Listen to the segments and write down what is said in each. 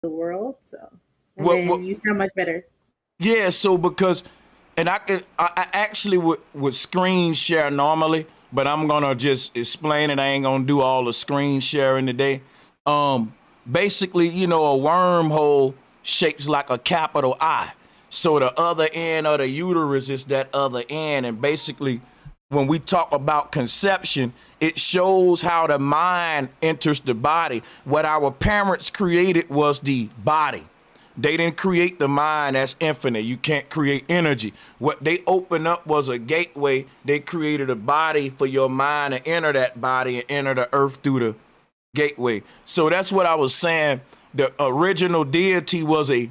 the world. So, and then you sound much better. Yeah, so because, and I actually would screen share normally, but I'm gonna just explain it. I ain't gonna do all the screen sharing today. Basically, you know, a wormhole shapes like a capital I. So the other end of the uterus is that other end, and basically, when we talk about conception, it shows how the mind enters the body. What our parents created was the body. They didn't create the mind that's infinite. You can't create energy. What they opened up was a gateway. They created a body for your mind to enter that body and enter the earth through the gateway. So that's what I was saying. The original deity was the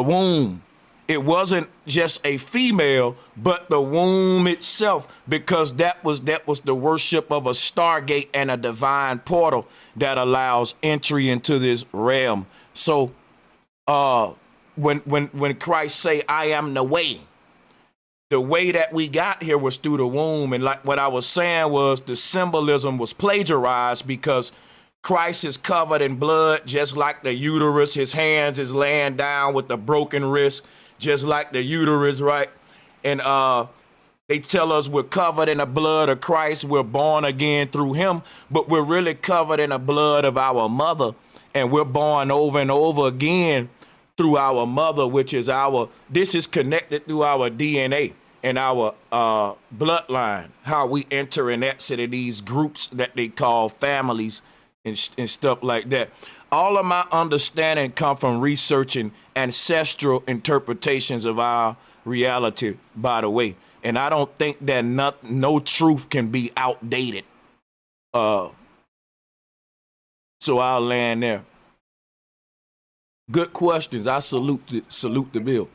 womb. It wasn't just a female, but the womb itself, because that was the worship of a stargate and a divine portal that allows entry into this realm. So when Christ say, I am the way that we got here was through the womb. And like what I was saying was the symbolism was plagiarized because Christ is covered in blood, just like the uterus. His hands is laying down with the broken wrist, just like the uterus, right? And they tell us we're covered in the blood of Christ. We're born again through him, but we're really covered in the blood of our mother. And we're born over and over again through our mother, which is this is connected through our DNA and our bloodline, how we enter and exit in these groups that they call families and stuff like that. All of my understanding come from researching ancestral interpretations of our reality, by the way. And I don't think that no truth can be outdated. So I'll land there. Good questions. I salute the bill.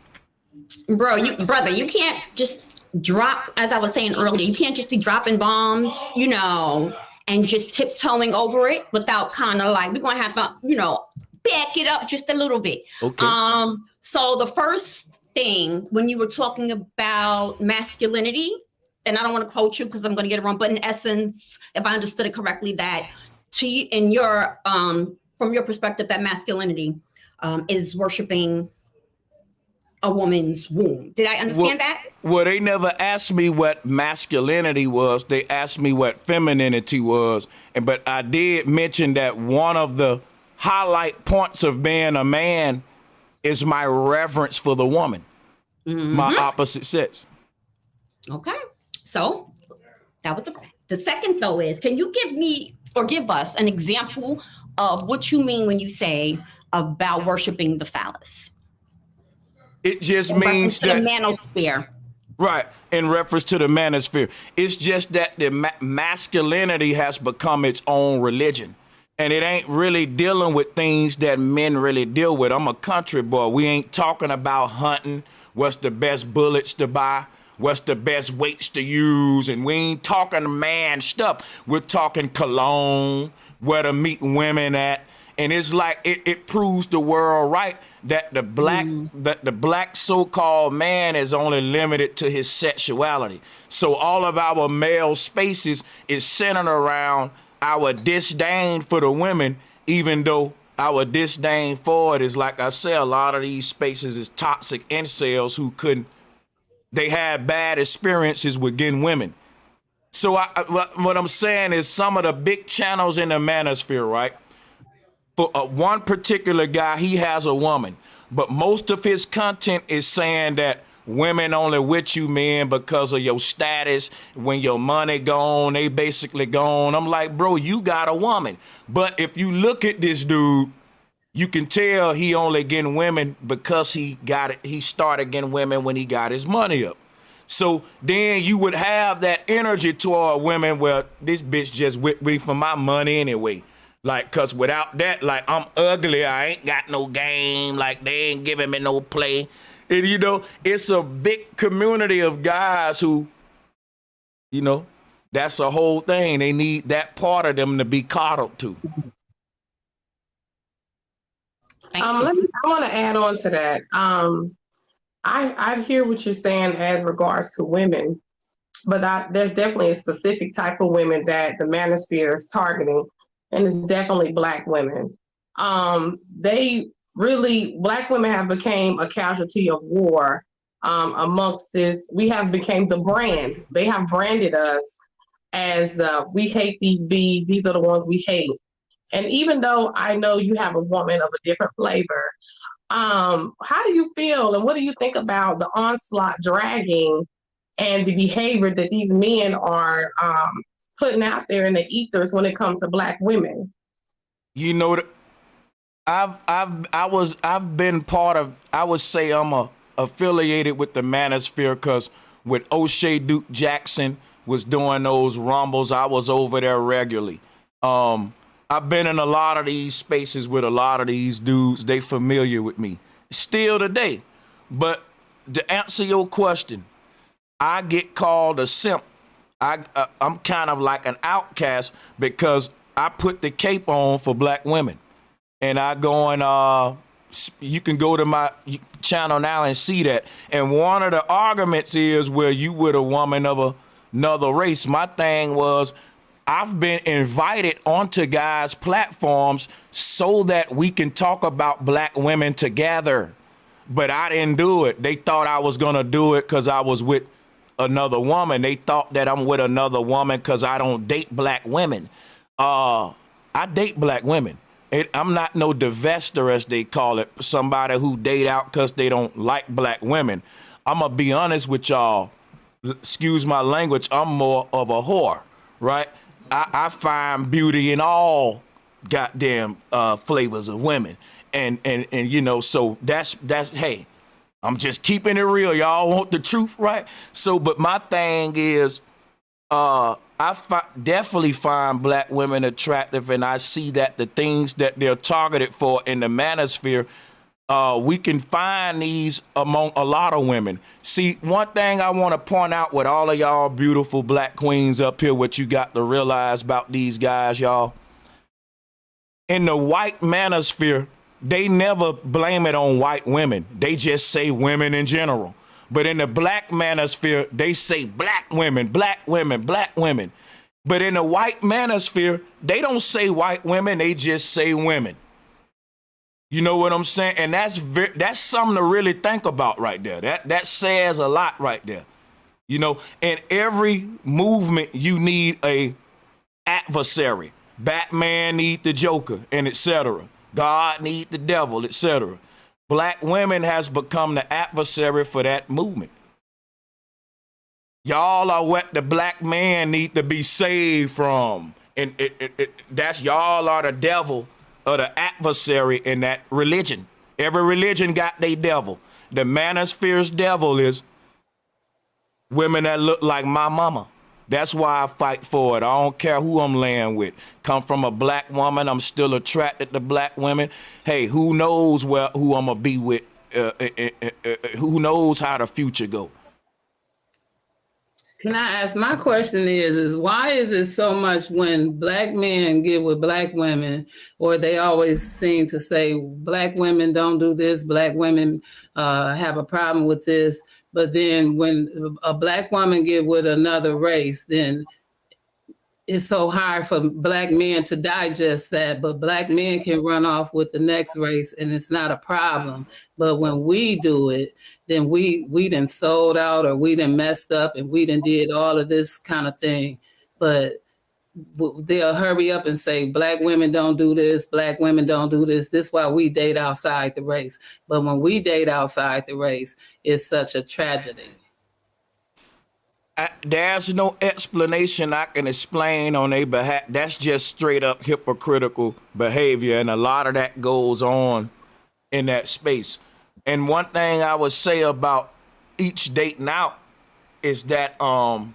Brother, you can't just drop, as I was saying earlier, you can't just be dropping bombs, you know, and just tiptoeing over it without kind of like, we're going to have to, you know, back it up just a little bit. Okay. So the first thing, when you were talking about masculinity, and I don't want to quote you because I'm going to get it wrong, but in essence, if I understood it correctly, that to you, in your from your perspective, that masculinity is worshiping a woman's womb. Did I understand that? Well, they never asked me what masculinity was. They asked me what femininity was. But I did mention that one of the highlight points of being a man is my reverence for the woman, my opposite sex. Okay. So that was the second though is, can you give me or give us an example of what you mean when you say about worshiping the phallus? It just means that the manosphere. Right, in reference to the manosphere. It's just that the masculinity has become its own religion. And it ain't really dealing with things that men really deal with. I'm a country boy. We ain't talking about hunting, what's the best bullets to buy, what's the best weights to use, and we ain't talking man stuff. We're talking cologne, where to meet women at. And it's like it proves the world right that the black so-called man is only limited to his sexuality. So all of our male spaces is centered around our disdain for the women, even though our disdain for it is, like I said, a lot of these spaces is toxic incels who they had bad experiences with getting women. So what I'm saying is some of the big channels in the manosphere, right? For one particular guy, he has a woman, but most of his content is saying that women only with you, men, because of your status. When your money gone, they basically gone. I'm like, bro, you got a woman. But if you look at this dude, you can tell he only getting women because he started getting women when he got his money up. So then you would have that energy toward women where this bitch just with me for my money anyway. Like, cause without that, like, I'm ugly, I ain't got no game, like they ain't giving me no play. And you know, it's a big community of guys who, you know, that's a whole thing. They need that part of them to be coddled to. I want to add on to that. I hear what you're saying as regards to women, but there's definitely a specific type of women that the manosphere is targeting, and it's definitely Black women. they really, Black women have become a casualty of war amongst this. We have become the brand. They have branded us as we hate these bees. These are the ones we hate. And even though I know you have a woman of a different flavor, how do you feel and what do you think about the onslaught dragging and the behavior that these men are putting out there in the ethers when it comes to Black women? You know, I've been part of. I would say I'm affiliated with the manosphere because with O'Shea Duke Jackson was doing those rumbles, I was over there regularly. I've been in a lot of these spaces with a lot of these dudes. They familiar with me still today. But to answer your question, I get called a simp. I'm kind of like an outcast because I put the cape on for Black women. And I go and you can go to my channel now and see that. And one of the arguments is where you with a woman of another race. My thing was, I've been invited onto guys' platforms so that we can talk about Black women together. But I didn't do it. They thought I was going to do it because I was with another woman. They thought that I'm with another woman because I don't date Black women. I date Black women. I'm not no divester, as they call it, somebody who date out because they don't like Black women. I'm going to be honest with y'all. Excuse my language. I'm more of a whore, right? I find beauty in all goddamn flavors of women. And you know, so that's, hey, I'm just keeping it real. Y'all want the truth, right? So, but my thing is, definitely find Black women attractive, and I see that the things that they're targeted for in the manosphere, we can find these among a lot of women. See, one thing I want to point out with all of y'all beautiful Black queens up here, what you got to realize about these guys, y'all. In the white manosphere, they never blame it on white women. They just say women in general. But in the Black manosphere, they say Black women, Black women, Black women. But in the white manosphere, they don't say white women, they just say women. You know what I'm saying? And that's something to really think about right there. That says a lot right there. You know, in every movement, you need a adversary. Batman need the Joker, and etc. God need the devil, etc. Black women has become the adversary for that movement. Y'all are what the Black man need to be saved from. And that's y'all are the devil or the adversary in that religion. Every religion got their devil. The manosphere's devil is women that look like my mama. That's why I fight for it. I don't care who I'm laying with. Come from a Black woman, I'm still attracted to Black women. Hey, who knows who I'm gonna be with? Who knows how the future go? Can I ask, my question is why is it so much when Black men get with Black women, or they always seem to say Black women don't do this, Black women have a problem with this, but then when a Black woman get with another race, then it's so hard for Black men to digest that, but Black men can run off with the next race and it's not a problem. But when we do it, then we done sold out, or we done messed up, and we done did all of this kind of thing. But they'll hurry up and say, Black women don't do this, Black women don't do this. This is why we date outside the race. But when we date outside the race, it's such a tragedy. There's no explanation I can explain on their behalf. That's just straight up hypocritical behavior, and a lot of that goes on in that space. And one thing I would say about each dating out is that a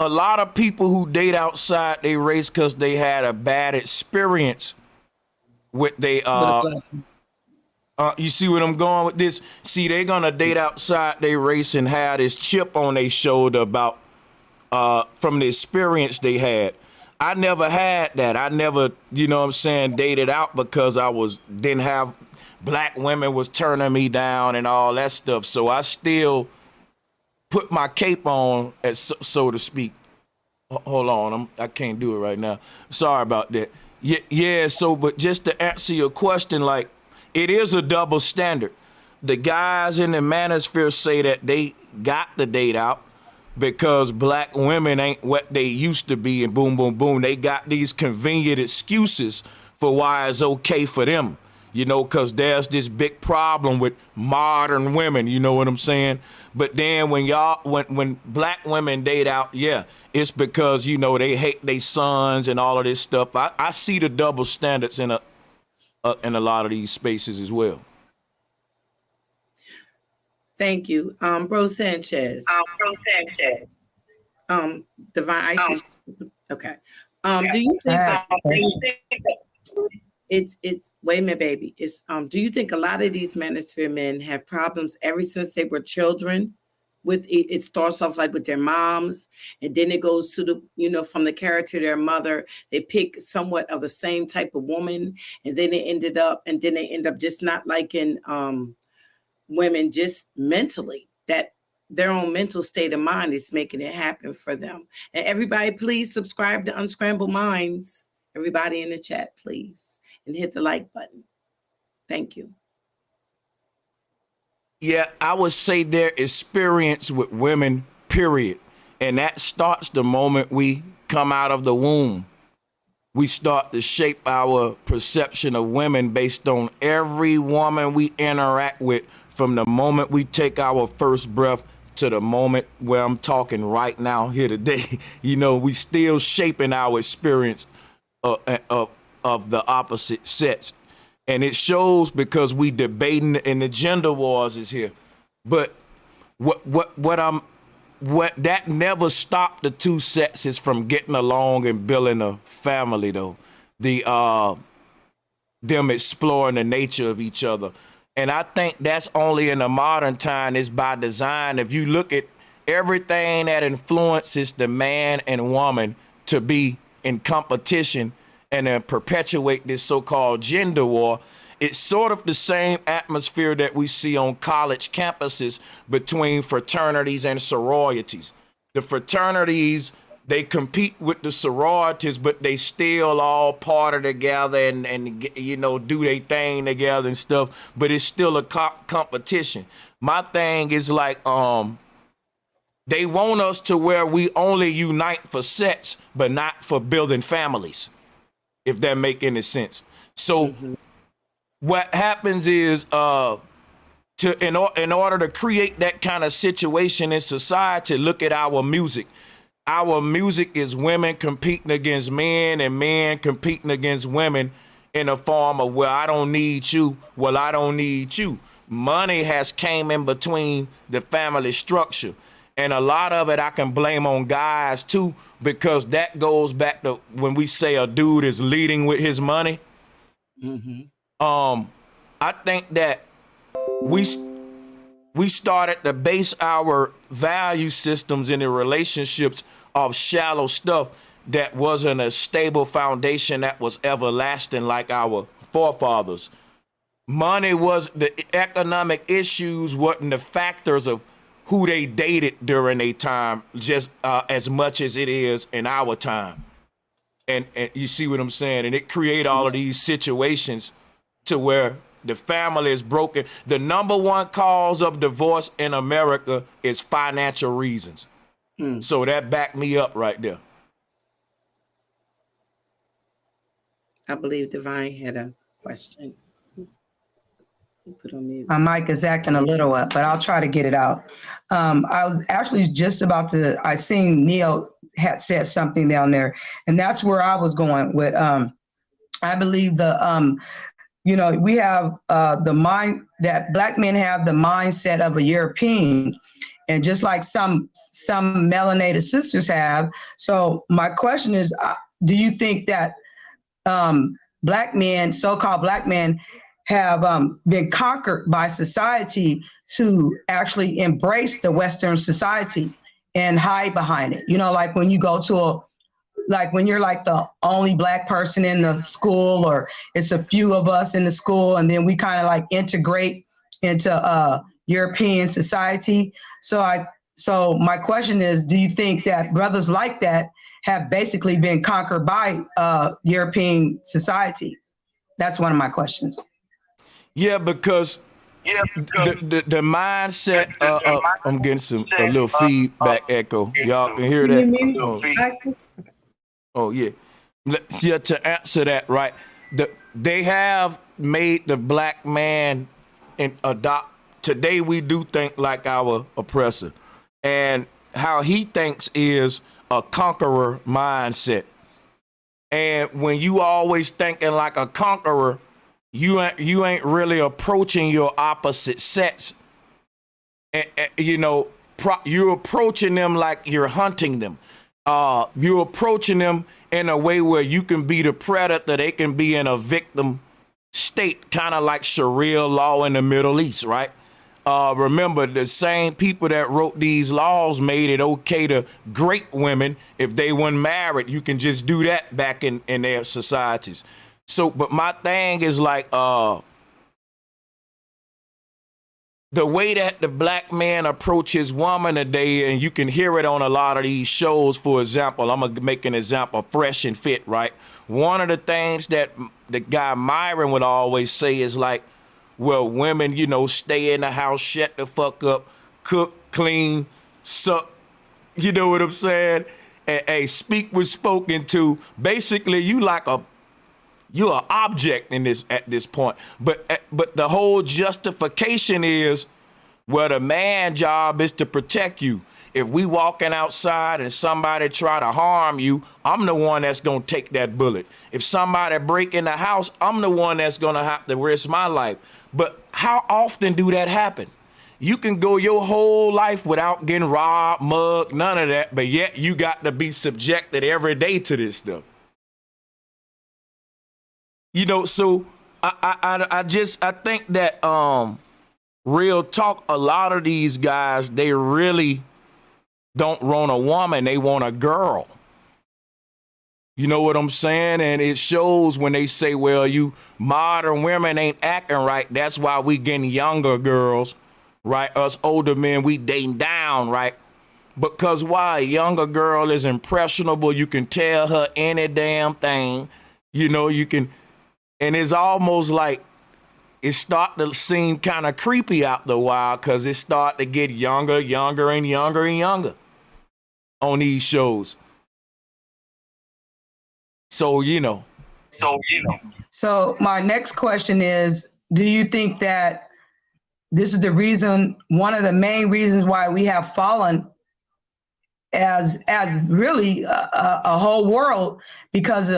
lot of people who date outside their race because they had a bad experience with they you see what I'm going with this? See, they're gonna date outside their race and have this chip on their shoulder about from the experience they had. I never had that. I never, you know what I'm saying, dated out because didn't have Black women was turning me down and all that stuff. So I still put my cape on, so to speak. Hold on, I can't do it right now. Sorry about that. Yeah. So, but just to answer your question, like, it is a double standard. The guys in the manosphere say that they got the date out because black women ain't what they used to be, and boom, boom, boom. They got these convenient excuses for why it's okay for them, you know, because there's this big problem with modern women, you know what I'm saying? But then when black women date out, yeah, it's because, you know, they hate their sons and all of this stuff. I see the double standards in a lot of these spaces as well. Thank you. Bro Sanchez. Divine Isis. Okay. Do you think it's wait a minute, baby. It's do you think a lot of these manosphere men have problems ever since they were children? With it starts off like with their moms, and then it goes to the, you know, from the character of their mother. They pick somewhat of the same type of woman, and then they end up just not liking women just mentally, that their own mental state of mind is making it happen for them. And everybody, please subscribe to Unscrambled Minds. Everybody in the chat, please, and hit the like button. Thank you. Yeah, I would say their experience with women, period. And that starts the moment we come out of the womb. We start to shape our perception of women based on every woman we interact with, from the moment we take our first breath to the moment where I'm talking right now here today. You know, we still shaping our experience of the opposite sex. And it shows because we debating, and the gender wars is here. But what that never stopped the two sexes from getting along and building a family though. Them exploring the nature of each other. And I think that's only in the modern time, is by design. If you look at everything that influences the man and woman to be in competition and then perpetuate this so-called gender war, it's sort of the same atmosphere that we see on college campuses between fraternities and sororities. The fraternities, they compete with the sororities, but they still all party together and you know, do their thing together and stuff, but it's still a competition. My thing is like, they want us to where we only unite for sex, but not for building families, if that make any sense. So what happens is, in order to create that kind of situation in society, look at our music. Our music is women competing against men and men competing against women in a form of, well, I don't need you. Well, I don't need you. Money has came in between the family structure. And a lot of it I can blame on guys too, because that goes back to when we say a dude is leading with his money. I think that we started to base our value systems in the relationships of shallow stuff that wasn't a stable foundation that was everlasting like our forefathers. Money was the economic issues, wasn't the factors of who they dated during their time, just as much as it is in our time. And you see what I'm saying? And it create all of these situations to where the family is broken. The number one cause of divorce in America is financial reasons. So that backed me up right there. I believe Divine had a question. Put on mute. My mic is acting a little up, but I'll try to get it out. I was actually just about to, I seen Neil had said something down there, and that's where I was going with, I believe the, you know, we have the mind that Black men have the mindset of a European, and just like some melanated sisters have. So my question is, do you think that Black men, so-called Black men, have been conquered by society to actually embrace the Western society and hide behind it? You know, like when you go to when you're like the only Black person in the school, or it's a few of us in the school, and then we kind of like integrate into European society. So my question is, do you think that brothers like that have basically been conquered by European society? That's one of my questions. Yeah, because the mindset. I'm getting a little feedback echo. Y'all can hear Can that? you mute Access? Oh yeah. Yeah, to answer that, right? They have made the black man and adopt. Today we do think like our oppressor, and how he thinks is a conqueror mindset. And when you always thinking like a conqueror, you ain't really approaching your opposite sex. And, you know, you're approaching them like you're hunting them. You're approaching them in a way where you can be the predator, they can be in a victim state, kind of like Sharia law in the Middle East, right? Remember, the same people that wrote these laws made it okay to grape women if they weren't married. You can just do that back in their societies. So, but my thing is like, the way that the black man approaches woman today, and you can hear it on a lot of these shows. For example, I'm gonna make an example, Fresh and Fit, right? One of the things that the guy Myron would always say is like, well, women, you know, stay in the house, shut the fuck up, cook, clean, suck, you know what I'm saying? And speak was spoken to. Basically, you're an object in this at this point. But the whole justification is, well, the man's job is to protect you. If we walking outside and somebody try to harm you, I'm the one that's gonna take that bullet. If somebody break in the house, I'm the one that's gonna have to risk my life. But how often do that happen? You can go your whole life without getting robbed, mugged, none of that, but yet you got to be subjected every day to this stuff. You know, so I think that real talk, a lot of these guys, they really don't want a woman, they want a girl. You know what I'm saying? And it shows when they say, well, you modern women ain't acting right. That's why we getting younger girls, right? Us older men, we dating down, right? Because why? A younger girl is impressionable. You can tell her any damn thing. You know, you can, and it's almost like it start to seem kind of creepy out the while because it start to get younger and on these shows. So, you know. So my next question is, do you think that this is the reason, one of the main reasons why we have fallen as really a whole world, because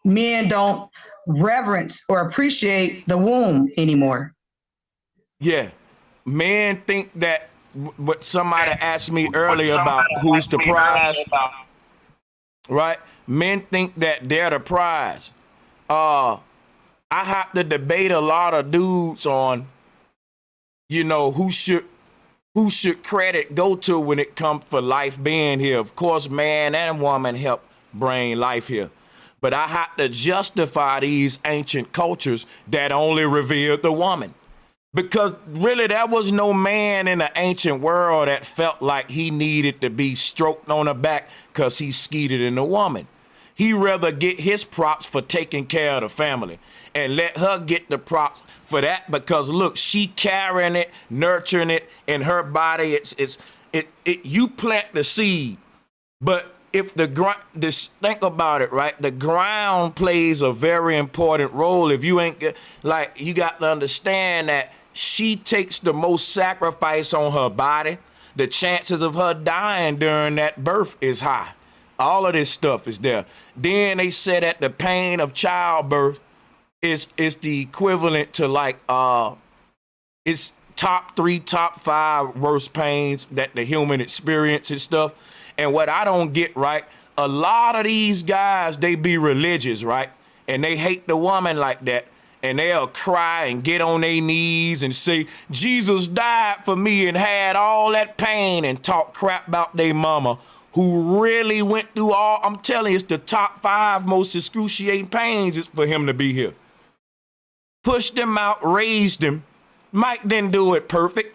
men don't reverence or appreciate the womb anymore? Yeah. Men think that what somebody asked me earlier about who's the prize, right? Men think that they're the prize. I have to debate a lot of dudes on, you know, who should credit go to when it comes for life being here. Of course, man and woman help bring life here. But I have to justify these ancient cultures that only revered the woman. Because really, there was no man in the ancient world that felt like he needed to be stroked on the back because he skeeted in a woman. He rather get his props for taking care of the family and let her get the props for that, because look, she carrying it, nurturing it in her body. You plant the seed, but if the ground, think about it, right? The ground plays a very important role. If you ain't like, you got to understand that she takes the most sacrifice on her body. The chances of her dying during that birth is high. All of this stuff is there. Then they said that the pain of childbirth is the equivalent to like it's top 3, top 5 worst pains that the human experience and stuff. And what I don't get, right, a lot of these guys, they be religious, right? And they hate the woman like that. And they'll cry and get on their knees and say, Jesus died for me, and had all that pain, and talk crap about their mama, who really went through all. I'm telling you, it's the top 5 most excruciating pains is for him to be here. Pushed them out, raised them. Mike didn't do it perfect,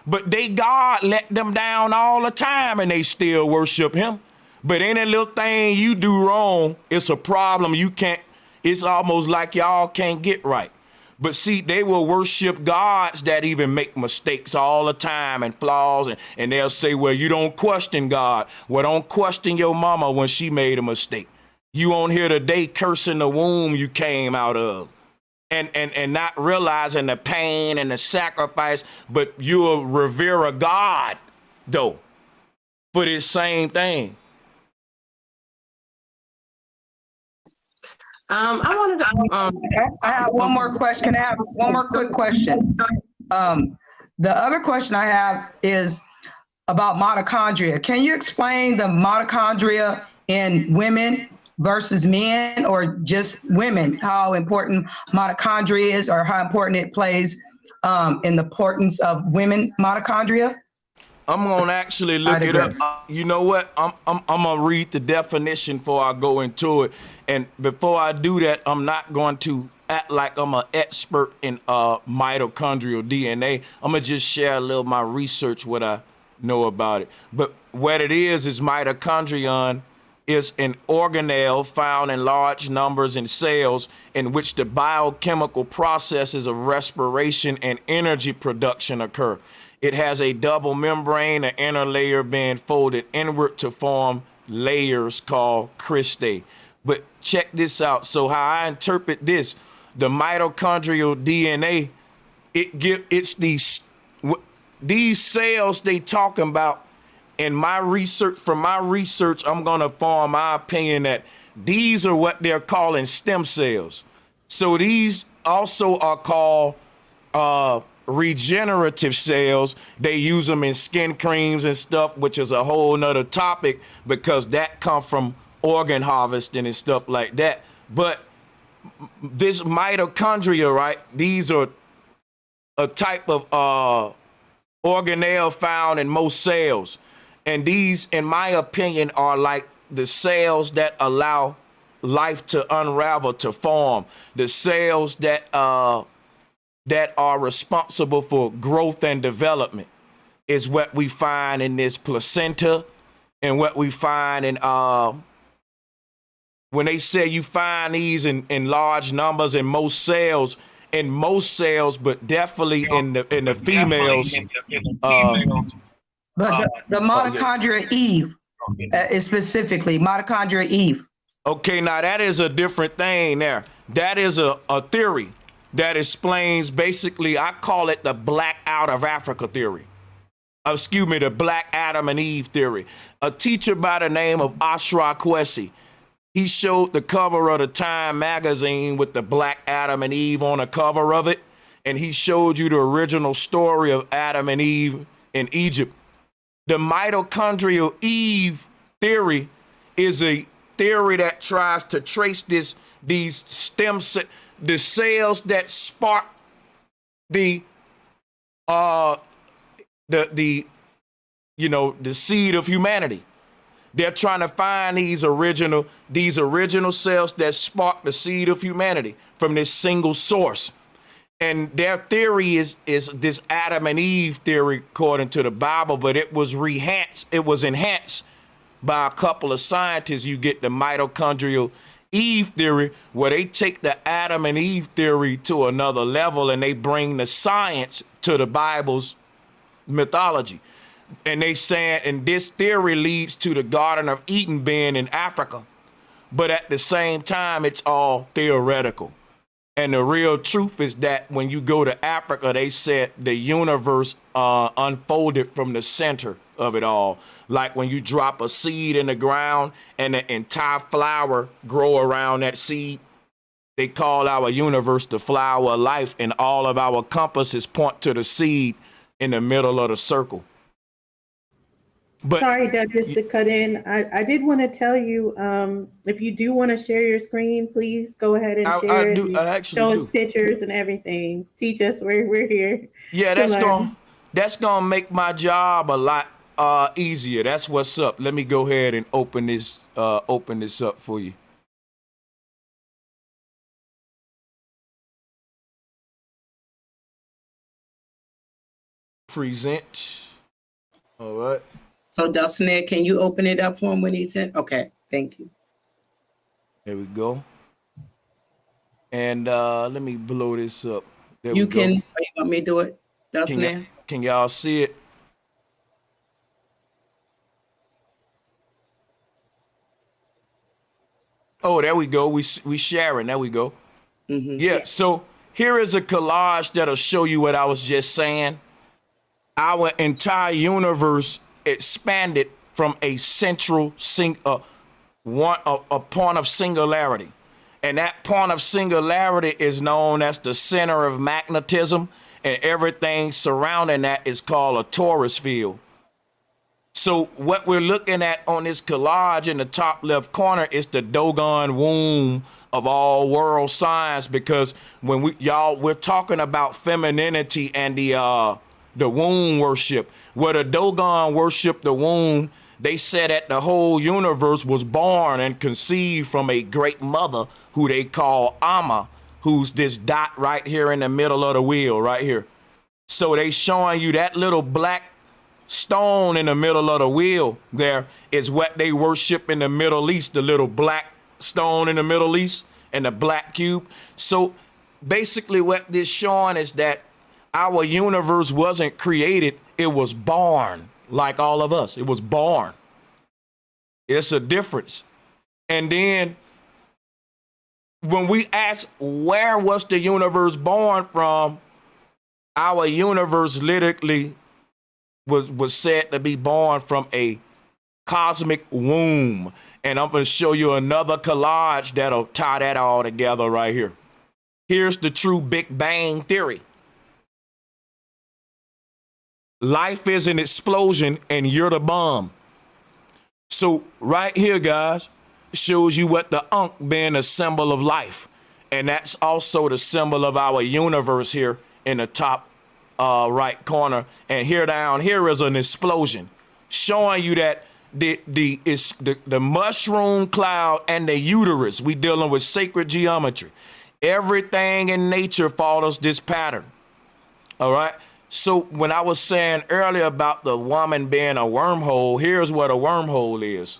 but they God let them down all the time, and they still worship him. But any little thing you do wrong, it's a problem. It's almost like y'all can't get right. But see, they will worship gods that even make mistakes all the time and flaws. And they'll say, well, you don't question God. Well, don't question your mama when she made a mistake. You on here today cursing the womb you came out of. And not realizing the pain and the sacrifice, but you'll revere a God, though, for this same thing. I wanted to. I have one more question. Can I have one more quick question? The other question I have is about mitochondria. Can you explain the mitochondria in women versus men, or just women, how important mitochondria is, or how important it plays in the importance of women mitochondria? I'm gonna actually look it up. You know what? I'm gonna read the definition before I go into it. And before I do that, I'm not going to act like I'm an expert in mitochondrial DNA. I'm gonna just share a little of my research, what I know about it. But what it is mitochondrion is an organelle found in large numbers in cells in which the biochemical processes of respiration and energy production occur. It has a double membrane, an inner layer being folded inward to form layers called cristae. But check this out. So how I interpret this, the mitochondrial DNA, it's these cells they talking about. In my research, from my research, I'm gonna form my opinion that these are what they're calling stem cells. So these also are called regenerative cells. They use them in skin creams and stuff, which is a whole nother topic because that come from organ harvesting and stuff like that. But this mitochondria, right? These are a type of organelle found in most cells. And these, in my opinion, are like the cells that allow life to unravel, to form. The cells that are responsible for growth and development is what we find in this placenta, and what we find in when they say you find these in large numbers in most cells, but definitely in the females. But the mitochondria Eve is specifically mitochondria Eve. Okay, now that is a different thing there. That is a theory that explains basically, I call it the black out of Africa theory. Excuse me, the black Adam and Eve theory. A teacher by the name of Ashra Kwesi, he showed the cover of the Time magazine with the black Adam and Eve on the cover of it. And he showed you the original story of Adam and Eve in Egypt. The mitochondrial Eve theory is a theory that tries to trace these stem cells, the cells that spark the seed of humanity. They're trying to find these original cells that spark the seed of humanity from this single source. And their theory is this Adam and Eve theory according to the Bible, but it was enhanced by a couple of scientists. You get the mitochondrial Eve theory, where they take the Adam and Eve theory to another level and they bring the science to the Bible's mythology. And they saying, and this theory leads to the Garden of Eden being in Africa. But at the same time, it's all theoretical. And the real truth is that when you go to Africa, they said the universe unfolded from the center of it all. Like when you drop a seed in the ground and the entire flower grow around that seed, they call our universe the flower of life, and all of our compasses point to the seed in the middle of the circle. But sorry, Doug, just to cut in. I did want to tell you, if you do want to share your screen, please go ahead and share it. I actually show us do. pictures and everything. Teach us. We're here. Yeah, that's gonna make my job a lot easier. That's what's up. Let me go ahead and open this up for you. Present. All right. So Dulcinea, can you open it up for him when he sent? Okay, thank you. There we go. And let me blow this up. There You we go. can, you want me to do it, Dulcinea? Can y'all see it? Oh, there we go. We sharing. There we go. Yeah. So here is a collage that'll show you what I was just saying. Our entire universe expanded from a central a point of singularity. And that point of singularity is known as the center of magnetism, and everything surrounding that is called a torus field. So what we're looking at on this collage in the top left corner is the Dogon womb of all world science, because when we're talking about femininity and the womb worship, where the Dogon worship the womb, they said that the whole universe was born and conceived from a great mother who they call Amma, who's this dot right here in the middle of the wheel right here. So they showing you that little black stone in the middle of the wheel there is what they worship in the Middle East, the little black stone in the Middle East and the black cube. So basically what this showing is that our universe wasn't created, it was born like all of us. It was born. It's a difference. And then when we ask where was the universe born from, our universe literally was said to be born from a cosmic womb. And I'm going to show you another collage that'll tie that all together right here. Here's the true Big Bang theory. Life is an explosion and you're the bomb. So right here, guys, shows you what the Ankh being a symbol of life. And that's also the symbol of our universe here in the top right corner. And here down here is an explosion showing you that the mushroom cloud and the uterus, we dealing with sacred geometry. Everything in nature follows this pattern. All right. So when I was saying earlier about the woman being a wormhole, here's what a wormhole is.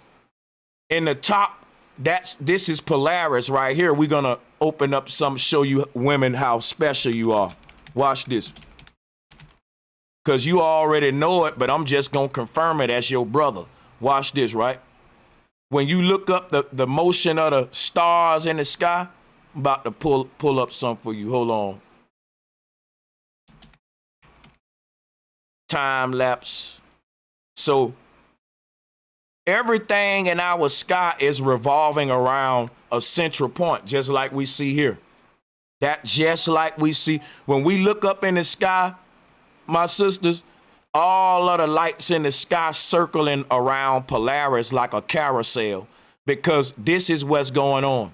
In the top, this is Polaris right here. We're going to open up show you women how special you are. Watch this. Because you already know it, but I'm just going to confirm it as your brother. Watch this, right? When you look up the motion of the stars in the sky, I'm about to pull up some for you. Hold on. Time lapse. So everything in our sky is revolving around a central point, just like we see here. That just like we see when we look up in the sky, my sisters, all of the lights in the sky circling around Polaris like a carousel, because this is what's going on.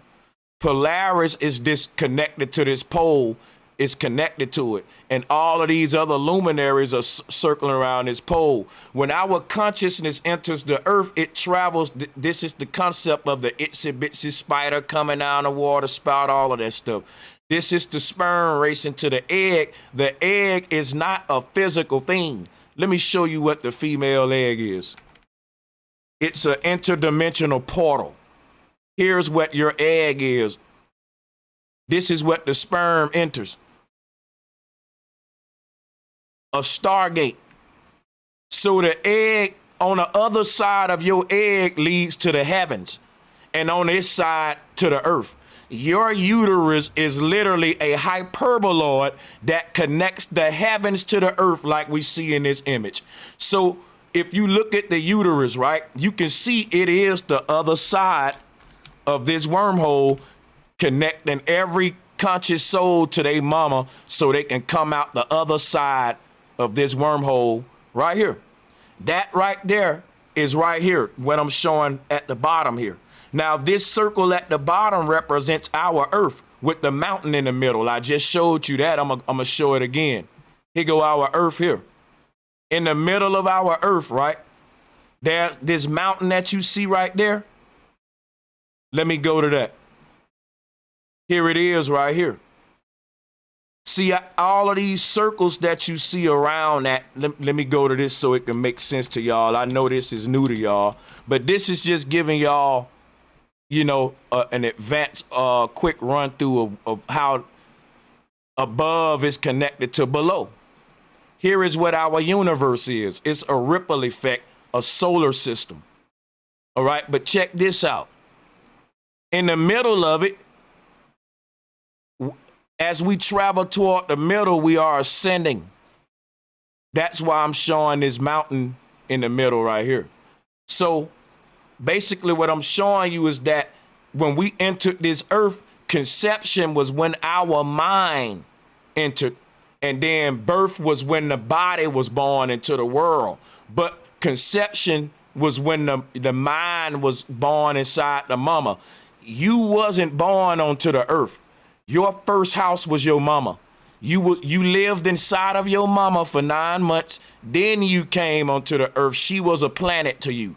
Polaris is disconnected to this pole, is connected to it. And all of these other luminaries are circling around this pole. When our consciousness enters the earth, it travels. This is the concept of the itsy bitsy spider coming down the water spout, all of that stuff. This is the sperm racing to the egg. The egg is not a physical thing. Let me show you what the female egg is. It's an interdimensional portal. Here's what your egg is. This is what the sperm enters. A stargate. So the egg on the other side of your egg leads to the heavens, and on this side to the earth. Your uterus is literally a hyperboloid that connects the heavens to the earth like we see in this image. So if you look at the uterus, right, you can see it is the other side of this wormhole, connecting every conscious soul to their mama so they can come out the other side of this wormhole right here. That right there is right here, what I'm showing at the bottom here. Now, this circle at the bottom represents our earth with the mountain in the middle. I just showed you that. I'm going to show it again. Here go our earth here. In the middle of our earth, right? There's this mountain that you see right there. Let me go to that. Here it is right here. See, all of these circles that you see around that, let me go to this so it can make sense to y'all. I know this is new to y'all, but this is just giving y'all, you know, an advanced, quick run through of how above is connected to below. Here is what our universe is. It's a ripple effect, a solar system. All right, but check this out. In the middle of it, as we travel toward the middle, we are ascending. That's why I'm showing this mountain in the middle right here. So basically what I'm showing you is that when we entered this earth, conception was when our mind entered, and then birth was when the body was born into the world. But conception was when the mind was born inside the mama. You wasn't born onto the earth. Your first house was your mama. You lived inside of your mama for 9 months. Then you came onto the earth. She was a planet to you.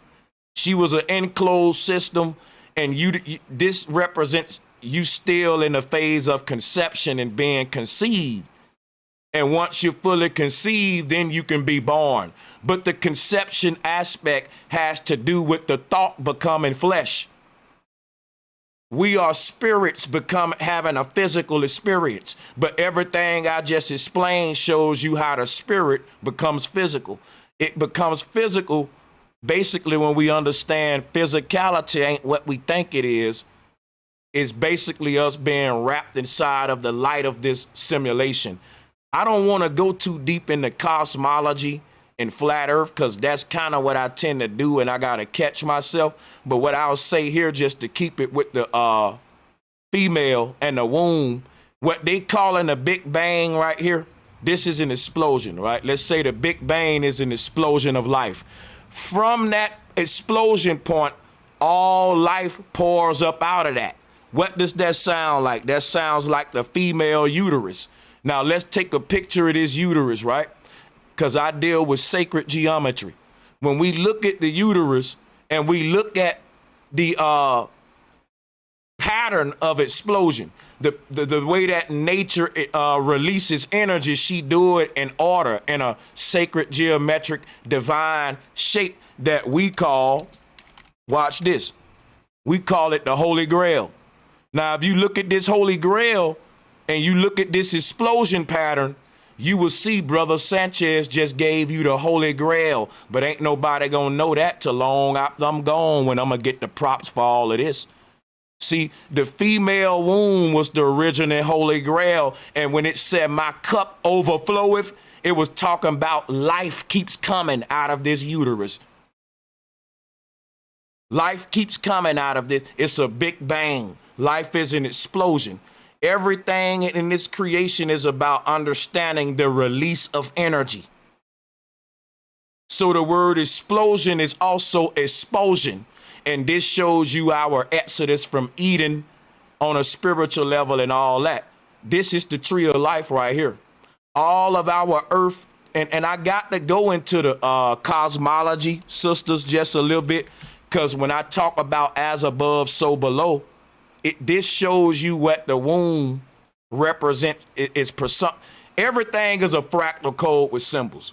She was an enclosed system, and this represents you still in the phase of conception and being conceived. And once you're fully conceived, then you can be born. But the conception aspect has to do with the thought becoming flesh. We are spirits having a physical experience, but everything I just explained shows you how the spirit becomes physical. It becomes physical basically when we understand physicality ain't what we think it is. It's basically us being wrapped inside of the light of this simulation. I don't want to go too deep into cosmology and flat earth, because that's kind of what I tend to do, and I got to catch myself. But what I'll say here, just to keep it with the female and the womb, what they calling the Big Bang right here, this is an explosion, right? Let's say the Big Bang is an explosion of life. From that explosion point, all life pours up out of that. What does that sound like? That sounds like the female uterus. Now let's take a picture of this uterus, right? Because I deal with sacred geometry. When we look at the uterus and we look at the pattern of explosion, the way that nature releases energy, she do it in order, in a sacred geometric divine shape that we call, watch this, we call it the Holy Grail. Now, if you look at this Holy Grail and you look at this explosion pattern, you will see Brother Sanchez just gave you the Holy Grail, but ain't nobody gonna know that till long after I'm gone, when I'm gonna get the props for all of this. See, the female womb was the original Holy Grail, and when it said my cup overfloweth, it was talking about life keeps coming out of this uterus. Life keeps coming out of this. It's a big bang. Life is an explosion. Everything in this creation is about understanding the release of energy. So the word explosion is also expulsion. And this shows you our exodus from Eden on a spiritual level and all that. This is the tree of life right here. All of our earth, and I got to go into the cosmology, sisters, just a little bit, because when I talk about as above, so below, this shows you what the womb represents. Everything is a fractal code with symbols.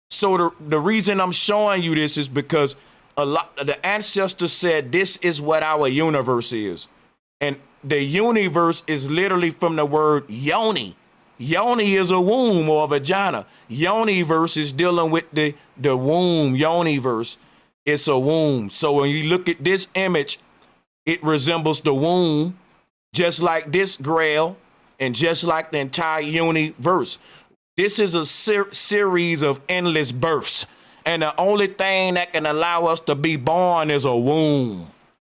So the reason I'm showing you this is because the ancestors said this is what our universe is. And the universe is literally from the word yoni. Yoni is a womb or a vagina. Yoni-verse is dealing with the womb. Yoni-verse, it's a womb. So when you look at this image, it resembles the womb, just like this grail, and just like the entire universe. This is a series of endless births. And the only thing that can allow us to be born is a womb.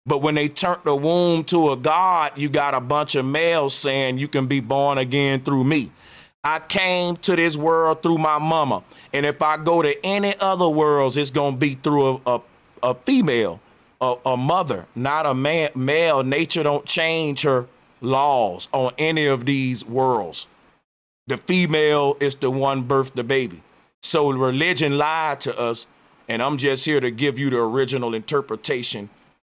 But when they turned the womb to a god, you got a bunch of males saying you can be born again through me. I came to this world through my mama. And if I go to any other worlds, it's going to be through a female, a mother, not a male. Nature don't change her laws on any of these worlds. The female is the one birthed the baby. So religion lied to us, and I'm just here to give you the original interpretation.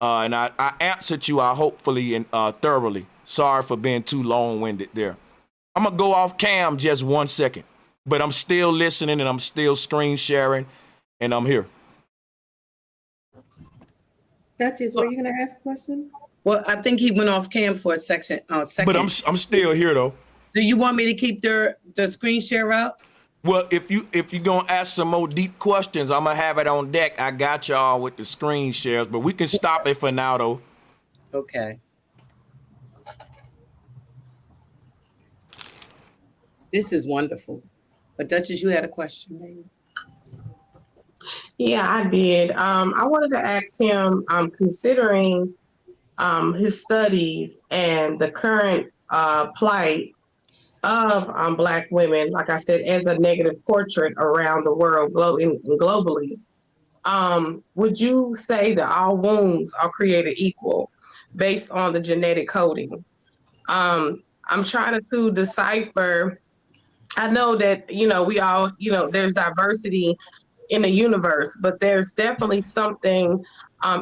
And I answered you, hopefully and thoroughly. Sorry for being too long-winded there. I'm gonna go off cam just 1 second, but I'm still listening and I'm still screen sharing, and I'm here. Duchess, were you gonna ask a question? Well, I think he went off cam for a second. But I'm still here though. Do you want me to keep the screen share up? Well, if you gonna ask some more deep questions, I'm gonna have it on deck. I got y'all with the screen shares, but we can stop it for now though. Okay. This is wonderful. But Duchess, you had a question, maybe? Yeah, I did. I wanted to ask him, considering his studies and the current plight of Black women, like I said, as a negative portrait around the world globally, would you say that all wombs are created equal based on the genetic coding? I'm trying to decipher. I know that, we all, there's diversity in the universe, but there's definitely something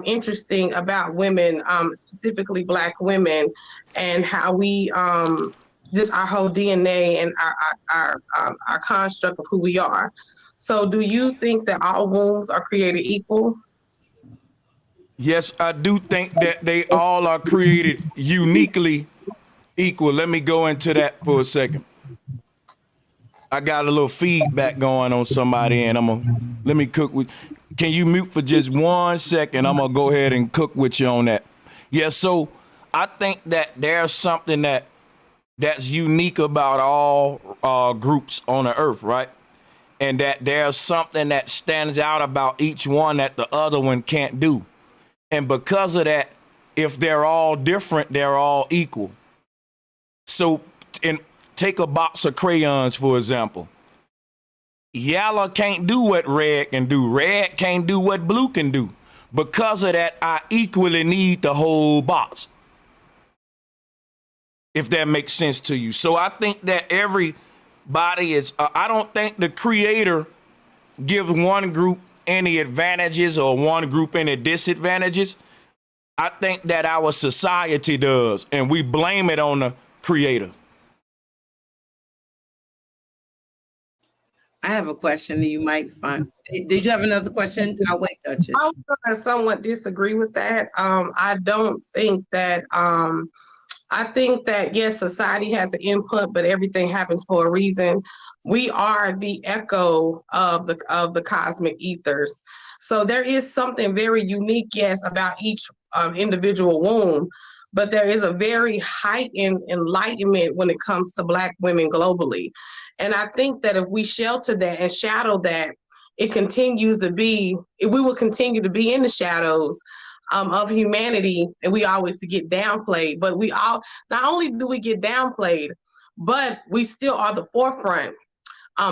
interesting about women, specifically Black women, and how we just our whole DNA and our construct of who we are. So do you think that all wombs are created equal? Yes, I do think that they all are created uniquely equal. Let me go into that for a second. I got a little feedback going on somebody, and let me cook with. Can you mute for just 1 second? I'm gonna go ahead and cook with you on that. Yeah, so I think that there's something that's unique about all groups on the earth, right? And that there's something that stands out about each one that the other one can't do. And because of that, if they're all different, they're all equal. So take a box of crayons, for example. Yellow can't do what red can do. Red can't do what blue can do. Because of that, I equally need the whole box. If that makes sense to you. So I think that everybody is, I don't think the creator gives one group any advantages or one group any disadvantages. I think that our society does, and we blame it on the creator. I have a question that you might find. Did you have another question? I'll wait, Duchess. I was going to somewhat disagree with that. I don't think that, I think that, yes, society has an input, but everything happens for a reason. We are the echo of the cosmic ethers. So there is something very unique, yes, about each individual womb, but there is a very heightened enlightenment when it comes to Black women globally. And I think that if we shelter that and shadow that, we will continue to be in the shadows of humanity, and we always get downplayed. But not only do we get downplayed, but we still are the forefront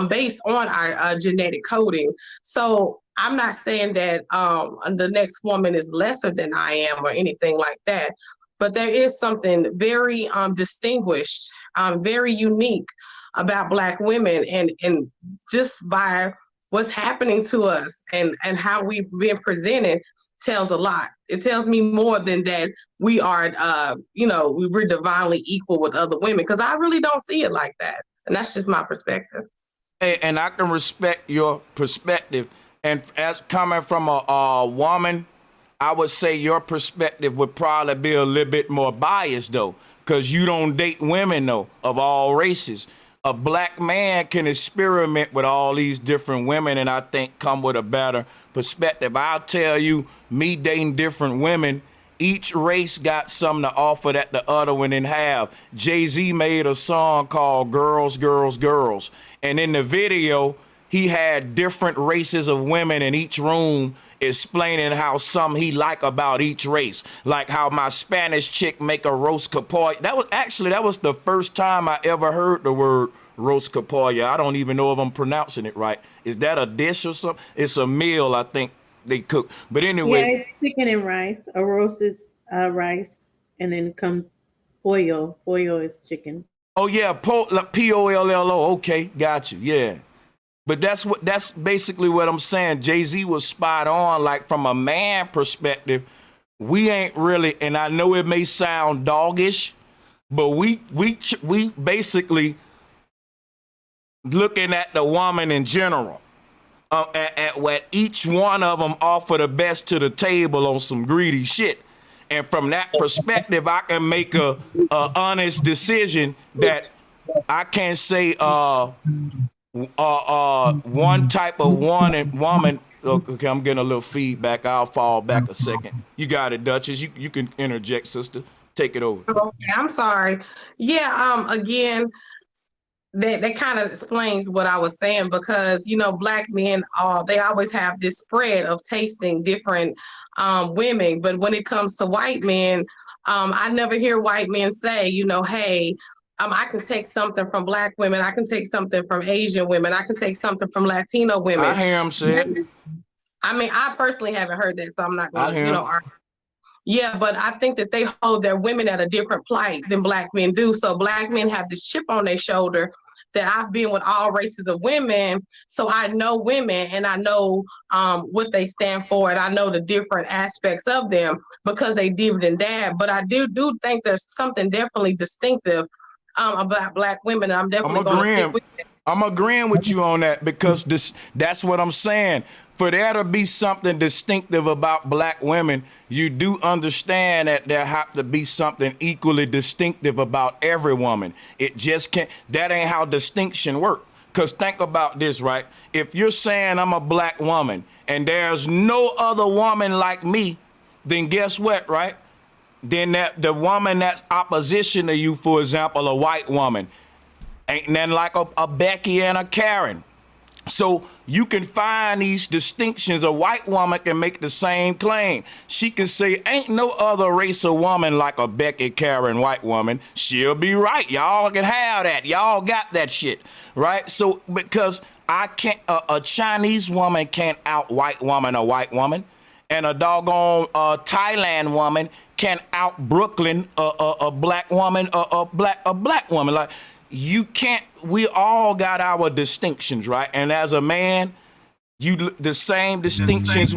based on our genetic coding. So I'm not saying that the next woman is lesser than I am or anything like that, but there is something very distinguished, very unique about Black women, and just by what's happening to us and how we've been presented tells a lot. It tells me more than that we are, we're divinely equal with other women, because I really don't see it like that. And that's just my perspective. And I can respect your perspective. And as coming from a woman, I would say your perspective would probably be a little bit more biased, though, because you don't date women, though, of all races. A Black man can experiment with all these different women and I think come with a better perspective. I'll tell you, me dating different women, each race got something to offer that the other one didn't have. Jay-Z made a song called Girls, Girls, Girls. And in the video, he had different races of women in each room explaining how some he like about each race. Like how my Spanish chick make a roast capoya. That was the first time I ever heard the word roast capoya. I don't even know if I'm pronouncing it right. Is that a dish or something? It's a meal I think they cook. But anyway. Yeah, it's chicken and rice. A roast is rice, and then come pollo. Pollo is chicken. Oh yeah, P-O-L-L-O. Okay, got you. Yeah. But that's basically what I'm saying. Jay-Z was spot on. Like from a man perspective, we ain't really, and I know it may sound doggish, but we basically looking at the woman in general, at what each one of them offer the best to the table on some greedy shit. And from that perspective, I can make a honest decision that I can't say one type of woman. Okay, I'm getting a little feedback. I'll fall back a second. You got it, Duchess. You can interject, sister. Take it over. Okay, I'm sorry. Yeah, again, that kind of explains what I was saying, because Black men they always have this spread of tasting different women, but when it comes to white men, I never hear white men say, hey, I can take something from Black women, I can take something from Asian women, I can take something from Latino women. I hear him say it. I mean, I personally haven't heard that, so I'm not going to, argue. Yeah, but I think that they hold their women at a different plight than Black men do. So Black men have this chip on their shoulder that I've been with all races of women. So I know women, and I know what they stand for, and I know the different aspects of them because they did and dad. But I do think there's something definitely distinctive about Black women. And I'm definitely going to stick with it. I'm agreeing with you on that, because that's what I'm saying. For there to be something distinctive about Black women, you do understand that there have to be something equally distinctive about every woman. It just can't, that ain't how distinction works. Because think about this, right? If you're saying I'm a Black woman and there's no other woman like me, then guess what, right? Then the woman that's opposition to you, for example, a white woman, ain't nothing like a Becky and a Karen. So you can find these distinctions. A white woman can make the same claim. She can say, ain't no other race of woman like a Becky, Karen, white woman. She'll be right. Y'all can have that. Y'all got that shit, right? So because I can't, a Chinese woman can't out white woman a white woman, and a doggone Thailand woman can't out Brooklyn a Black woman, a black woman. Like, you can't, we all got our distinctions, right? And as a man, the same distinctions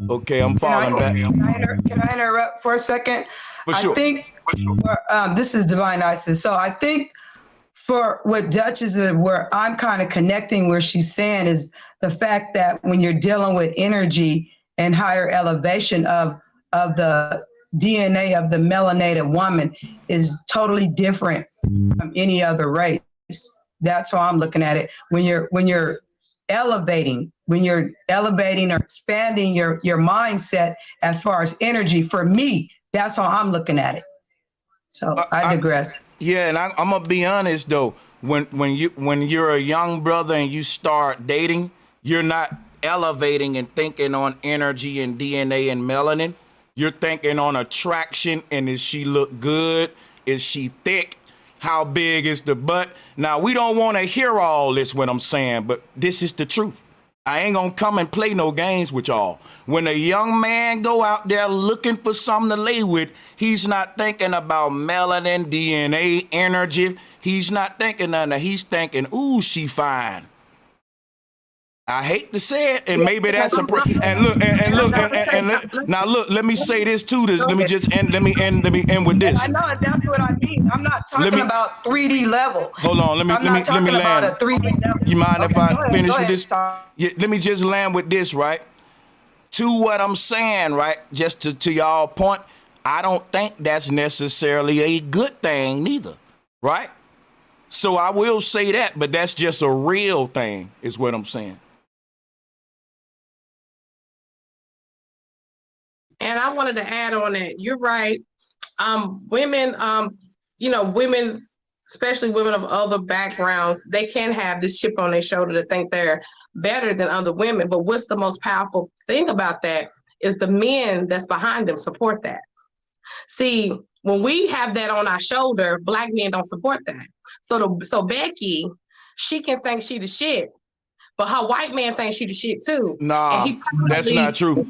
okay, I'm falling back. Can I interrupt for a second? For sure. I think, this is Divine Isis. So I think for what Duchess is, where I'm kind of connecting where she's saying is the fact that when you're dealing with energy and higher elevation of the DNA of the melanated woman is totally different from any other race. That's how I'm looking at it. When you're elevating or expanding your mindset as far as energy, for me, that's how I'm looking at it. So I digress. Yeah, and I'm gonna be honest though. When you're a young brother and you start dating, you're not elevating and thinking on energy and DNA and melanin. You're thinking on attraction, and does she look good? Is she thick? How big is the butt? Now, we don't want to hear all this, what I'm saying, but this is the truth. I ain't gonna come and play no games with y'all. When a young man go out there looking for something to lay with, he's not thinking about melanin, DNA, energy. He's not thinking none of that. He's thinking, ooh, she fine. I hate to say it, and maybe that's now look. Let me say this too. Let me end with this. I know exactly what I mean. I'm not talking about 3D level. Hold on. Let me land. About a 3D level. You mind if I finish with ahead, this? Yeah, let me just land with this, right? To what I'm saying, right? Just to y'all point, I don't think that's necessarily a good thing neither, right? So I will say that, but that's just a real thing, is what I'm saying. And I wanted to add on that. You're right. Women, women, especially women of other backgrounds, they can have this chip on their shoulder to think they're better than other women. But what's the most powerful thing about that is the men that's behind them support that. See, when we have that on our shoulder, Black men don't support that. So Becky, she can think she the shit, but her white man thinks she the shit too. Nah, that's not true.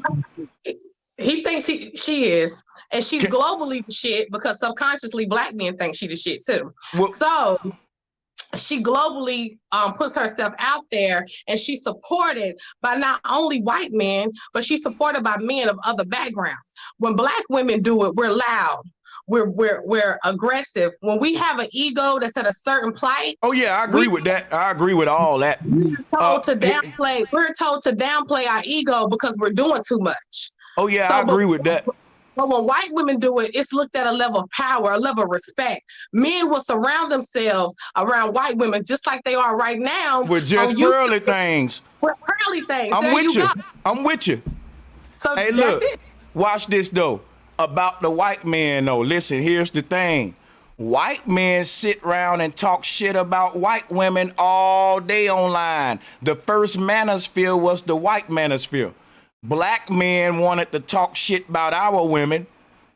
He thinks she is, and she's globally the shit because subconsciously Black men think she the shit too. Well, so she globally puts herself out there, and she's supported by not only white men, but she's supported by men of other backgrounds. When Black women do it, we're loud. we're aggressive. When we have an ego that's at a certain plight. Oh yeah, I agree with that. I agree with all that. We're told to downplay our ego because we're doing too much. Oh yeah, I agree with that. But when white women do it, it's looked at a level of power, a level of respect. Men will surround themselves around white women just like they are right now. With just pearly things. With pearly things. I'm with you. I'm with you. So hey, look, watch this though. About the white men though. Listen, here's the thing. White men sit around and talk shit about white women all day online. The first manosphere was the white manosphere. Black men wanted to talk shit about our women,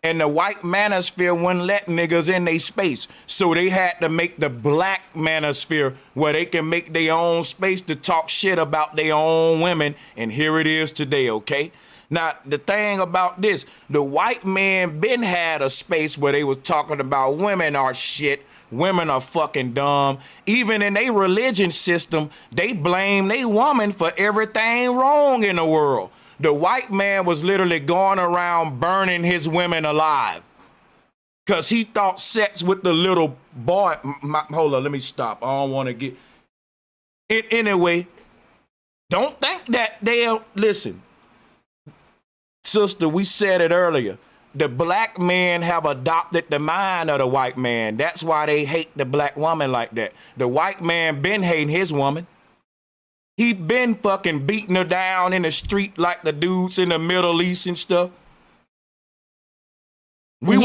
and the white manosphere wouldn't let niggas in their space. So they had to make the black manosphere where they can make their own space to talk shit about their own women. And here it is today, okay? Now, the thing about this, the white man been had a space where they was talking about women are shit. Women are fucking dumb. Even in their religion system, they blame their woman for everything wrong in the world. The white man was literally going around burning his women alive because he thought sex with the little boy. Hold on, let me stop. I don't want to get it. Anyway, don't think that they'll listen. Sister, we said it earlier. The black men have adopted the mind of the white man. That's why they hate the black woman like that. The white man been hating his woman. He been fucking beating her down in the street like the dudes in the Middle East and stuff. But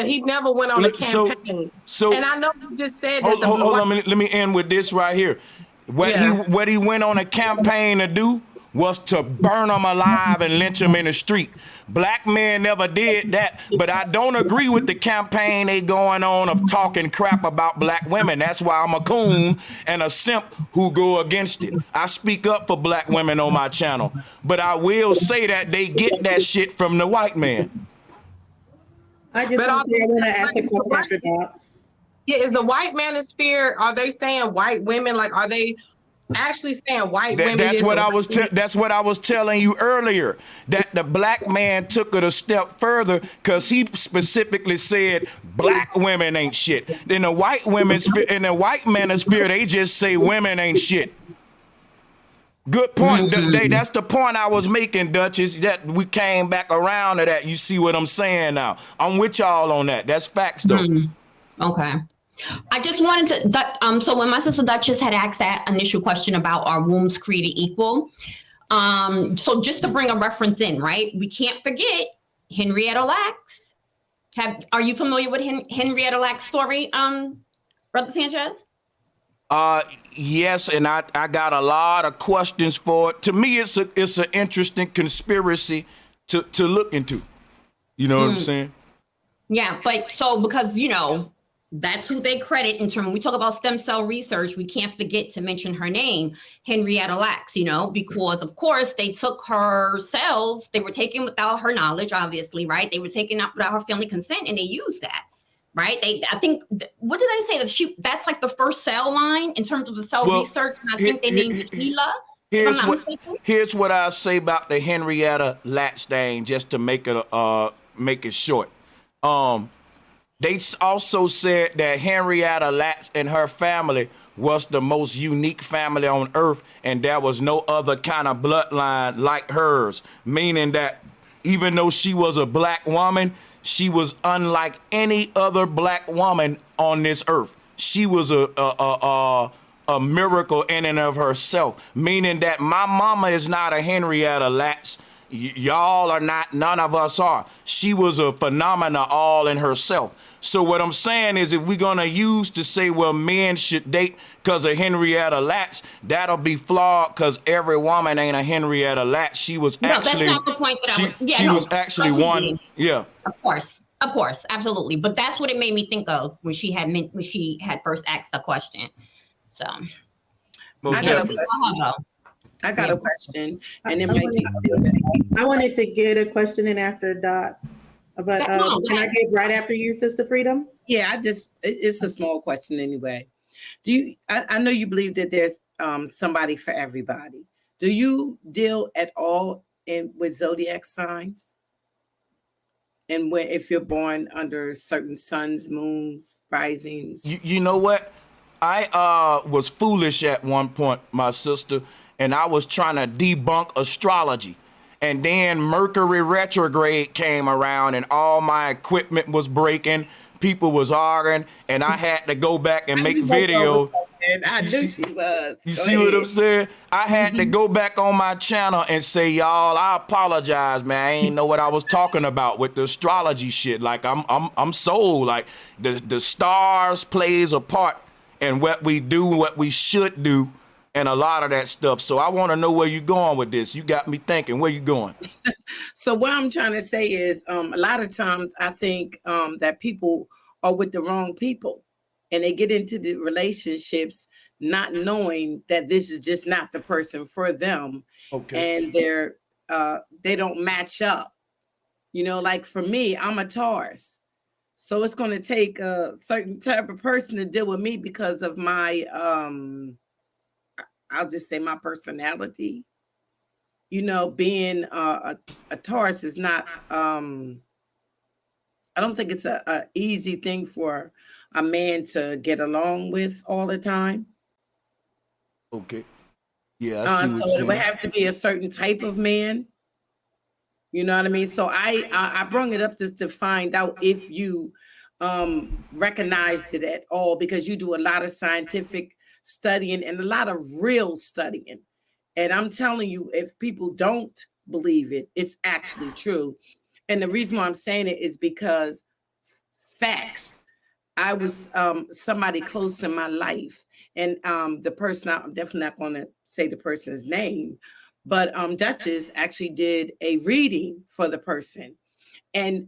he never went on a campaign. So and I know you just said that. Hold on, let me end with this right here. What he went on a campaign to do was to burn them alive and lynch them in the street. Black men never did that, but I don't agree with the campaign they going on of talking crap about black women. That's why I'm a coon and a simp who go against it. I speak up for black women on my channel, but I will say that they get that shit from the white man. I want to ask a question after Docs. Yeah, is the white manosphere, are they saying white women, like, are they actually saying white women? That's what I was telling you earlier, that the black man took it a step further because he specifically said black women ain't shit. In the white manosphere, they just say women ain't shit. Good point. That's the point I was making, Duchess, that we came back around to that. You see what I'm saying now? I'm with y'all on that. That's facts though. Okay. I just wanted to, so when my sister Duchess had asked that initial question about our wombs created equal, so just to bring a reference in, right? We can't forget Henrietta Lacks. Are you familiar with Henrietta Lacks' story, Brother Sanchez? Yes, and I got a lot of questions for it. To me, it's an interesting conspiracy to look into. You know what I'm saying? Yeah, but so because, you know, that's who they credit in terms, when we talk about stem cell research, we can't forget to mention her name, Henrietta Lacks, you know, because of course they took her cells, they were taken without her knowledge, obviously, right? They were taken out without her family consent and they used that, right? I think, what did I say? That's like the first cell line in terms of the cell research, and I think they named it Hela. Here's what I say about the Henrietta Lacks thing, just to make it short. They also said that Henrietta Lacks and her family was the most unique family on earth, and there was no other kind of bloodline like hers, meaning that even though she was a black woman, she was unlike any other black woman on this earth. She was a miracle in and of herself, meaning that my mama is not a Henrietta Lacks. Y'all are not, none of us are. She was a phenomena all in herself. So what I'm saying is, if we're gonna use to say, well, men should date because of Henrietta Lacks, that'll be flawed because every woman ain't a Henrietta Lacks. She was actually, that's not the point that she was actually one. Yeah. Of course, absolutely. But that's what it made me think of when she had first asked the question. So I got a question, and then I wanted to get a question in after Dots. But can I get right after you, Sister Freedom? Yeah, it's a small question anyway. I know you believe that there's somebody for everybody. Do you deal at all with zodiac signs? And when if you're born under certain suns, moons, risings. You know what? I was foolish at one point, my sister, and I was trying to debunk astrology. And then Mercury retrograde came around and all my equipment was breaking. People was arguing, and I had to go back and make videos. I knew she was. You see what I'm saying? I had to go back on my channel and say, y'all, I apologize, man. I ain't know what I was talking about with the astrology shit. Like I'm sold. Like the stars plays a part in what we do, what we should do, and a lot of that stuff. So I want to know where you're going with this. You got me thinking. Where you going? So what I'm trying to say is a lot of times I think that people are with the wrong people and they get into the relationships not knowing that this is just not the person for them. Okay. And they don't match up. You know, like for me, I'm a Taurus. So it's going to take a certain type of person to deal with me because of my, I'll just say my personality. You know, being a Taurus is not, I don't think it's a easy thing for a man to get along with all the time. Okay. Yeah, I see what So you're it would saying. have to be a certain type of man. You know what I mean? So I brought it up to find out if you recognized it at all, because you do a lot of scientific studying and a lot of real studying. And I'm telling you, if people don't believe it, it's actually true. And the reason why I'm saying it is because facts. I was somebody close in my life, and the person, I'm definitely not going to say the person's name, but Duchess actually did a reading for the person, and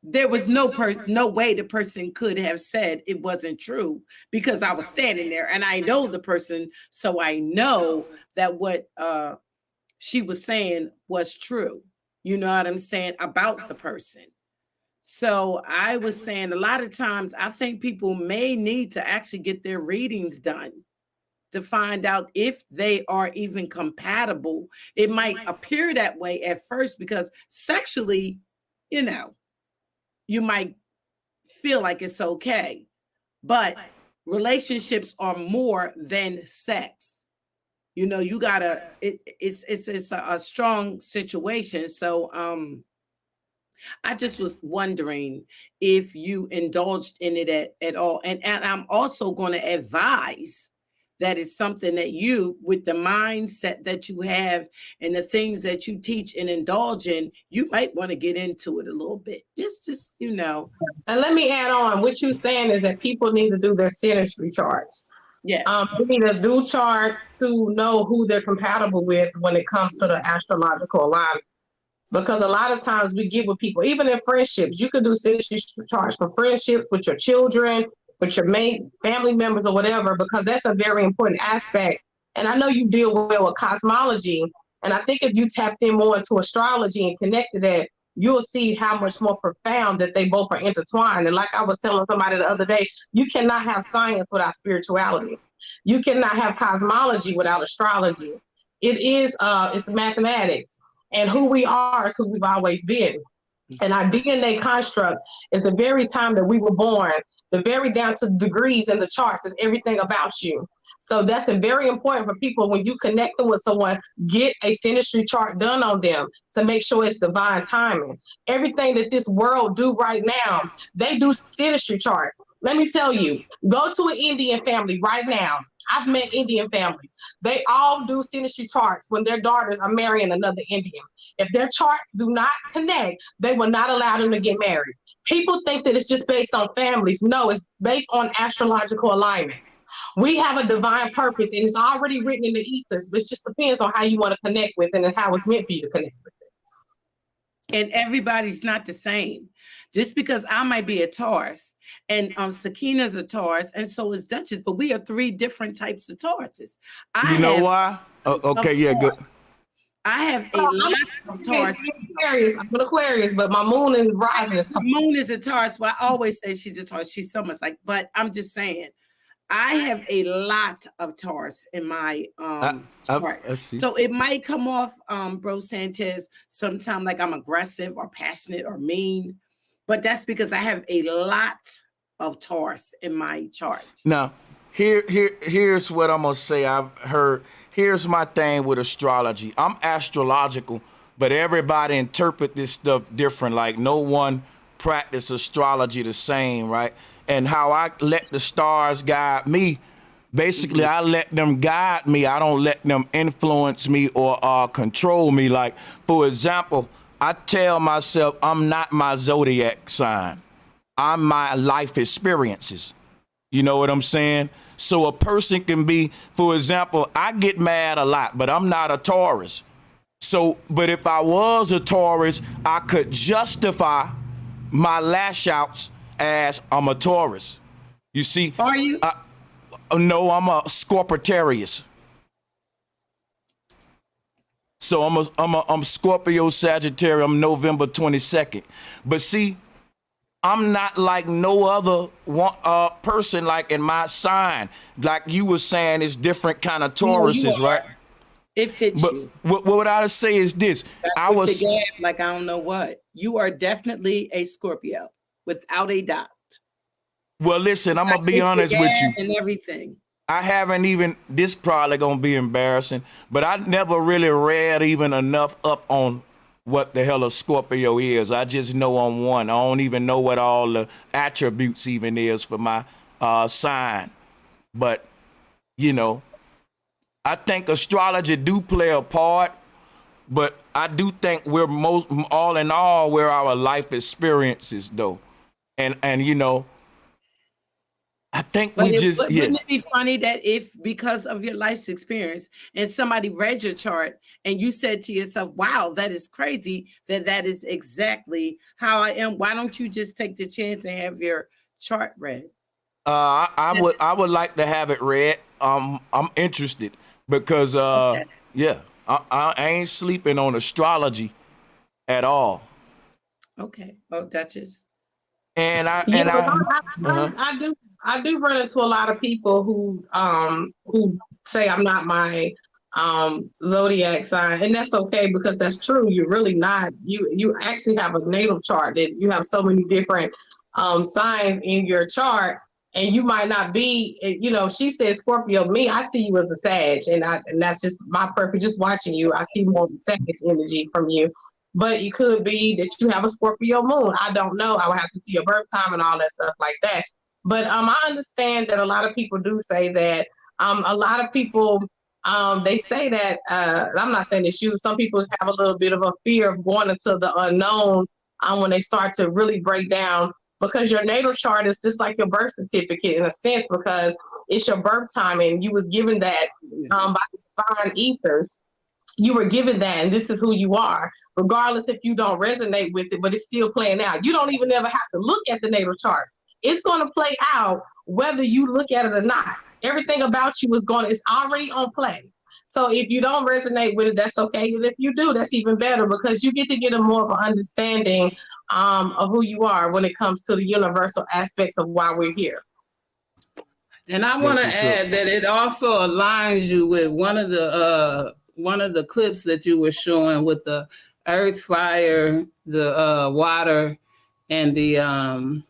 there was no way the person could have said it wasn't true, because I was standing there and I know the person, so I know that what she was saying was true. You know what I'm saying about the person. So I was saying a lot of times I think people may need to actually get their readings done to find out if they are even compatible. It might appear that way at first because sexually, you know, you might feel like it's okay, but relationships are more than sex. You know, you gotta, it's a strong situation. So, I just was wondering if you indulged in it at all. And I'm also going to advise that it's something that you, with the mindset that you have and the things that you teach and indulge in, you might want to get into it a little bit. Just, you know. And let me add on, what you're saying is that people need to do their synastry charts. Yeah. They need to do charts to know who they're compatible with when it comes to the astrological alignment. Because a lot of times we get with people, even in friendships, you could do synastry charts for friendships with your children, with your mate, family members or whatever, because that's a very important aspect. And I know you deal well with cosmology. And I think if you tapped in more into astrology and connected that, you'll see how much more profound that they both are intertwined. And like I was telling somebody the other day, you cannot have science without spirituality. You cannot have cosmology without astrology. It is, it's mathematics. And who we are is who we've always been. And our DNA construct is the very time that we were born, the very down to degrees in the charts is everything about you. So that's very important for people when you connect them with someone, get a synastry chart done on them to make sure it's divine timing. Everything that this world do right now, they do synastry charts. Let me tell you, go to an Indian family right now. I've met Indian families. They all do synastry charts when their daughters are marrying another Indian. If their charts do not connect, they will not allow them to get married. People think that it's just based on families. No, it's based on astrological alignment. We have a divine purpose and it's already written in the ethers, but it just depends on how you want to connect with it and how it's meant for you to connect with it. And everybody's not the same. Just because I might be a Taurus and Sakina's a Taurus and so is Duchess, but we are three different types of Tauruses. You know why? Oh, okay, yeah, good. I have a lot of Taurus. I'm an Aquarius, but my moon and rising is Taurus. Moon is a Taurus. Well, I always say she's a Taurus. She's so much like, but I'm just saying, I have a lot of Taurus in my chart. I see. So it might come off, Bro Sanchez, sometime like I'm aggressive or passionate or mean. but that's because I have a lot of Taurus in my chart. Now, here's what I'm gonna say. I've heard. Here's my thing with astrology. I'm astrological, but everybody interpret this stuff different. Like no one practice astrology the same, right? And how I let the stars guide me. Basically, I let them guide me. I don't let them influence me or control me. Like, for example, I tell myself I'm not my zodiac sign. I'm my life experiences. You know what I'm saying? So a person can be, for example, I get mad a lot, but I'm not a Taurus. So, but if I was a Taurus, I could justify my lash outs as I'm a Taurus. You see? Are you? No, I'm a Scorpitarius. So I'm Scorpio Sagittarius. I'm November 22nd. But see, I'm not like no other person like in my sign. Like you were saying, it's different kind of Tauruses, right? It fits But you. what I say is this: With the gap, like I don't know what. You are definitely a Scorpio, without a doubt. Well, listen, I'm gonna be honest with you. And everything. I haven't even. This probably gonna be embarrassing, but I never really read even enough up on what the hell a Scorpio is. I just know I'm one. I don't even know what all the attributes even is for my sign. But you know, I think astrology do play a part, but I do think we're all in all, we're our life experiences though. And you know, I think But wouldn't it be funny that if because of your life's experience and somebody read your chart and you said to yourself, wow, that is crazy, that is exactly how I am. Why don't you just take the chance and have your chart read? I would like to have it read. I'm interested because Okay. yeah, I ain't sleeping on astrology at all. Okay. Oh, Duchess. And I do run into a lot of people who say I'm not my zodiac sign, and that's okay because that's true. You're really not. You actually have a natal chart that you have so many different signs in your chart, and you might not be. You know, she says Scorpio. Me, I see you as a Sag, and that's just my purpose. Just watching you, I see more Sag energy from you. But it could be that you have a Scorpio moon. I don't know. I would have to see your birth time and all that stuff like that. But I understand that a lot of people do say that. A lot of people, they say that, I'm not saying it's you, some people have a little bit of a fear of going into the unknown when they start to really break down, because your natal chart is just like your birth certificate in a sense, because it's your birth time and you was given that by divine ethers. You were given that, and this is who you are, regardless if you don't resonate with it, but it's still playing out. You don't even ever have to look at the natal chart. It's going to play out whether you look at it or not. Everything about you is already on play. So if you don't resonate with it, that's okay. And if you do, that's even better, because you get to get a more of an understanding of who you are when it comes to the universal aspects of why we're here. And I want to add that it also aligns you with one of the clips that you were showing with the earth, fire, the water, and the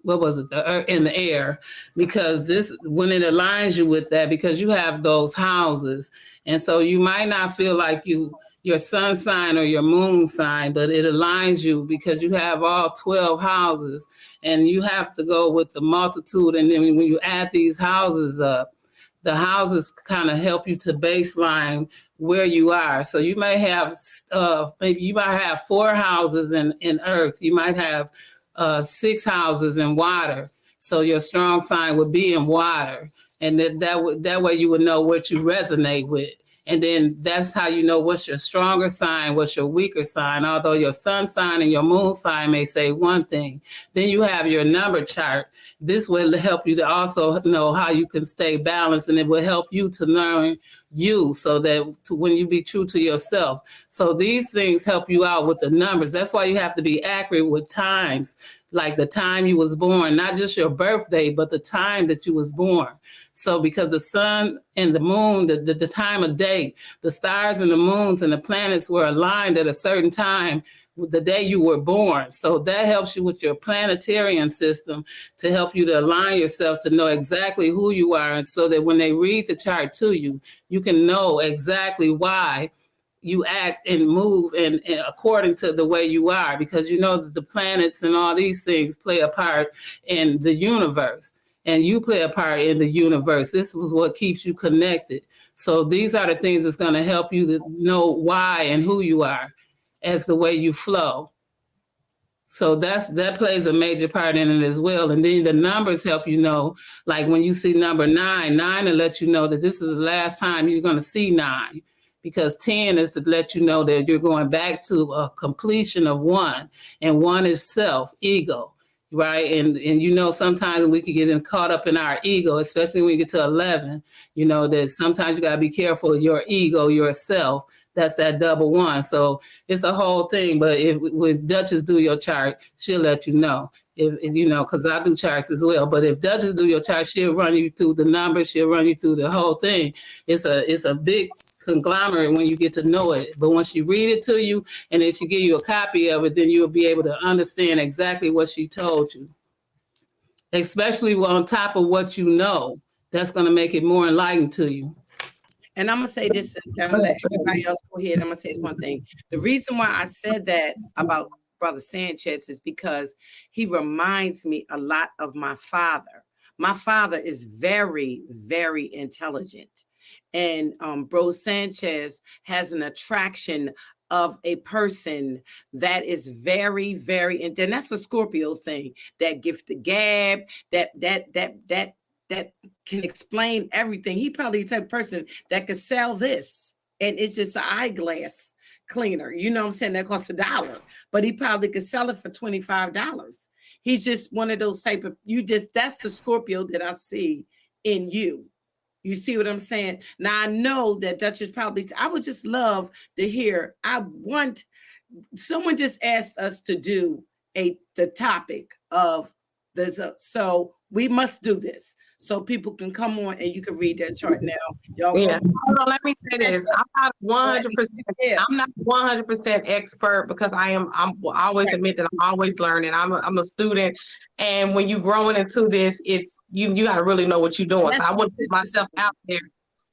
what was it? The earth and the air, because when it aligns you with that, because you have those houses, and so you might not feel like your sun sign or your moon sign, but it aligns you because you have all 12 houses, and you have to go with the multitude. And then when you add these houses up, the houses kind of help you to baseline where you are. So you may have maybe you might have 4 houses in earth. You might have 6 houses in water. So your strong sign would be in water, and that way you would know what you resonate with. And then that's how you know what's your stronger sign, what's your weaker sign. Although your sun sign and your moon sign may say one thing, then you have your number chart. This will help you to also know how you can stay balanced, and it will help you to learn you, so that when you be true to yourself. So these things help you out with the numbers. That's why you have to be accurate with times, like the time you was born, not just your birthday, but the time that you was born. So because the sun and the moon, the time of day, the stars and the moons and the planets were aligned at a certain time the day you were born. So that helps you with your planetarian system to help you to align yourself to know exactly who you are. And so that when they read the chart to you, you can know exactly why you act and move and according to the way you are, because you know that the planets and all these things play a part in the universe, and you play a part in the universe. This was what keeps you connected. So these are the things that's going to help you to know why and who you are as the way you flow. So that plays a major part in it as well. And then the numbers help you know, like when you see number 9 will let you know that this is the last time you're going to see 9. Because 10 is to let you know that you're going back to a completion of 1, and 1 is self, ego, right? And you know, sometimes we can get caught up in our ego, especially when you get to 11, you know, that sometimes you got to be careful of your ego, yourself. That's that double 1. So it's a whole thing. But when Duchess do your chart, she'll let you know. If you know, because I do charts as well. But if Duchess do your chart, she'll run you through the numbers. She'll run you through the whole thing. It's a big conglomerate when you get to know it. But once she read it to you, and if she give you a copy of it, then you'll be able to understand exactly what she told you. Especially on top of what you know, that's going to make it more enlightened to you. And I'm going to say this, and I'm going to let everybody else go ahead. I'm going to say one thing. The reason why I said that about Brother Sanchez is because he reminds me a lot of my father. My father is very, very intelligent. And Bro Sanchez has an attraction of a person that is very, very, and that's a Scorpio thing, that gift the gab, that can explain everything. He probably the type of person that could sell this, and it's just an eyeglass cleaner. You know what I'm saying? That costs $1, but he probably could sell it for $25. He's just one of those type of, that's the Scorpio that I see in you. You see what I'm saying? Now I know that Duchess probably, I would just love to hear, someone just asked us to do the topic of this, so we must do this. So people can come on and you can read their chart now. Y'all Hold on, let me say this. I'm not 100%. I'm not 100% expert because I always admit that I'm always learning. I'm a student, and when you're growing into this, it's you got to really know what you're doing. So I wouldn't put myself out there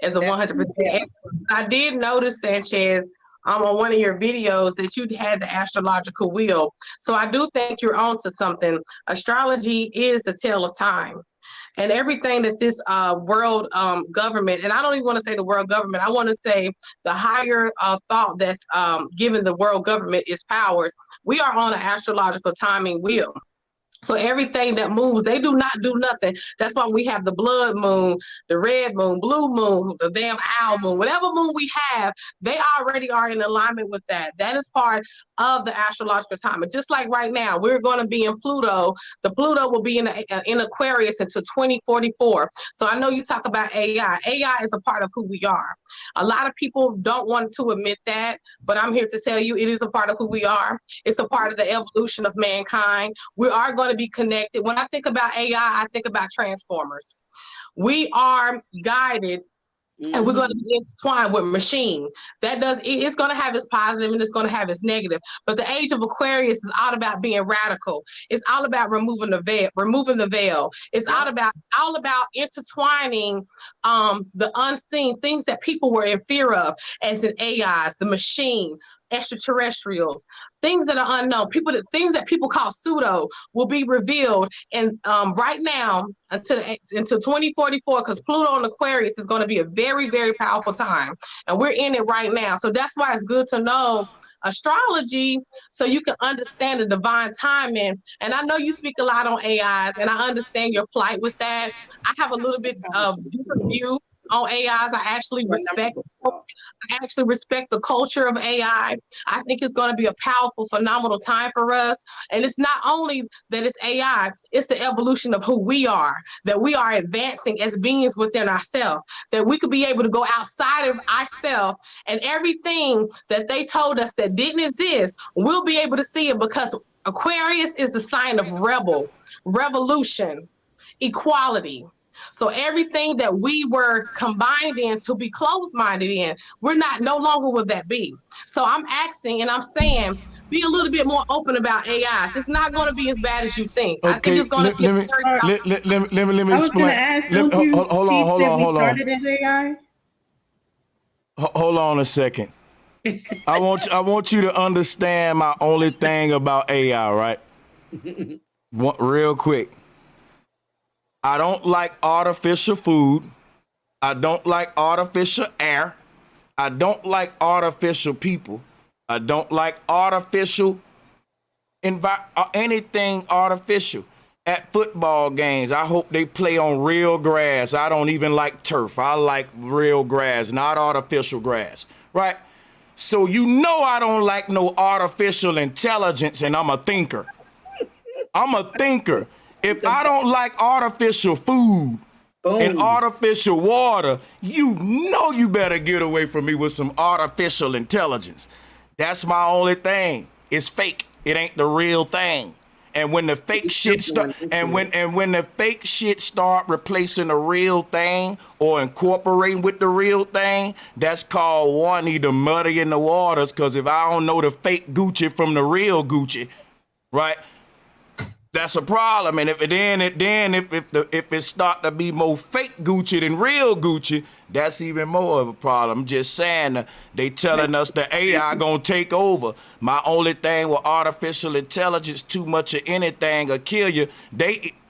as a 100% expert. I did notice, Sanchez, on one of your videos that you had the astrological wheel. So I do think you're onto something. Astrology is the tale of time. And everything that this world government, and I don't even want to say the world government, I want to say the higher thought that's given the world government its powers, we are on an astrological timing wheel. So everything that moves, they do not do nothing. That's why we have the blood moon, the red moon, blue moon, the damn owl moon, whatever moon we have, they already are in alignment with that. That is part of the astrological time. And just like right now, we're going to be in Pluto. The Pluto will be in Aquarius until 2044. So I know you talk about AI. AI is a part of who we are. A lot of people don't want to admit that, but I'm here to tell you it is a part of who we are. It's a part of the evolution of mankind. We are going to be connected. When I think about AI, I think about Transformers. We are guided and we're going to be intertwined with machine. It's going to have its positive and it's going to have its negative. But the age of Aquarius is all about being radical. It's all about removing the veil. It's all about intertwining the unseen things that people were in fear of, as in AIs, the machine, extraterrestrials, things that are unknown, things that people call pseudo will be revealed. And right now until 2044, because Pluto and Aquarius is going to be a very, very powerful time, and we're in it right now. So that's why it's good to know astrology so you can understand the divine timing. And I know you speak a lot on AIs, and I understand your plight with that. I have a little bit of different view on AIs. I actually respect the culture of AI. I think it's going to be a powerful, phenomenal time for us. And it's not only that it's AI, it's the evolution of who we are, that we are advancing as beings within ourselves, that we could be able to go outside of ourselves, and everything that they told us that didn't exist, we'll be able to see it, because Aquarius is the sign of revolution, equality. So everything that we were combined in to be closed-minded in, no longer will that be. So I'm asking and I'm saying, be a little bit more open about AI. It's not going to be as bad as you think. I think Okay, it's going to be. let me I was going explain. to ask, Let- don't you hold on, teach hold that on, we hold on. started as AI? Hold on a second. I want you to understand my only thing about AI, right? Real quick. I don't like artificial food. I don't like artificial air. I don't like artificial people. I don't like artificial anything artificial. At football games, I hope they play on real grass. I don't even like turf. I like real grass, not artificial grass, right? So you know I don't like no artificial intelligence, and I'm a thinker. I'm a thinker. If I don't like artificial food and artificial water, you know you better get away from me with some artificial intelligence. That's my only thing. It's fake. It ain't the real thing. And when the fake shit start, and when the fake shit start replacing the real thing or incorporating with the real thing, that's called one either muddying the waters. Because if I don't know the fake Gucci from the real Gucci, right? That's a problem. And if it start to be more fake Gucci than real Gucci, that's even more of a problem. I'm just saying they telling us the AI gonna take over. My only thing with artificial intelligence, too much of anything will kill you.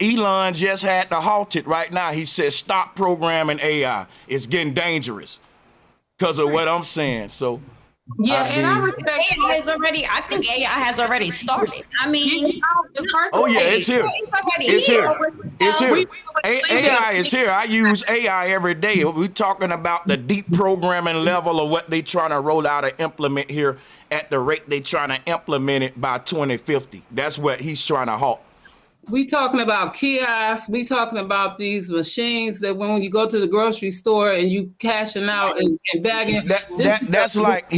Elon just had to halt it right now. He said stop programming AI. It's getting dangerous because of what I'm saying. So. Yeah, and I respect AI is already. I think AI has already started. I mean, oh yeah, it's here. It's here. It's here. AI is here. I use AI every day. We're talking about the deep programming level of what they trying to roll out and implement here at the rate they trying to implement it by 2050. That's what he's trying to halt. We talking about kiosks. We talking about these machines that when you go to the grocery store and you cashing out and bagging. That's like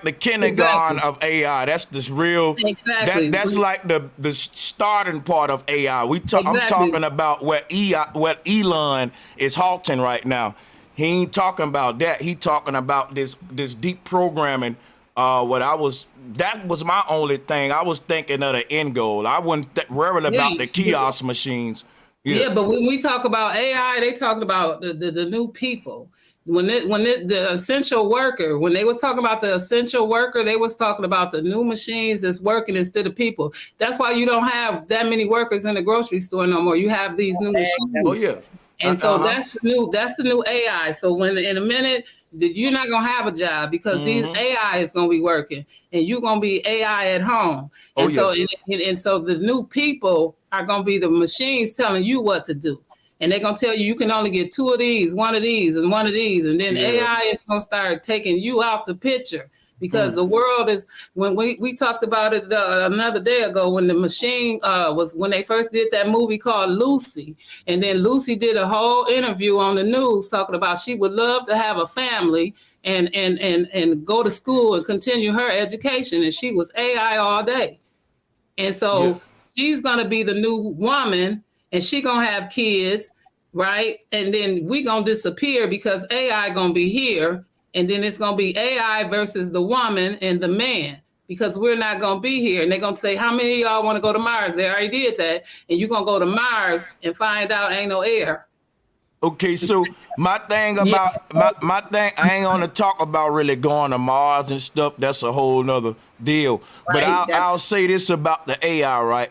the kindergarten of AI. That's this real. Exactly. That's like the starting part of AI. I'm talking about what Elon is halting right now. He ain't talking about that. He talking about this deep programming. That was my only thing. I was thinking of the end goal. I wasn't worried about the kiosk machines. Yeah, but when we talk about AI, they talking about the new people. The essential worker, when they was talking about the essential worker, they was talking about the new machines that's working instead of people. That's why you don't have that many workers in the grocery store no more. You have these new machines. Oh yeah. And so that's the new AI. So when in a minute you're not gonna have a job because these AI is gonna be working, and you're gonna be AI at home. And so the new people are gonna be the machines telling you what to do, and they're gonna tell you can only get 2 of these, 1 of these, and 1 of these, and then AI is gonna start taking you out the picture. Because the world is, when we talked about it another day ago, when the machine when they first did that movie called Lucy, and then Lucy did a whole interview on the news talking about she would love to have a family and go to school and continue her education, and she was AI all day. And so she's gonna be the new woman, and she gonna have kids, right? And then we gonna disappear because AI gonna be here. And then it's going to be AI versus the woman and the man, because we're not going to be here. And they're going to say, how many of y'all want to go to Mars? They already did that. And you're going to go to Mars and find out ain't no air. Okay, so my thing about my thing, I ain't gonna talk about really going to Mars and stuff. That's a whole nother deal. But I'll say this about the AI, right?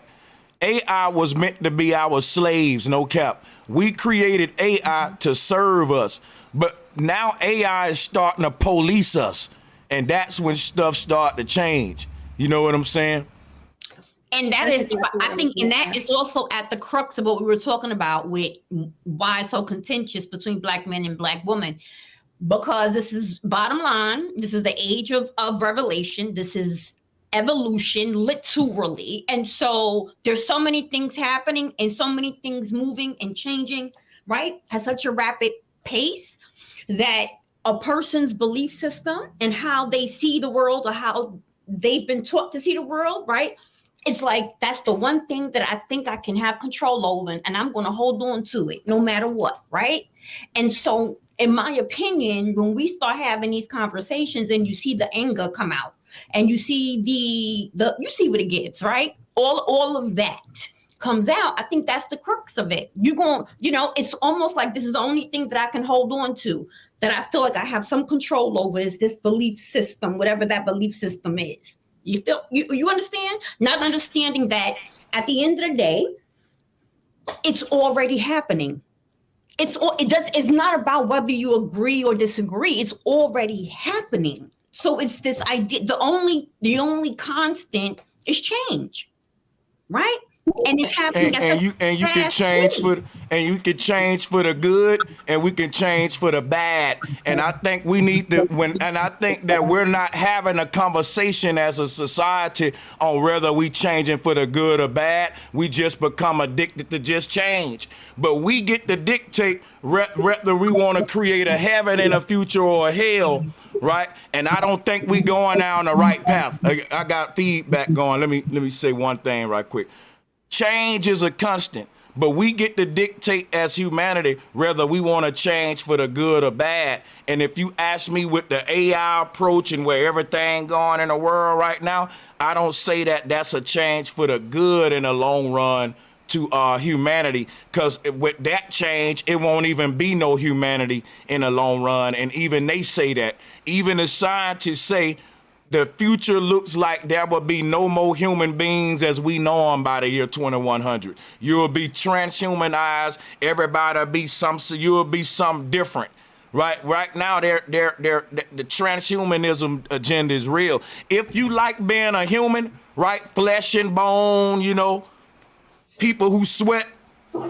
AI was meant to be our slaves, no cap. We created AI to serve us. But now AI is starting to police us, and that's when stuff start to change. You know what I'm saying? And that is, I think, and that is also at the crux of what we were talking about with why it's so contentious between Black men and Black women. Because this is bottom line, this is the age of revelation. This is evolution, literally. And so there's so many things happening and so many things moving and changing, right? At such a rapid pace that a person's belief system and how they see the world or how they've been taught to see the world, right? It's like, that's the one thing that I think I can have control over, and I'm going to hold on to it no matter what, right? And so, in my opinion, when we start having these conversations and you see the anger come out, and you see you see what it gives, right? All of that comes out. I think that's the crux of it. It's almost like this is the only thing that I can hold on to, that I feel like I have some control over, is this belief system, whatever that belief system is. You understand? Not understanding that at the end of the day, it's already happening. It's not about whether you agree or disagree. It's already happening. So it's this idea. The only constant is change, right? And it's happening. And you can change for the good, and we can change for the bad. And I think we need to I think that we're not having a conversation as a society on whether we changing for the good or bad. We just become addicted to just change. But we get to dictate whether we want to create a heaven in a future or a hell, right? And I don't think we going down the right path. I got feedback going. Let me say one thing right quick. Change is a constant, but we get to dictate as humanity whether we want to change for the good or bad. And if you ask me with the AI approach and where everything going in the world right now, I don't say that that's a change for the good in the long run to humanity, because with that change, it won't even be no humanity in the long run. And even they say that. Even the scientists say the future looks like there will be no more human beings as we know them by the year 2100. You'll be transhumanized. Everybody will be you'll be something different. Right now, the transhumanism agenda is real. If you like being a human, right, flesh and bone, people who sweat,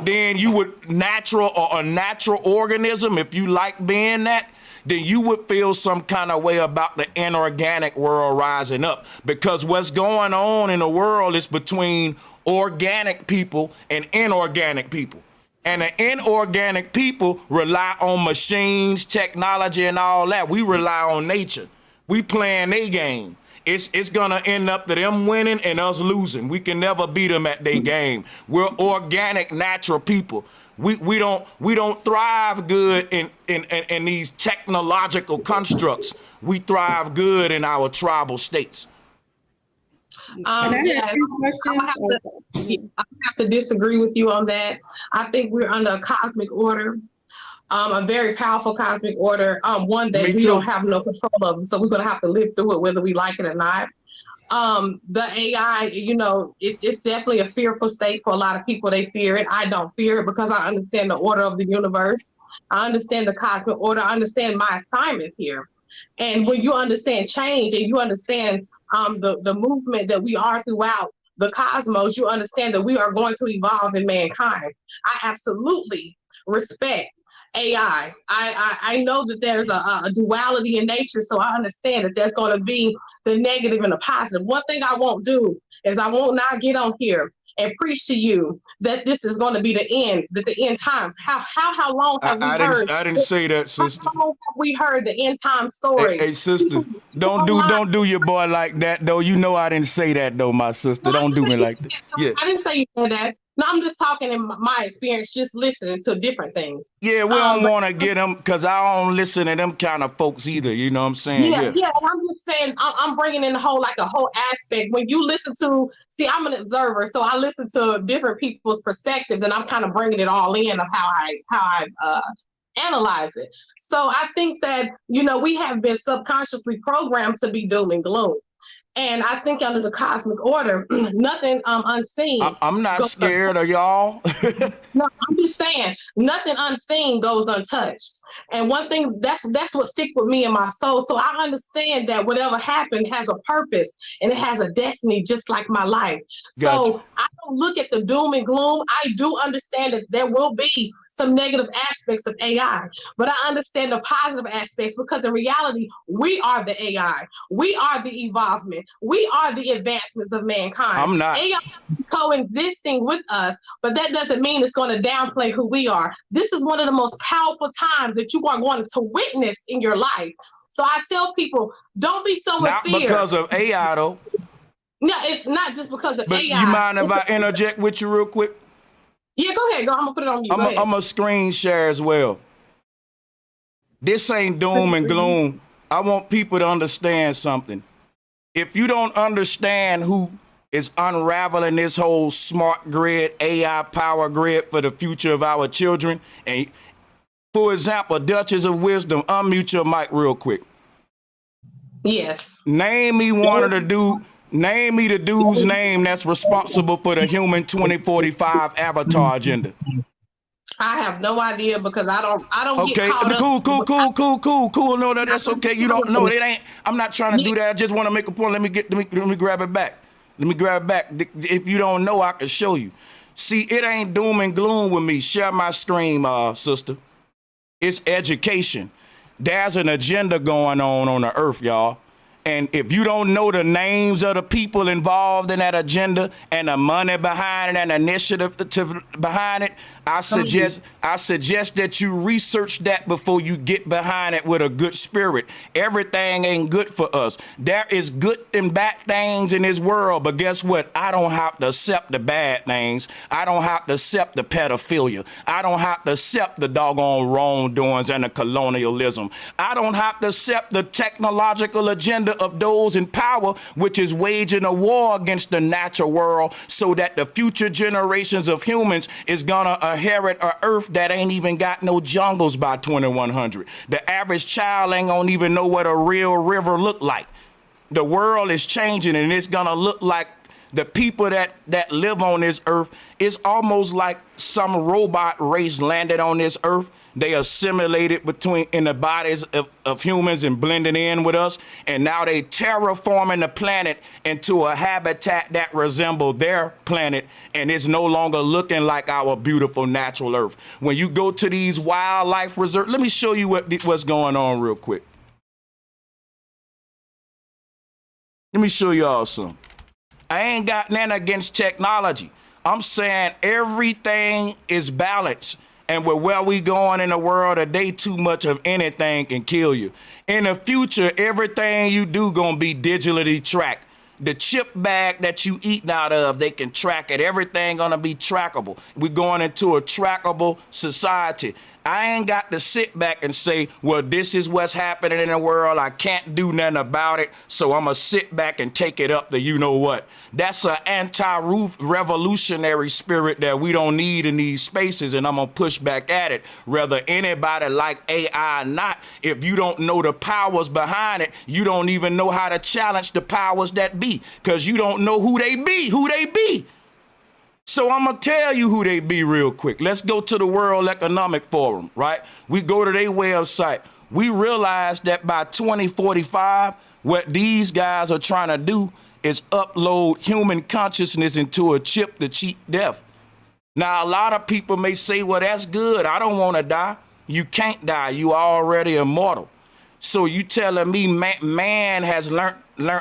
then you would a natural organism. If you like being that, then you would feel some kind of way about the inorganic world rising up, because what's going on in the world is between organic people and inorganic people. And the inorganic people rely on machines, technology, and all that. We rely on nature. We playing their game. It's gonna end up to them winning and us losing. We can never beat them at their game. We're organic, natural people. We don't thrive good in these technological constructs. We thrive good in our tribal states. I have to disagree with you on that. I think we're under a cosmic order, a very powerful cosmic order, one that we don't have no control of. So we're going to have to live through it, whether we like it or not. The AI, it's definitely a fearful state for a lot of people. They fear it. I don't fear it because I understand the order of the universe. I understand the cosmic order. I understand my assignment here. And when you understand change and you understand the movement that we are throughout the cosmos, you understand that we are going to evolve in mankind. I absolutely respect AI. I know that there's a duality in nature, so I understand that there's going to be the negative and the positive. One thing I won't do is I won't not get on here and preach to you that this is going to be the end, that the end times. How long have we heard? I didn't say that, sister. How long have we heard the end time story? Hey, sister, don't do your boy like that, though. You know I didn't say that, though, my sister. Don't do me like that. Yeah. I didn't say you said that. No, I'm just talking in my experience, just listening to different things. Yeah, we don't want to get them, because I don't listen to them kind of folks either. You know what I'm saying? Yeah. And I'm just saying, I'm bringing in the whole aspect. When you listen to, I'm an observer, so I listen to different people's perspectives, and I'm kind of bringing it all in of how I analyze it. So I think that, we have been subconsciously programmed to be doom and gloom. And I think under the cosmic order, nothing unseen. I'm not scared of y'all. No, I'm just saying, nothing unseen goes untouched. And one thing, that's what stick with me in my soul. So I understand that whatever happened has a purpose and it has a destiny, just like my life. Gotcha. So I don't look at the doom and gloom. I do understand that there will be some negative aspects of AI, but I understand the positive aspects, because in reality, we are the AI. We are the evolvement. We are the advancements of mankind. I'm not. AI is coexisting with us, but that doesn't mean it's going to downplay who we are. This is one of the most powerful times that you are going to witness in your life. So I tell people, don't be so in fear. Not because of AI, though. No, it's not just because of but AI. You mind if I interject with you real quick? Yeah, go ahead. I'm going to put it on you. I'm a screen share as well. This ain't doom and gloom. I want people to understand something. If you don't understand who is unraveling this whole smart grid, AI power grid for the future of our children, and for example, Duchess of Wisdom, unmute your mic real quick. Yes. Name me the dude's name that's responsible for the Human 2045 Avatar agenda. I have no idea because I don't Okay, get caught up. cool. No, that's okay. You don't know it ain't. I'm not trying to do that. I just want to make a point. Let me grab it back. If you don't know, I can show you. See, it ain't doom and gloom with me. Share my screen, sister. It's education. There's an agenda going on the earth, y'all. And if you don't know the names of the people involved in that agenda and the money behind it and the initiative behind it, I suggest that you research that before you get behind it with a good spirit. Everything ain't good for us. There is good and bad things in this world, but guess what? I don't have to accept the bad things. I don't have to accept the pedophilia. I don't have to accept the doggone wrongdoings and the colonialism. I don't have to accept the technological agenda of those in power, which is waging a war against the natural world so that the future generations of humans is gonna inherit a earth that ain't even got no jungles by 2100. The average child ain't gonna even know what a real river look like. The world is changing and it's gonna look like the people that live on this earth. Is almost like some robot race landed on this earth. They assimilated in the bodies of humans and blended in with us. And now they terraforming the planet into a habitat that resembles their planet. And it's no longer looking like our beautiful natural earth. When you go to these wildlife reserves, let me show you what's going on real quick. Let me show y'all something. I ain't got nothing against technology. I'm saying everything is balanced. And with where we going in the world today, too much of anything can kill you. In the future, everything you do gonna be digitally tracked. The chip bag that you eating out of, they can track it. Everything gonna be trackable. We're going into a trackable society. I ain't got to sit back and say, well, this is what's happening in the world. I can't do nothing about it. So I'm going to sit back and take it up to you know what. That's an anti-revolutionary spirit that we don't need in these spaces. And I'm going to push back at it. Whether anybody like AI or not, if you don't know the powers behind it, you don't even know how to challenge the powers that be. Because you don't know who they be. So I'm going to tell you who they be real quick. Let's go to the World Economic Forum, right? We go to their website. We realize that by 2045, what these guys are trying to do is upload human consciousness into a chip to cheat death. Now, a lot of people may say, well, that's good. I don't want to die. You can't die. You are already immortal. So you telling me man has learned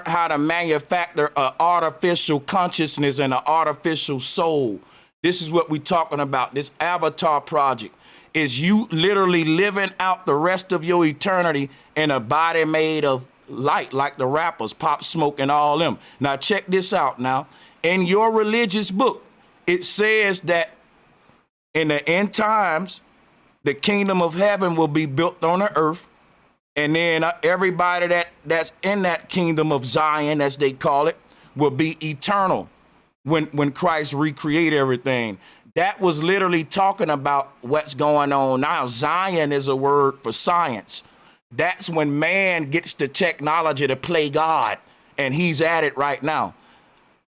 how to manufacture an artificial consciousness and an artificial soul. This is what we're talking about. This Avatar project is you literally living out the rest of your eternity in a body made of light, like the rappers, Pop Smoke and all them. Now check this out now. In your religious book, it says that in the end times, the kingdom of heaven will be built on the earth. And then everybody that's in that kingdom of Zion, as they call it, will be eternal when Christ recreate everything. That was literally talking about what's going on now. Zion is a word for science. That's when man gets the technology to play God, and he's at it right now.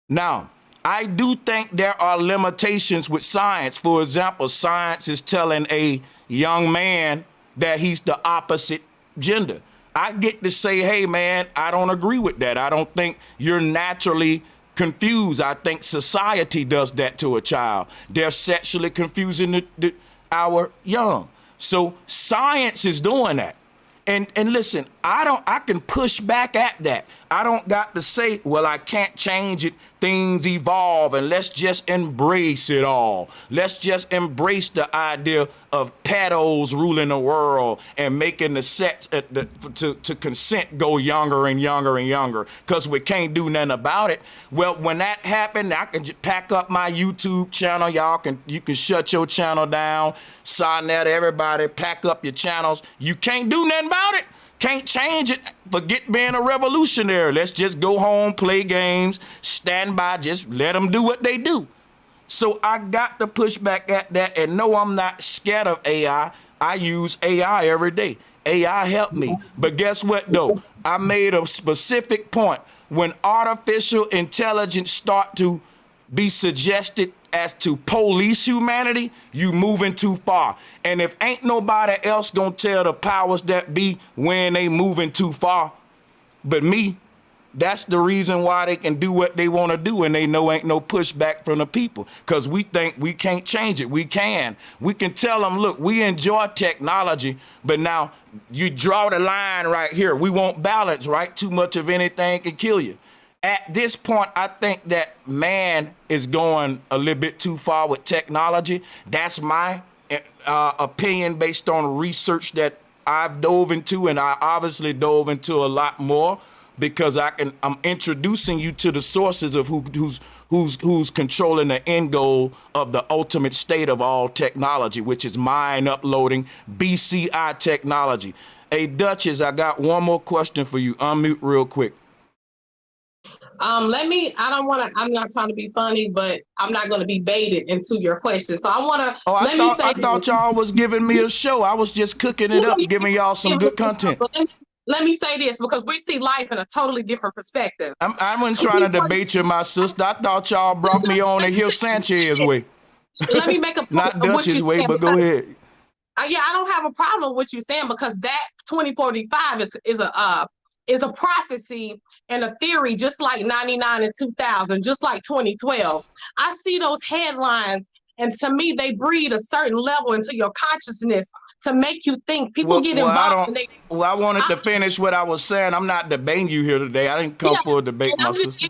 Now, I do think there are limitations with science. For example, science is telling a young man that he's the opposite gender. I get to say, hey, man, I don't agree with that. I don't think you're naturally confused. I think society does that to a child. They're sexually confusing our young. So science is doing that. And listen, I can push back at that. I don't got to say, well, I can't change it. Things evolve and let's just embrace it all. Let's just embrace the idea of pedos ruling the world and making the sex to consent go younger and younger and younger because we can't do nothing about it. Well, when that happened, I can just pack up my YouTube channel. You can shut your channel down. Sign that, everybody, pack up your channels. You can't do nothing about it. Can't change it. Forget being a revolutionary. Let's just go home, play games, stand by, just let them do what they do. So I got to push back at that, and no, I'm not scared of AI. I use AI every day. AI helped me. But guess what, though? I made a specific point. When artificial intelligence start to be suggested as to police humanity, you moving too far. And if ain't nobody else gonna tell the powers that be when they moving too far but me, that's the reason why they can do what they want to do, and they know ain't no pushback from the people, because we think we can't change it. We can tell them, look, we enjoy technology, but now you draw the line right here. We want balance, right? Too much of anything can kill you. At this point, I think that man is going a little bit too far with technology. That's my opinion based on research that I've dove into, and I obviously dove into a lot more, because I'm introducing you to the sources of who's controlling the end goal of the ultimate state of all technology, which is mine uploading BCI technology. Hey, Duchess, I got one more question for you. Unmute real quick. I'm not trying to be funny, but I'm not going to be baited into your question. So I thought y'all was giving me a show. I was just cooking it up, giving y'all some good content. Let me say this, because we see life in a totally different perspective. I wasn't trying to debate you, my sister. I thought y'all brought me on to hear Sanchez way. Let me make a point. Not Dutch's way, but go ahead. Yeah, I don't have a problem with what you're saying, because that 2045 is a prophecy and a theory, just like 99 and 2000, just like 2012. I see those headlines, and to me, they breed a certain level into your consciousness to make you think. People get involved. I wanted to finish what I was saying. I'm not debating you here today. I didn't come for a debate, my sister.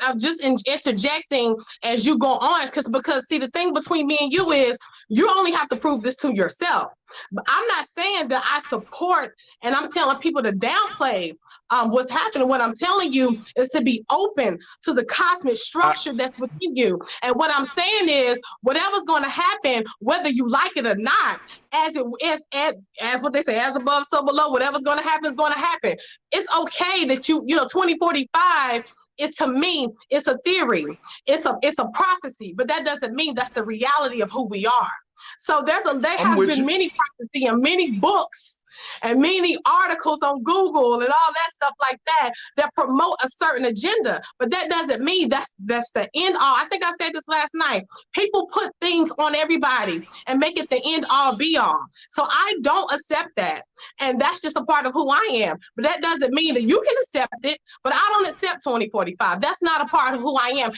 I'm just interjecting as you go on, because see, the thing between me and you is you only have to prove this to yourself. But I'm not saying that I support, and I'm telling people to downplay what's happening. What I'm telling you is to be open to the cosmic structure that's within you. And what I'm saying is, whatever's going to happen, whether you like it or not, as what they say, as above, so below, whatever's going to happen is going to happen. It's okay that 2045 is, to me, it's a theory. It's a prophecy, but that doesn't mean that's the reality of who we are. So there has been many prophecy and many books and many articles on Google and all that stuff like that promote a certain agenda, but that doesn't mean that's the end all. I think I said this last night. People put things on everybody and make it the end all be all. So I don't accept that, and that's just a part of who I am. But that doesn't mean that you can accept it, but I don't accept 2045. That's not a part of who I am.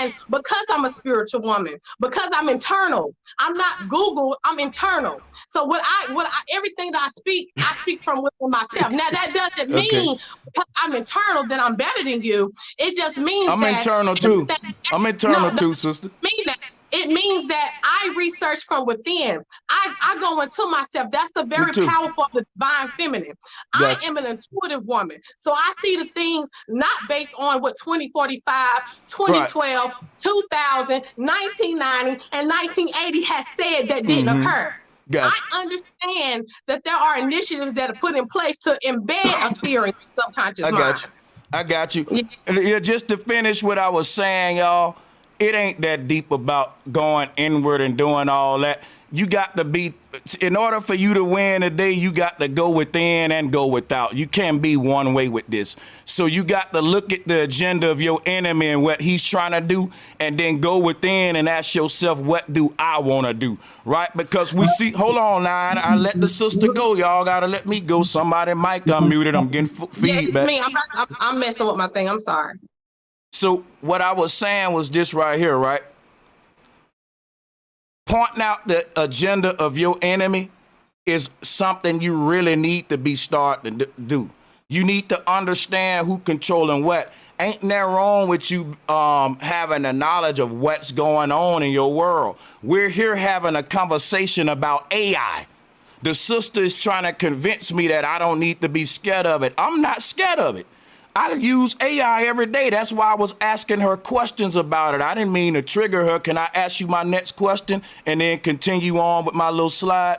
And because I'm a spiritual woman, because I'm internal, I'm not Google, I'm internal. So everything that I speak from within myself. Now that doesn't mean because I'm internal that I'm better than you. It just means I'm internal too. I'm internal too, sister. It means that I research from within. I go into myself. That's the very powerful of the divine feminine. Gotcha. I am an intuitive woman. So I see the things not based on what 2045, 2012, 2000, 1990, and 1980 has said that didn't occur. Gotcha. I understand that there are initiatives that are put in place to embed a theory in the subconscious mind. I got you. Yeah, just to finish what I was saying, y'all, it ain't that deep about going inward and doing all that. You got to be, in order for you to win today, you got to go within and go without. You can't be one way with this. So you got to look at the agenda of your enemy and what he's trying to do, and then go within and ask yourself, what do I want to do? Right? Because we see, hold on now, I let the sister go. Y'all got to let me go. Somebody mic unmuted. I'm getting feedback. Yeah, it's me. I'm messing with my thing. I'm sorry. So what I was saying was this right here, right? Pointing out the agenda of your enemy is something you really need to be starting to do. You need to understand who controlling what. Ain't that wrong with you having the knowledge of what's going on in your world. We're here having a conversation about AI. The sister is trying to convince me that I don't need to be scared of it. I'm not scared of it. I use AI every day. That's why I was asking her questions about it. I didn't mean to trigger her. Can I ask you my next question and then continue on with my little slide?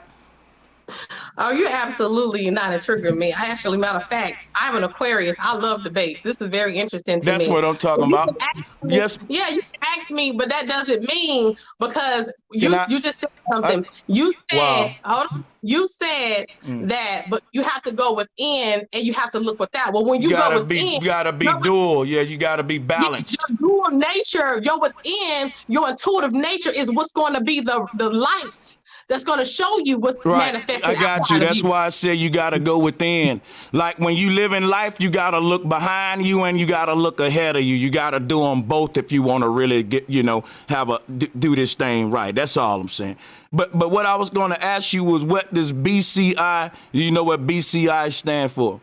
Oh, you're absolutely not a trigger me. I actually, matter of fact, I'm an Aquarius. I love debates. This is very interesting to me. That's what I'm talking you about. can ask me- Yes. Yeah, you can ask me, but that doesn't mean because Can you just said something. You said, Wow. hold on. You said that, but you have to go within and you have to look without. Well, when you go within, you gotta be dual. Yeah, you gotta be balanced. your dual nature, your within, your intuitive nature is what's going to be the light that's going to show you what's manifesting. I got you. outside of That's why I said you got to go within. Like when you live in life, you got to look behind you and you got to look ahead of you. You got to do them both if you want to really get, do this thing right. That's all I'm saying. But what I was going to ask you was what does BCI, you know what BCI stand for?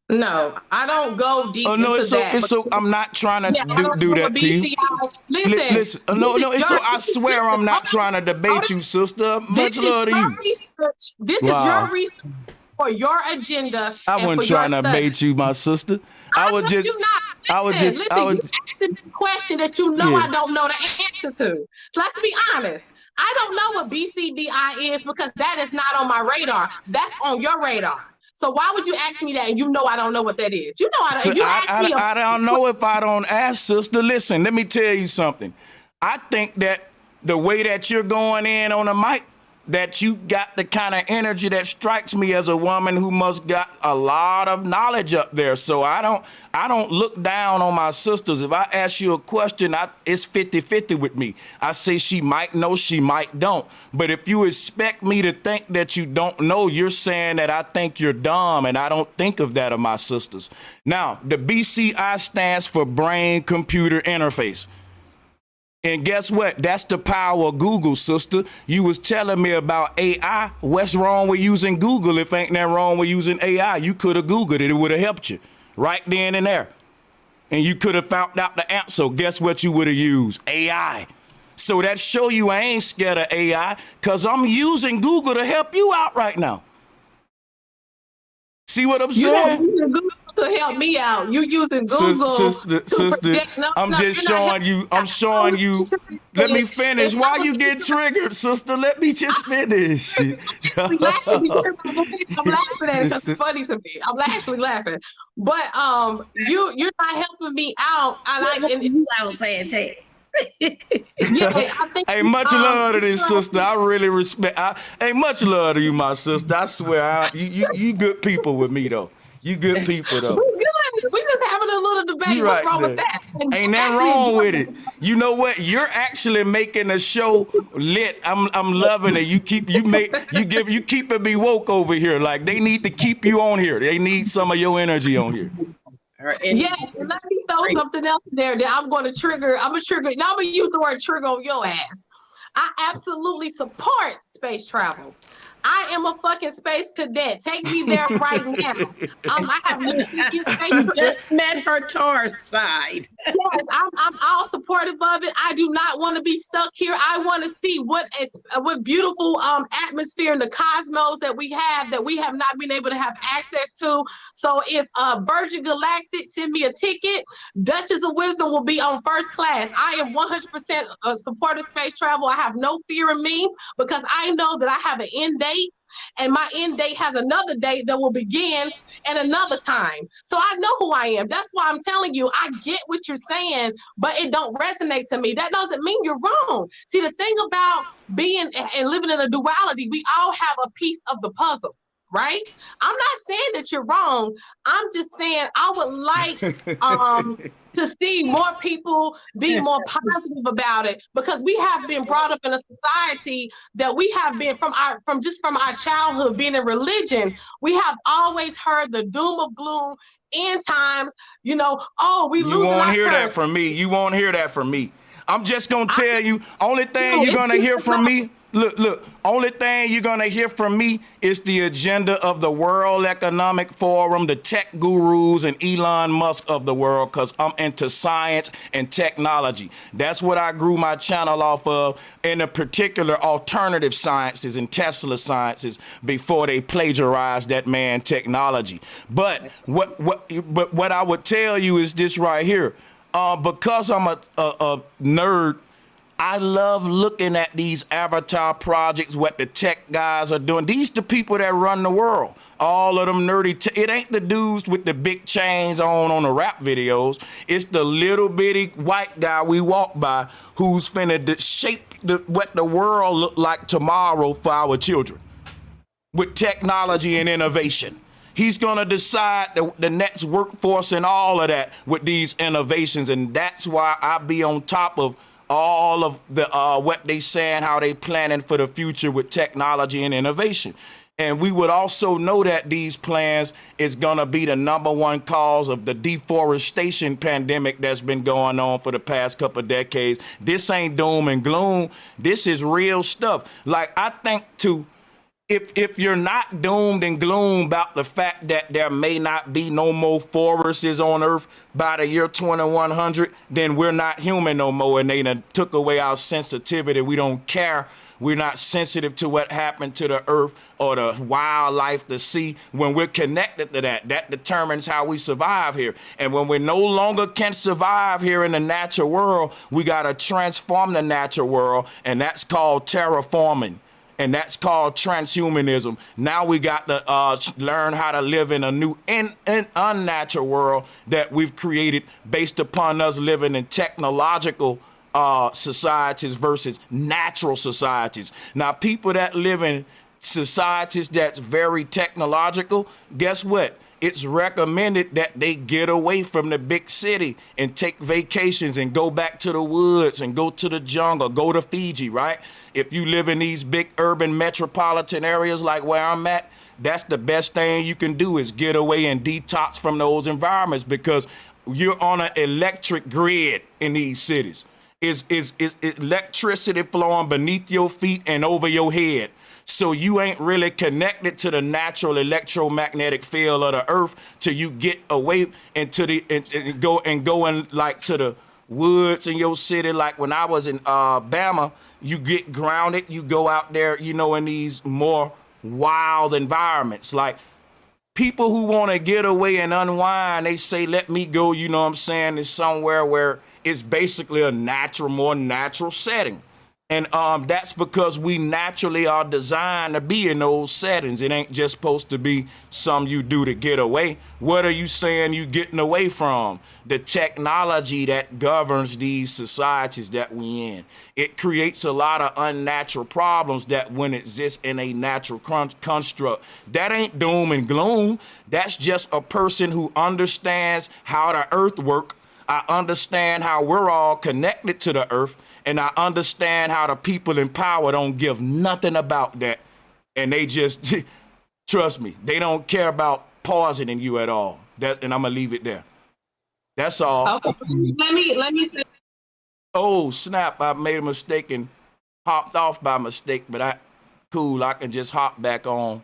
No, I don't go deep Oh no, into it's so I'm not trying to do that to you. Listen, no, it's so I swear I'm not trying to debate you, sister. Much love to you. This is your research for your agenda. I wasn't trying to debate you, my sister. I would just Listen, you asking a question that you know I don't know the answer to. So let's be honest. I don't know what BCBI is because that is not on my radar. That's on your radar. So why would you ask me that and you know I don't know what that is? You know I don't know if I don't ask, sister. Listen, let me tell you something. I think that the way that you're going in on the mic, that you got the kind of energy that strikes me as a woman who must got a lot of knowledge up there. So I don't look down on my sisters. If I ask you a question, it's 50-50 with me. I say she might know, she might don't. But if you expect me to think that you don't know, you're saying that I think you're dumb, and I don't think of that of my sisters. Now, the BCI stands for brain computer interface. And guess what? That's the power of Google, sister. You was telling me about AI. What's wrong with using Google if ain't that wrong with using AI? You could have Googled it. It would have helped you right then and there. And you could have found out the answer. Guess what you would have used? AI. So that show you I ain't scared of AI because I'm using Google to help you out right now. See what I'm saying? You using Google to help me out. You using Google sister, I'm just showing you. I'm showing you. Let me finish. Why you get triggered, sister? Let me just finish. I'm laughing at it because it's funny to me. I'm actually laughing. But you're not helping me out. I was saying, I think hey, much love to this sister. I really respect. Hey, much love to you, my sister. I swear, you good people with me though. You good people though. We just having a little debate. What's wrong with that? Ain't nothing wrong with it. You know what? You're actually making the show lit. I'm loving it. You keeping me woke over here. Like they need to keep you on here. They need some of your energy on here. Yeah, let me throw something else in there that I'm going to trigger. Now I'm going to use the word trigger on your ass. I absolutely support space travel. I am a fucking space cadet. Take me there right now. I have space. Just met her Taurus side. Yes, I'm all supportive of it. I do not want to be stuck here. I want to see what beautiful atmosphere in the cosmos that we have not been able to have access to. So if Virgin Galactic send me a ticket, Duchess of Wisdom will be on first class. I am 100% a supporter of space travel. I have no fear in me because I know that I have an end date. And my end date has another date that will begin at another time. So I know who I am. That's why I'm telling you, I get what you're saying, but it don't resonate to me. That doesn't mean you're wrong. See, the thing about being and living in a duality, we all have a piece of the puzzle, right? I'm not saying that you're wrong. I'm just saying I would like to see more people be more positive about it because we have been brought up in a society that we have been from our childhood being in religion. We have always heard the doom of gloom, end times, we losing our You won't hear that from me. You won't hear that from me. I'm just going to tell you, only thing you're going to hear from me, look, only thing you're going to hear from me is the agenda of the World Economic Forum, the tech gurus, and Elon Musk of the world, because I'm into science and technology. That's what I grew my channel off of, in the particular alternative sciences and Tesla sciences before they plagiarized that man technology. But what I would tell you is this right here. Because I'm a nerd, I love looking at these avatar projects, what the tech guys are doing. These the people that run the world. All of them nerdy. It ain't the dudes with the big chains on the rap videos. It's the little bitty white guy we walk by who's finna shape what the world look like tomorrow for our children with technology and innovation. He's going to decide the next workforce and all of that with these innovations. And that's why I be on top of all of the what they saying, how they planning for the future with technology and innovation. And we would also know that these plans is going to be the #1 cause of the deforestation pandemic that's been going on for the past couple of decades. This ain't doom and gloom. This is real stuff. Like, I think if you're not doomed and gloom about the fact that there may not be no more forests on Earth by the year 2100, then we're not human no more, and they done took away our sensitivity. We don't care. We're not sensitive to what happened to the Earth or the wildlife, the sea. When we're connected to that, that determines how we survive here. And when we no longer can survive here in the natural world, we got to transform the natural world, and that's called terraforming. And that's called transhumanism. Now we got to learn how to live in a new unnatural world that we've created based upon us living in technological societies versus natural societies. Now, people that live in societies that's very technological, guess what? It's recommended that they get away from the big city and take vacations and go back to the woods and go to the jungle, go to Fiji, right? If you live in these big urban metropolitan areas like where I'm at, that's the best thing you can do is get away and detox from those environments, because you're on an electric grid in these cities. Is electricity flowing beneath your feet and over your head. So you ain't really connected to the natural electromagnetic field of the earth till you get away into the and go in like to the woods in your city. Like when I was in Bama, you get grounded, you go out there, you know, in these more wild environments. Like people who want to get away and unwind, they say, let me go, you know what I'm saying, is somewhere where it's basically a natural, more natural setting. And that's because we naturally are designed to be in those settings. It ain't just supposed to be something you do to get away. What are you saying you getting away from? The technology that governs these societies that we in. It creates a lot of unnatural problems that wouldn't exist in a natural construct. That ain't doom and gloom. That's just a person who understands how the earth works. I understand how we're all connected to the earth, and I understand how the people in power don't give nothing about that. And they just, trust me, they don't care about poisoning you at all. And I'm gonna leave it there. That's all. Okay, let me say. Oh, snap, I made a mistake and hopped off by mistake, but I can just hop back on.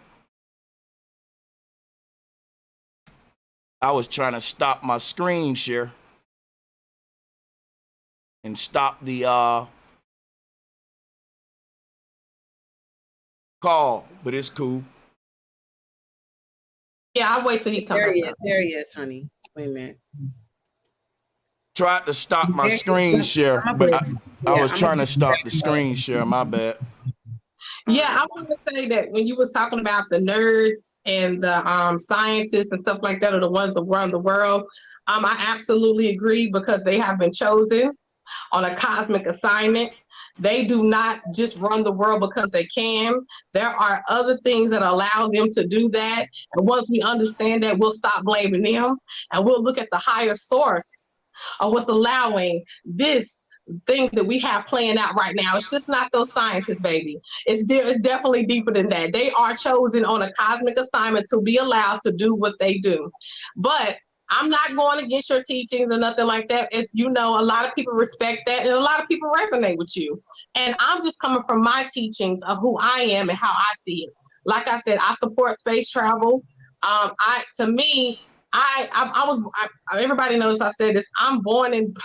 I was trying to stop my screen share and stop the call, but it's cool. Yeah, I'll wait till he comes. There he is, honey. Wait a minute. Tried to stop my screen share, but I was trying to stop the screen share. My bad. Yeah, I want to say that when you was talking about the nerds and the scientists and stuff like that are the ones that run the world, I absolutely agree, because they have been chosen on a cosmic assignment. They do not just run the world because they can. There are other things that allow them to do that. And once we understand that, we'll stop blaming them and we'll look at the higher source of what's allowing this thing that we have playing out right now. It's just not those scientists, baby. It's definitely deeper than that. They are chosen on a cosmic assignment to be allowed to do what they do. But I'm not going against your teachings or nothing like that. As you know, a lot of people respect that and a lot of people resonate with you. And I'm just coming from my teachings of who I am and how I see it. Like I said, I support space travel. Everybody knows I said this. I'm born and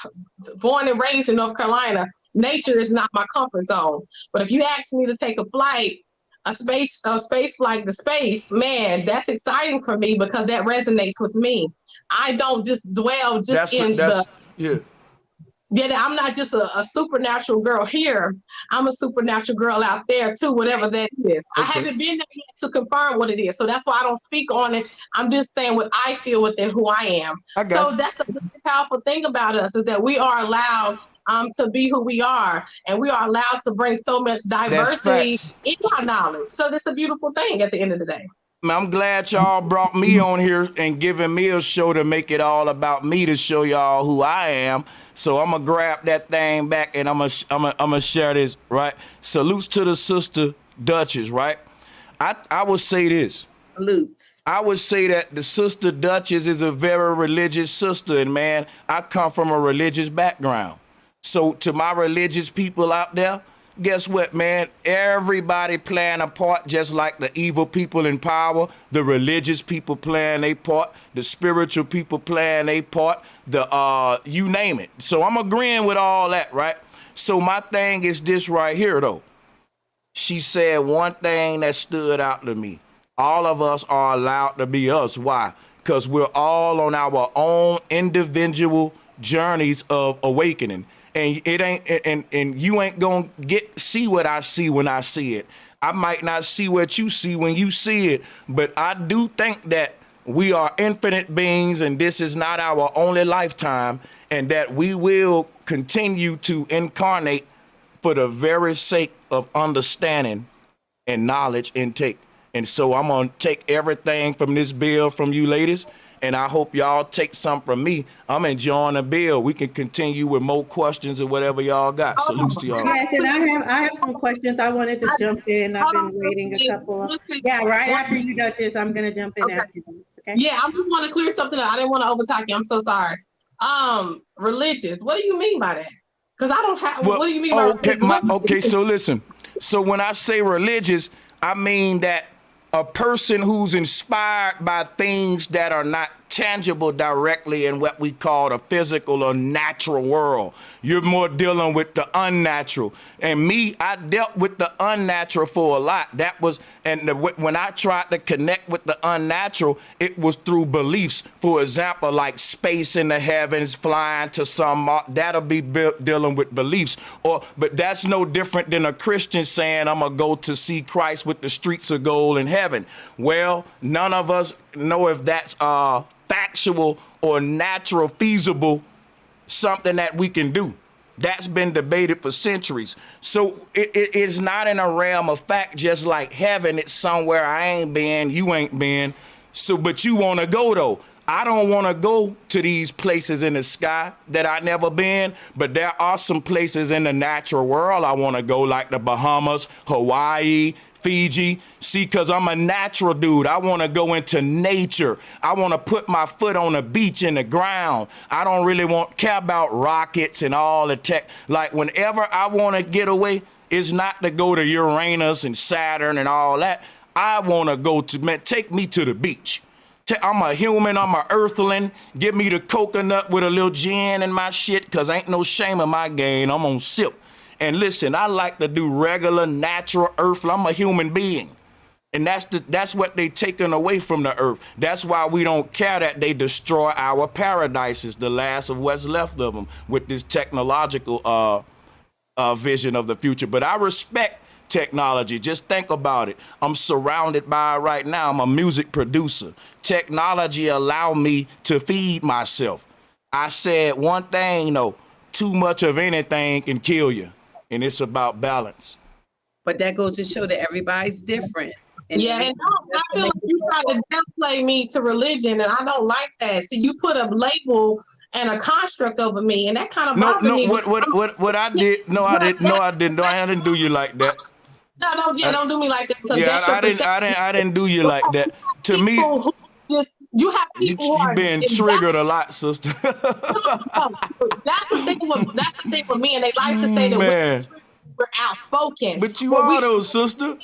raised in North Carolina. Nature is not my comfort zone. But if you ask me to take a flight, a space flight to space, man, that's exciting for me because that resonates with me. I don't just dwell Yeah, that I'm not just a supernatural girl here. I'm a supernatural girl out there too, whatever that is. I haven't been there yet to confirm what it is. So that's why I don't speak on it. I'm just saying what I feel within who I am. So that's the powerful thing about us is that we are allowed to be who we are, and we are allowed to bring so much diversity in our knowledge. So that's a beautiful thing at the end of the day. I'm glad y'all brought me on here and giving me a show to make it all about me to show y'all who I am. So I'm gonna grab that thing back and I'm gonna share this, right? Salutes to the sister Duchess, right? I would say this. Salutes. I would say that the sister Duchess is a very religious sister, and man, I come from a religious background. So to my religious people out there, guess what, man? Everybody playing a part, just like the evil people in power, the religious people playing a part, the spiritual people playing a part, you name it. So I'm agreeing with all that, right? So my thing is this right here, though. She said one thing that stood out to me. All of us are allowed to be us. Why? Because we're all on our own individual journeys of awakening. And it ain't, and you ain't gonna see what I see when I see it. I might not see what you see when you see it, but I do think that we are infinite beings, and this is not our only lifetime, and that we will continue to incarnate for the very sake of understanding and knowledge intake. And so I'm gonna take everything from this bill from you ladies, and I hope y'all take some from me. I'm enjoying the bill. We can continue with more questions or whatever y'all got. Salutes to y'all. Yes, and I have some questions. I wanted to jump in. I've been waiting a couple. Yeah, right after you, Duchess, I'm gonna jump in after you. Okay. Yeah, I just want to clear something up. I didn't want to overtalk you. I'm so sorry. Religious. What do you mean by that? Because I don't have. What do you mean by religious? Okay, so listen. So when I say religious, I mean that a person who's inspired by things that are not tangible directly in what we call the physical or natural world. You're more dealing with the unnatural. And me, I dealt with the unnatural for a lot. That was, when I tried to connect with the unnatural, it was through beliefs. For example, like space in the heavens, flying to some, that'll be dealing with beliefs. But that's no different than a Christian saying, I'm gonna go to see Christ with the streets of gold in heaven. Well, none of us know if that's factual or natural, feasible, something that we can do. That's been debated for centuries. So it is not in a realm of fact, just like heaven. It's somewhere I ain't been, you ain't been. So, but you want to go though. I don't want to go to these places in the sky that I never been, but there are some places in the natural world I want to go, like the Bahamas, Hawaii, Fiji. See, because I'm a natural dude. I want to go into nature. I want to put my foot on the beach in the ground. I don't really care about rockets and all the tech. Like whenever I want to get away, it's not to go to Uranus and Saturn and all that. I want to go to, man, take me to the beach. I'm a human, I'm a earthling. Give me the coconut with a little gin in my shit, because ain't no shame in my game. I'm on sip. And listen, I like to do regular, natural earth. I'm a human being. And that's what they taken away from the earth. That's why we don't care that they destroy our paradises, the last of what's left of them, with this technological vision of the future. But I respect technology. Just think about it. I'm surrounded by it right now. I'm a music producer. Technology allowed me to feed myself. I said one thing, though, too much of anything can kill you. And it's about balance. But that goes to show that everybody's different. And yeah, and I feel like you try to downplay me to religion, and I don't like that. See, you put a label and a construct over me, and that kind of bothers me. What I did? No, I didn't. No, I didn't. No, I didn't do you like that. Don't do me like that. Yeah, I didn't do you like that. To me, you have people you've been triggered a lot, sister. That's the thing with me, and they like to say that we're outspoken. But you are though, sister.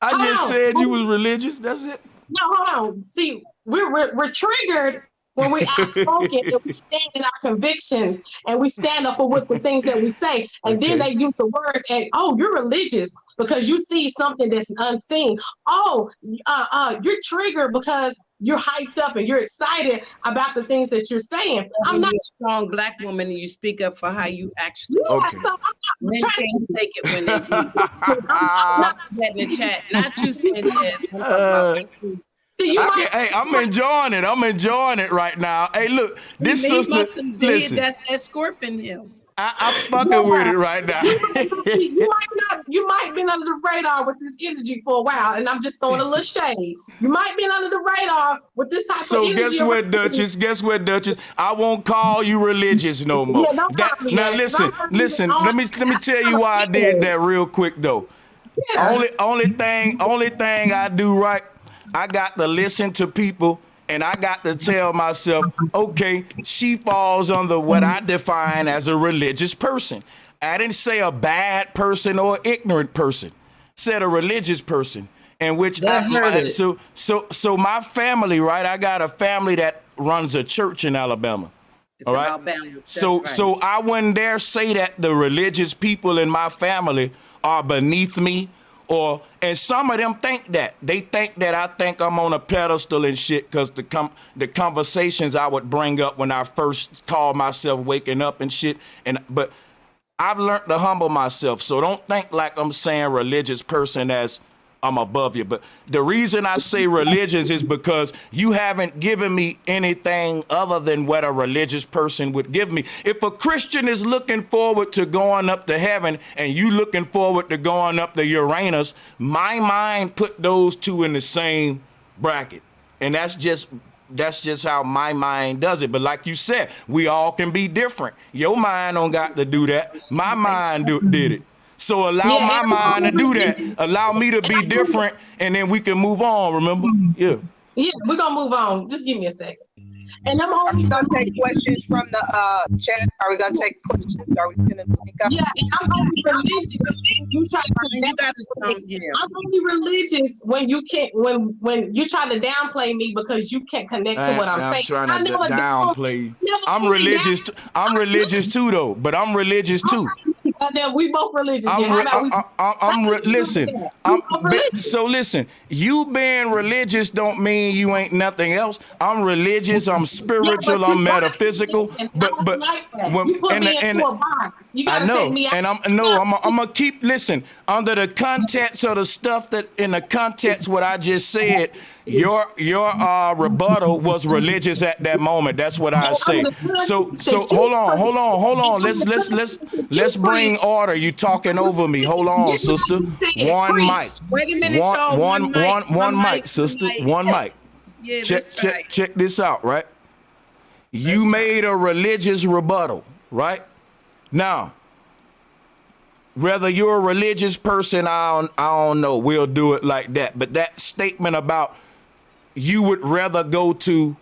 I just said you was religious. That's it. No, hold on. See, we're triggered when we're outspoken and we stand in our convictions and we stand up for the things that we say. And then they use the words and, oh, you're religious because you see something that's unseen. Oh, you're triggered because you're hyped up and you're excited about the things that you're saying. I'm not a strong Black woman and you speak up for how you actually feel. Okay. So I'm Men not can't take it when they do. I'm not that in the chat. Not you, Sanchez. I'm enjoying it. I'm enjoying it right now. Hey, look, this sister, listen. That's escorting him. I'm fucking with it right now. you might have been under the radar with this energy for a while, and I'm just throwing a little shade. You might have been under the radar with this type of energy. So guess what, Duchess? Guess what, Duchess? I won't call you religious no more. Now listen. Let me tell you why I did that real quick though. Yeah. Only thing I do right, I got to listen to people. And I got to tell myself, okay, she falls under what I define as a religious person. I didn't say a bad person or ignorant person. I said a religious person. In which so my family, right? I got a family that runs a church in Alabama. All right. So I wouldn't dare say that the religious people in my family are beneath me. And some of them think that. They think that I think I'm on a pedestal and shit because the conversations I would bring up when I first called myself waking up and shit. But I've learned to humble myself. So don't think like I'm saying religious person as I'm above you. But the reason I say religions is because you haven't given me anything other than what a religious person would give me. If a Christian is looking forward to going up to heaven and you looking forward to going up to Uranus, my mind put those two in the same bracket. And that's just how my mind does it. But like you said, we all can be different. Your mind don't got to do that. My mind did it. So allow my mind to do that. Allow me to be different, and then we can move on, remember? Yeah. Yeah, we're going to move on. Just give me a second. And I'm only going to take questions from the chat. Are we going to take questions? Are we going to link up? Yeah, and I'm only religious. I'm only religious when you can't, when you try to downplay me because you can't connect to what I'm saying. I'm trying to downplay. I'm religious too, though. But I'm religious too. Then we both religious. Listen. So listen, you being religious don't mean you ain't nothing else. I'm religious. I'm spiritual. I'm metaphysical. But I know, and I'm gonna keep listen under the context of the stuff that in the context what I just said. Your rebuttal was religious at that moment. That's what I say. So hold on. Let's bring order. You talking over me. Hold on, sister. One mic. Wait a minute, y'all. One mic, sister. One mic. Yeah, check this out, right? You made a religious rebuttal, right? Now, whether you're a religious person, I don't know. We'll do it like that. But that statement about you would rather go to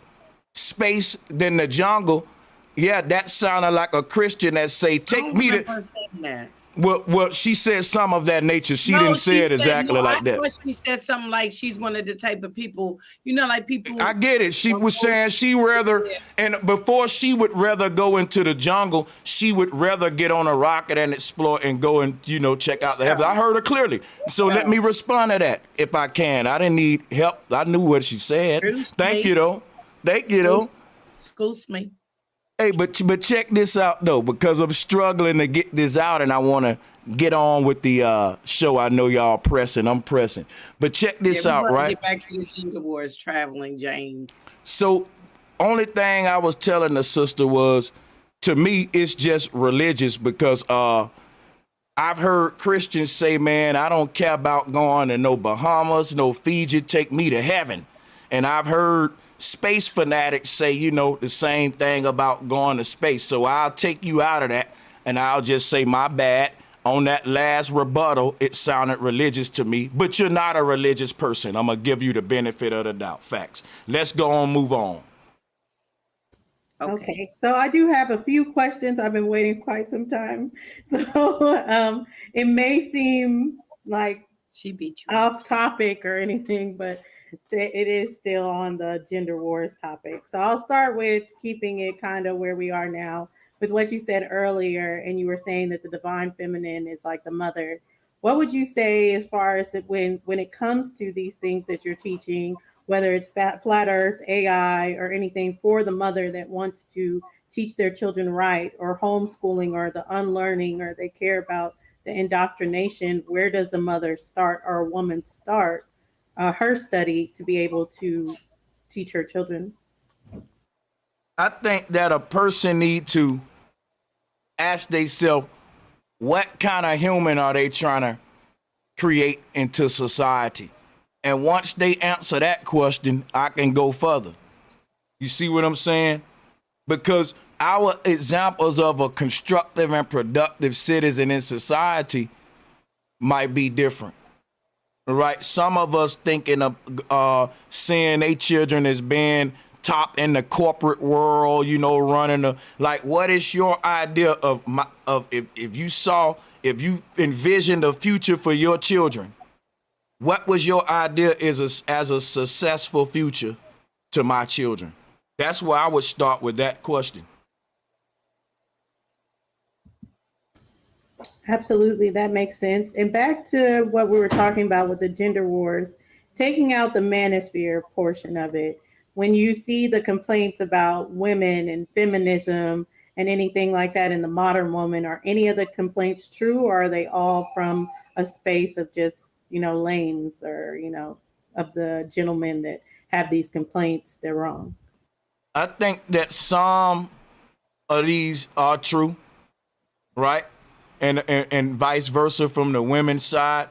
space than the jungle, yeah, that sounded like a Christian that say, take me to... Well, she said some of that nature. She didn't say it exactly like that. She said something like she's one of the type of people, like people. I get it. She was saying she rather, and before she would rather go into the jungle, she would rather get on a rocket and explore and go and, check out the heavens. I heard her clearly. So let me respond to that if I can. I didn't need help. I knew what she said. Thank you, though. Excuse me. Hey, but check this out, though, because I'm struggling to get this out and I want to get on with the show. I know y'all pressing. I'm pressing. But check this out, right? Get back to your gender wars traveling, James. So only thing I was telling the sister was, to me, it's just religious because I've heard Christians say, man, I don't care about going to no Bahamas, no Fiji, take me to heaven. And I've heard space fanatics say, the same thing about going to space. So I'll take you out of that and I'll just say my bad. On that last rebuttal, it sounded religious to me, but you're not a religious person. I'm going to give you the benefit of the doubt. Facts. Let's go on, move on. Okay, so I do have a few questions. I've been waiting quite some time. So it may seem like she beat you off topic or anything, but it is still on the gender wars topic. So I'll start with keeping it kind of where we are now with what you said earlier. And you were saying that the divine feminine is like the mother. What would you say as far as when it comes to these things that you're teaching whether it's flat earth, AI, or anything for the mother that wants to teach their children right, or homeschooling, or the unlearning, or they care about the indoctrination, where does the mother start or a woman start her study to be able to teach her children? I think that a person need to ask themselves, what kind of human are they trying to create into society? And once they answer that question, I can go further. You see what I'm saying? Because our examples of a constructive and productive citizen in society might be different. Right? Some of us thinking of seeing their children as being top in the corporate world, you know, running the, like, what is your idea of if you envisioned a future for your children, what was your idea as a successful future to my children? That's where I would start with that question. Absolutely, that makes sense. And back to what we were talking about with the gender wars, taking out the manosphere portion of it, when you see the complaints about women and feminism and anything like that in the modern woman, are any of the complaints true, or are they all from a space of just, lames, or, of the gentlemen that have these complaints? They're wrong. I think that some of these are true, right? And vice versa from the women's side.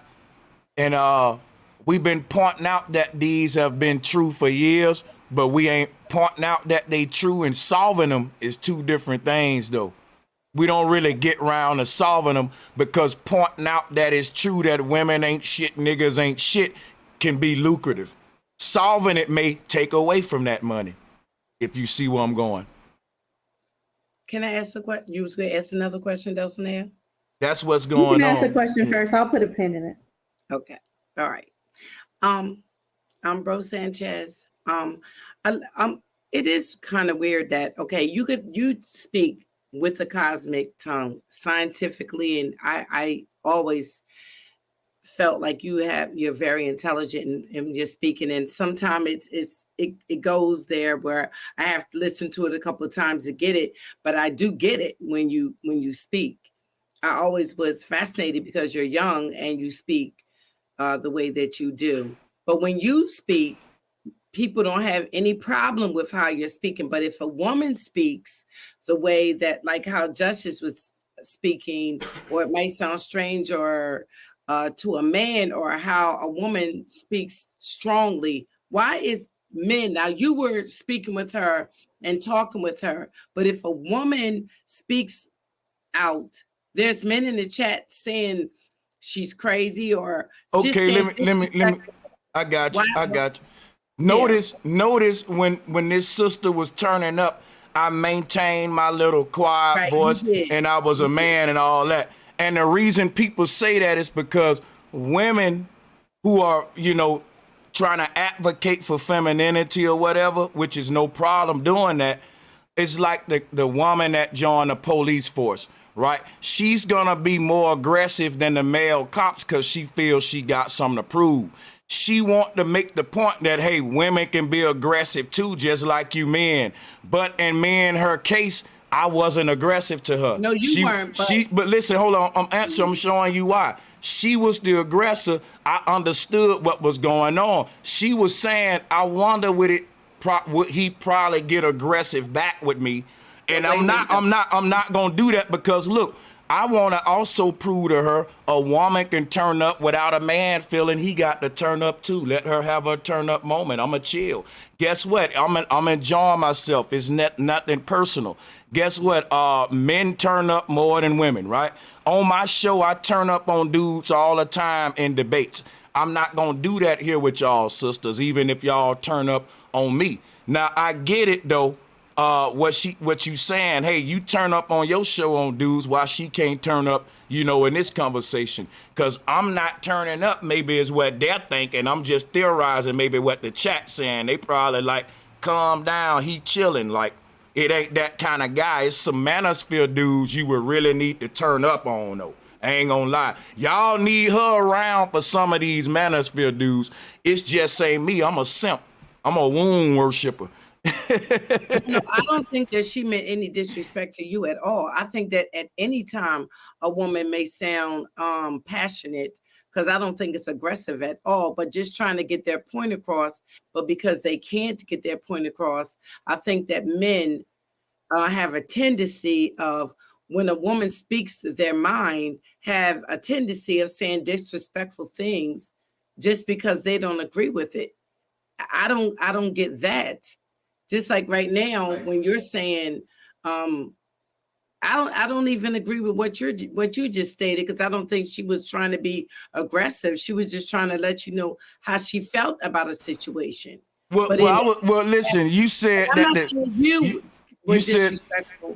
And we've been pointing out that these have been true for years, but we ain't pointing out that they true, and solving them is two different things, though. We don't really get around to solving them, because pointing out that it's true that women ain't shit, niggas ain't shit can be lucrative. Solving it may take away from that money, if you see where I'm going. Can I ask a question? You was going to ask another question, Dulcinea? That's what's You going can on. answer the question first. I'll put a pin in it. Okay. All right. I'm Bro Sanchez. It is kind of weird that, okay, you speak with the cosmic tongue scientifically, and I always felt like you're very intelligent in your speaking, and sometimes it goes there where I have to listen to it a couple of times to get it, but I do get it when you speak. I always was fascinated because you're young and you speak the way that you do. But when you speak, people don't have any problem with how you're speaking. But if a woman speaks the way that, like how Justice was speaking, or it may sound strange or to a man, or how a woman speaks strongly, why is men, now you were speaking with her and talking with her, but if a woman speaks out, there's men in the chat saying she's crazy, or okay, let me I got you. Notice when this sister was turning up, I maintained my little quiet voice, and I was a man and all that. And the reason people say that is because women who are, trying to advocate for femininity or whatever, which is no problem doing that, it's like the woman that joined the police force, right? She's gonna be more aggressive than the male cops because she feels she got something to prove. She want to make the point that, hey, women can be aggressive too, just like you men. But in me and her case, I wasn't aggressive to her. No, you weren't. But listen, hold on. I'm showing you why. She was the aggressor. I understood what was going on. She was saying, I wonder would he probably get aggressive back with me? And I'm not gonna do that, because look, I want to also prove to her a woman can turn up without a man feeling he got to turn up too. Let her have her turn up moment. I'm a chill. Guess what? I'm enjoying myself. It's nothing personal. Guess what? Men turn up more than women, right? On my show, I turn up on dudes all the time in debates. I'm not gonna do that here with y'all sisters, even if y'all turn up on me. Now I get it though. What you saying, hey, you turn up on your show on dudes while she can't turn up, in this conversation. Because I'm not turning up, maybe is what they're thinking. I'm just theorizing maybe what the chat's saying. They probably like, calm down, he chilling. Like, it ain't that kind of guy. It's some manosphere dudes you would really need to turn up on, though. I ain't gonna lie. Y'all need her around for some of these manosphere dudes. It's just, say me, I'm a simp. I'm a wound worshiper. No, I don't think that she meant any disrespect to you at all. I think that at any time a woman may sound passionate, because I don't think it's aggressive at all, but just trying to get their point across. But because they can't get their point across, I think that men have a tendency of, when a woman speaks their mind, have a tendency of saying disrespectful things just because they don't agree with it. I don't get that. Just like right now, when you're saying, I don't even agree with what you just stated, because I don't think she was trying to be aggressive. She was just trying to let you know how she felt about a situation. Well, listen, you said that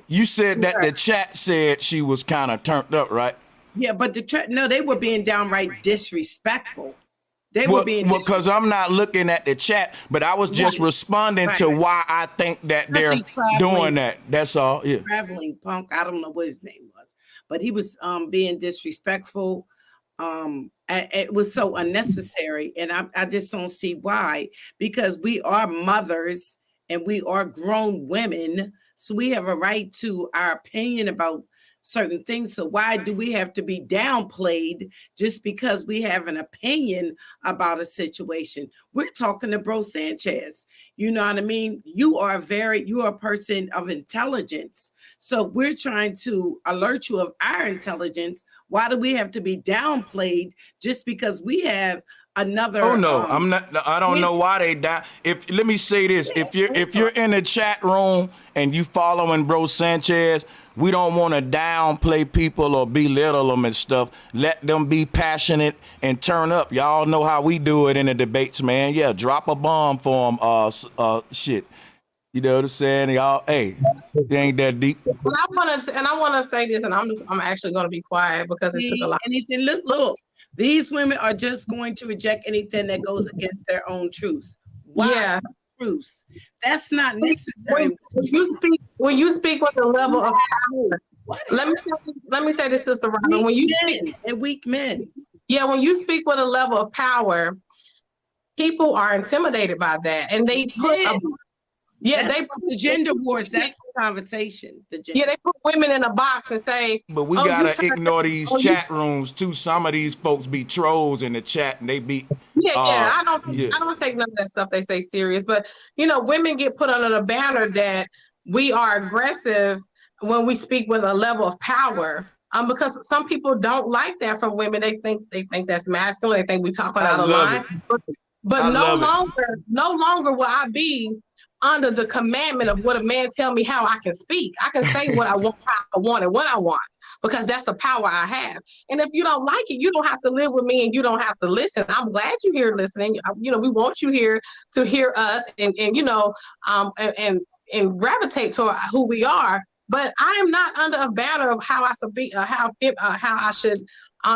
you said that the chat said she was kind of turned up, right? Yeah, but no, they were being downright disrespectful. They were being because I'm not looking at the chat, but I was just responding to why I think that they're doing that. That's all. Yeah. Traveling punk. I don't know what his name was, but he was being disrespectful. It was so unnecessary, and I just don't see why. Because we are mothers and we are grown women, so we have a right to our opinion about certain things. So why do we have to be downplayed just because we have an opinion about a situation? We're talking to Bro Sanchez. You know what I mean? You are a person of intelligence. So if we're trying to alert you of our intelligence, why do we have to be downplayed just because we have another? Oh no, I'm not. I don't know why they die. Let me say this: if you're in the chat room and you following Bro Sanchez, we don't want to downplay people or belittle them and stuff. Let them be passionate and turn up. Y'all know how we do it in the debates, man. Yeah, drop a bomb for them. Shit. You know what I'm saying? Y'all, hey, it ain't that deep. Well, I want to say this, and I'm actually going to be quiet because it took a lot. And he said, look, these women are just going to reject anything that goes against their own truths. Why? Yeah. Truths. That's not necessary. When you speak with a level of power, let me say this, Sister Robin. When you speak, weak men. Yeah, when you speak with a level of power, people are intimidated by that, and they put they put the gender wars. That's the conversation. They put women in a box and say, but we gotta ignore these chat rooms too. Some of these folks be trolls in the chat, and they be I don't take none of that stuff they say serious. But women get put under the banner that we are aggressive when we speak with a level of power. Because some people don't like that from women. They think that's masculine. They think we talking out of line. But no longer will I be under the commandment of what a man tell me how I can speak. I can say what I want, how I want, and what I want, because that's the power I have. And if you don't like it, you don't have to live with me, and you don't have to listen. I'm glad you're here listening. We want you here to hear us and gravitate toward who we are. But I am not under a banner of how I should be, how I should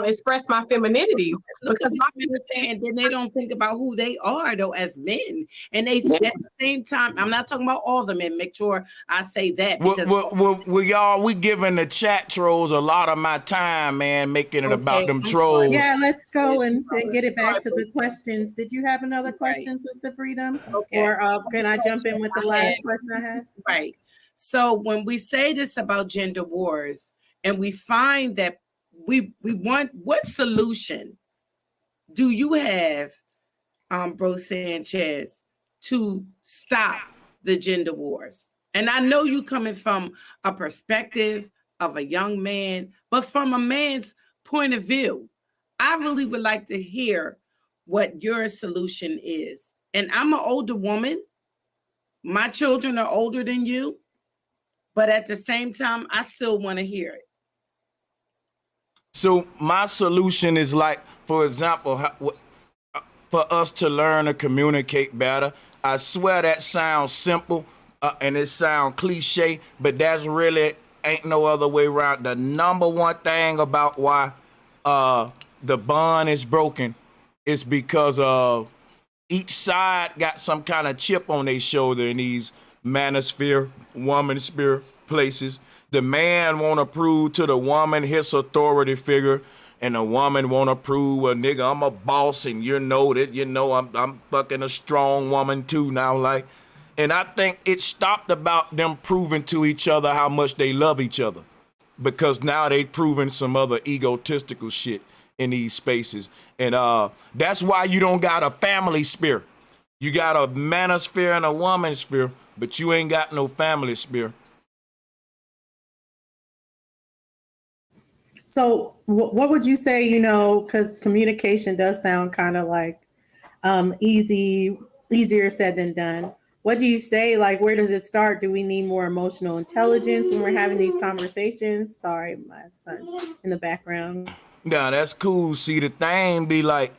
express my femininity, because my men and then they don't think about who they are though as men, and they at the same time. I'm not talking about all the men. Make sure I say that. Y'all, we giving the chat trolls a lot of my time, man, making it about them trolls. Yeah, let's go and get it back to the questions. Did you have another question, Sister Freedom? Okay. Or can I jump in with the last question I had? Right. So when we say this about gender wars, and we find that we want, what solution do you have, Bro Sanchez, to stop the gender wars? And I know you coming from a perspective of a young man, but from a man's point of view, I really would like to hear what your solution is. And I'm an older woman. My children are older than you, but at the same time, I still want to hear it. So my solution is, like, for example, for us to learn to communicate better. I swear that sounds simple and it sounds cliche, but that's really ain't no other way around. The number one thing about why the bond is broken is because each side got some kind of chip on their shoulder in these manosphere, woman-sphere places. The man want to prove to the woman his authority figure. and a woman want to prove, well, nigga, I'm a boss, and you know that, I'm fucking a strong woman too now, like. And I think it stopped about them proving to each other how much they love each other, because now they proving some other egotistical shit in these spaces. And that's why you don't got a family sphere. You got a manosphere and a woman sphere, but you ain't got no family sphere. So what would you say, because communication does sound kind of like easier said than done. What do you say? Like, where does it start? Do we need more emotional intelligence when we're having these conversations? Sorry, my son in the background. Nah, that's cool. See, the thing be like,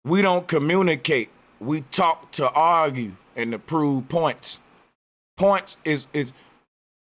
we don't communicate. We talk to argue and to prove points. Points is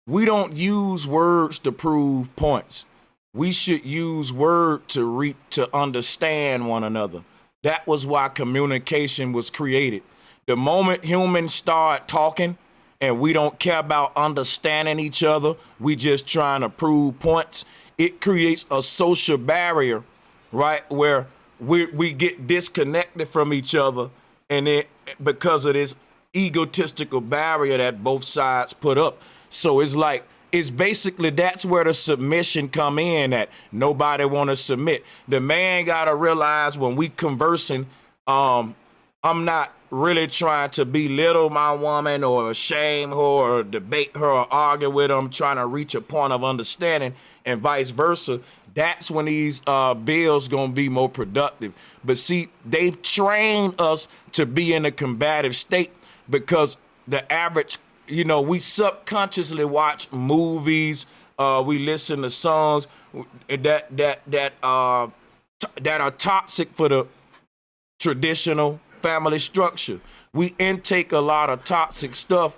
we don't use words to prove points. We should use word to understand one another. That was why communication was created. The moment humans start talking and we don't care about understanding each other, we just trying to prove points, it creates a social barrier, right? Where we get disconnected from each other, and it because of this egotistical barrier that both sides put up. So it's basically, that's where the submission come in, that nobody want to submit. The man got to realize when we conversing, I'm not really trying to belittle my woman or shame her or debate her or argue with her. I'm trying to reach a point of understanding, and vice versa. That's when these bills gonna be more productive. But see, they've trained us to be in a combative state, because the average, we subconsciously watch movies, we listen to songs that are toxic for the traditional family structure. We intake a lot of toxic stuff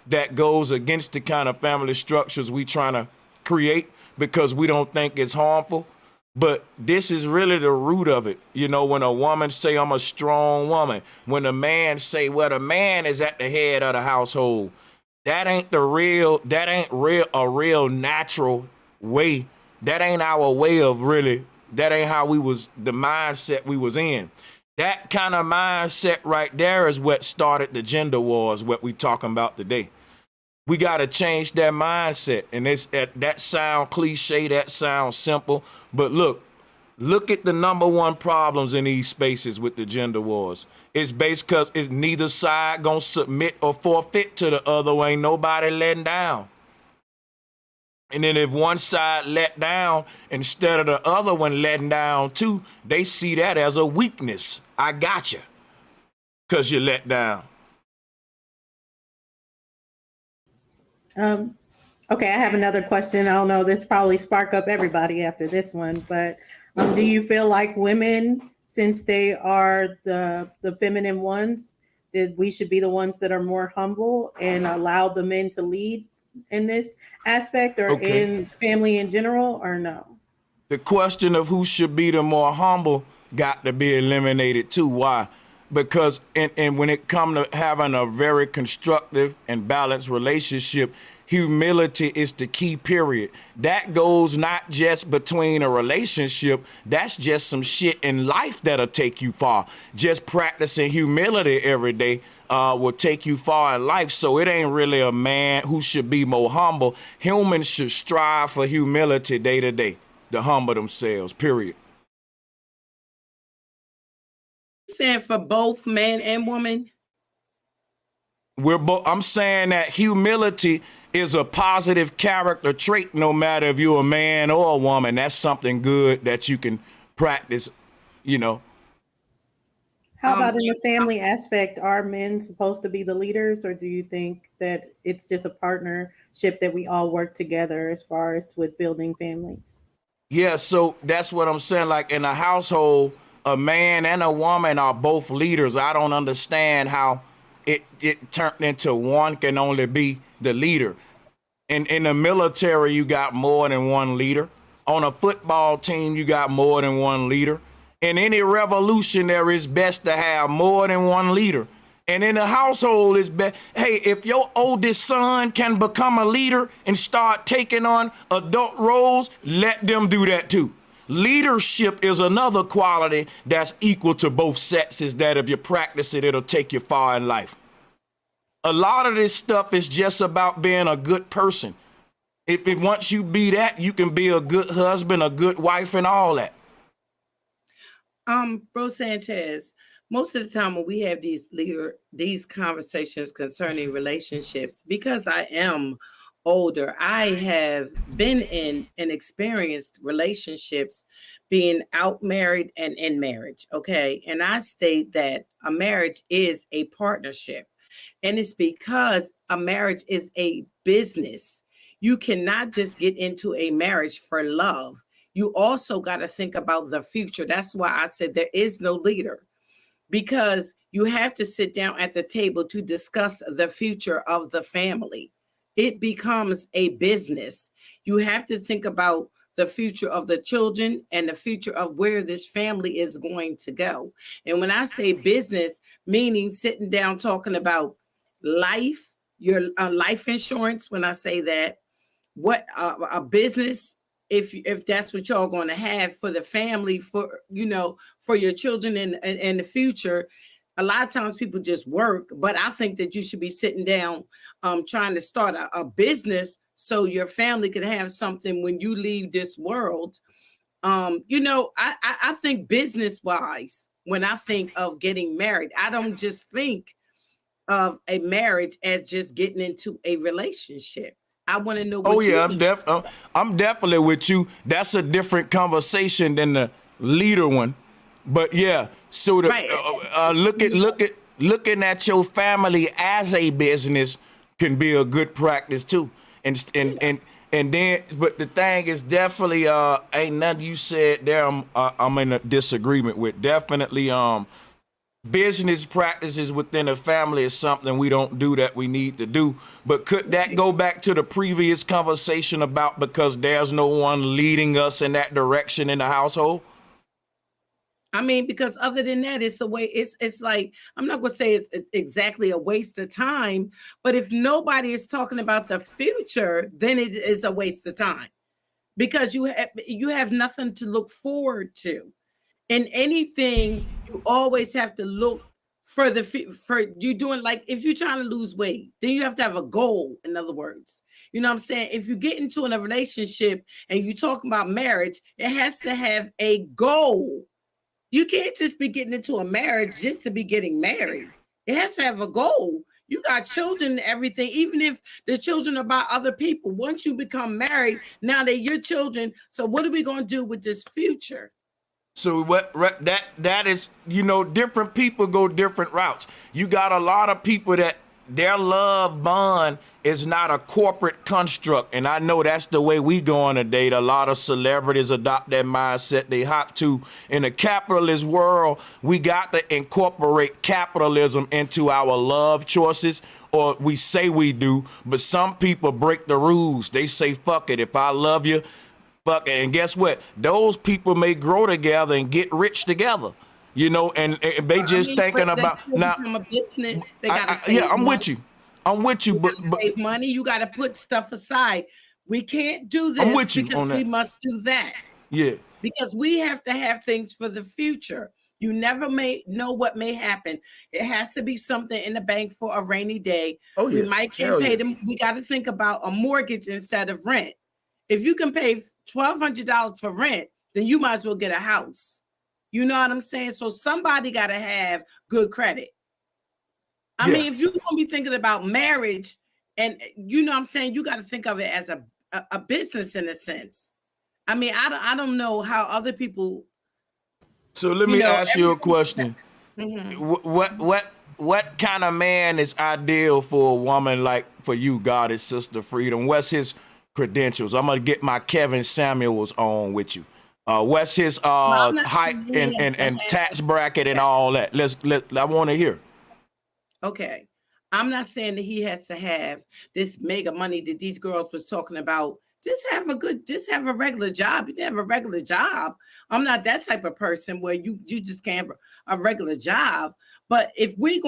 that goes against the kind of family structures we trying to create, because we don't think it's harmful. But this is really the root of it. When a woman say, I'm a strong woman, when a man say, well, the man is at the head of the household, that ain't a real natural way. That ain't our way of that ain't how the mindset we was in. That kind of mindset right there is what started the gender wars, what we talking about today. We got to change that mindset. And that sound cliche, that sounds simple. But look at the number one problems in these spaces with the gender wars. It's based because it's neither side going to submit or forfeit to the other. Ain't nobody letting down. And then if one side let down, instead of the other one letting down too, they see that as a weakness. I got you because you let down. Okay, I have another question. I don't know, this probably spark up everybody after this one, but do you feel like women, since they are the feminine ones, that we should be the ones that are more humble and allow the men to lead in this aspect, or in family in general, or no? The question of who should be the more humble got to be eliminated too. Why? Because and when it comes to having a very constructive and balanced relationship, humility is the key, period. That goes not just between a relationship, that's just some shit in life that'll take you far. Just practicing humility every day will take you far in life. So it ain't really a man who should be more humble. Humans should strive for humility day to day, to humble themselves, period. Saying for both man and woman? I'm saying that humility is a positive character trait, no matter if you're a man or a woman. That's something good that you can practice, How about in the family aspect? Are men supposed to be the leaders, or do you think that it's just a partnership that we all work together as far as with building families? Yeah, so that's what I'm saying. Like in a household, a man and a woman are both leaders. I don't understand how it turned into one can only be the leader. In the military, you got more than one leader. On a football team, you got more than one leader. In any revolution, there is best to have more than one leader. And in a household, it's best. Hey, if your oldest son can become a leader and start taking on adult roles, let them do that too. Leadership is another quality that's equal to both sexes that if you practice it, it'll take you far in life. A lot of this stuff is just about being a good person. If once you be that, you can be a good husband, a good wife, and all that. Bro Sanchez, most of the time when we have these conversations concerning relationships, because I am older, I have been in and experienced relationships, being out married and in marriage. Okay. And I state that a marriage is a partnership. And it's because a marriage is a business. You cannot just get into a marriage for love. You also got to think about the future. That's why I said there is no leader, because you have to sit down at the table to discuss the future of the family. It becomes a business. You have to think about the future of the children and the future of where this family is going to go. And when I say business, meaning sitting down talking about life, your life insurance, when I say that, what a business, if that's what y'all going to have for the family, for for your children in the future. A lot of times people just work, but I think that you should be sitting down trying to start a business so your family can have something when you leave this world. I think business wise, when I think of getting married, I don't just think of a marriage as just getting into a relationship. I want to know what I'm definitely with you. That's a different conversation than the leader one. But yeah, so the looking at your family as a business can be a good practice too. And then, but the thing is definitely ain't nothing you said there I'm in a disagreement with. Definitely business practices within a family is something we don't do that we need to do. But could that go back to the previous conversation about because there's no one leading us in that direction in the household? I mean, because other than that, it's a way. It's like, I'm not going to say it's exactly a waste of time, but if nobody is talking about the future, then it is a waste of time, because you have nothing to look forward to. In anything, you always have to look for you doing, like, if you're trying to lose weight, then you have to have a goal. In other words, you know what I'm saying? If you get into a relationship and you talk about marriage, it has to have a goal. You can't just be getting into a marriage just to be getting married. It has to have a goal. You got children and everything, even if the children are by other people. Once you become married, now they're your children. So what are we going to do with this future? So that is, different people go different routes. You got a lot of people that their love bond is not a corporate construct. And I know that's the way we go on a date. A lot of celebrities adopt that mindset. They hop to, in a capitalist world, we got to incorporate capitalism into our love choices, or we say we do, but some people break the rules. They say, fuck it, if I love you, fuck it. And guess what? Those people may grow together and get rich together. And they just thinking about now. A business, they gotta save I'm money. with you. But save money. You got to put stuff aside. We can't do this because we must do that. Yeah. Because we have to have things for the future. You never may know what may happen. It has to be something in the bank for a rainy day. Oh, yeah. We might can't pay them. We got to think about a mortgage instead of rent. If you can pay $1,200 for rent, then you might as well get a house. You know what I'm saying? So somebody got to have good credit. I mean, if you're going to be thinking about marriage, and you know what I'm saying, you got to think of it as a business in a sense. I mean, I don't know how other people. So let me ask you a question. Mm-hmm. What kind of man is ideal for a woman like for you, Goddess Sister Freedom? What's his credentials? I'm gonna get my Kevin Samuels on with you. What's his height and tax bracket and all that? I want to hear. Okay, I'm not saying that he has to have this mega money that these girls was talking about. Just have a regular job. You can have a regular job. I'm not that type of person where you just can't have a regular job. But if we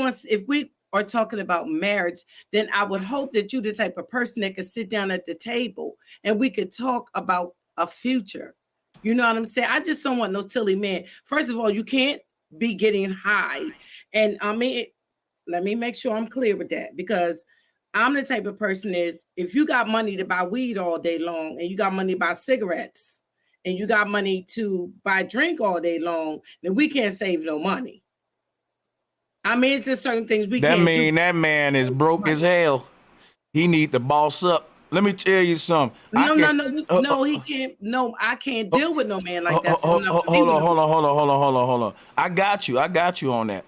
are talking about marriage, then I would hope that you're the type of person that could sit down at the table and we could talk about a future. You know what I'm saying? I just don't want no silly man. First of all, you can't be getting high. And I mean, let me make sure I'm clear with that, because I'm the type of person is, if you got money to buy weed all day long, and you got money to buy cigarettes, and you got money to buy drink all day long, then we can't save no money. I mean, it's just certain things we can't do. That man is broke as hell. He need to boss up. Let me tell you something. No, he can't. No, I can't deal with no man like that. Hold on. I got you on that.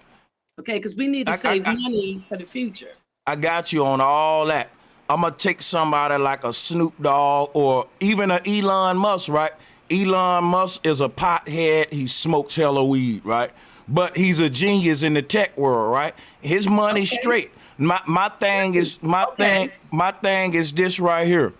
Okay, because we need to save money for the future. I got you on all that. I'm gonna take somebody like a Snoop Dogg or even an Elon Musk, right? Elon Musk is a pothead. He smokes hella weed, right? But he's a genius in the tech world, right? His money's straight. My thing is this right here.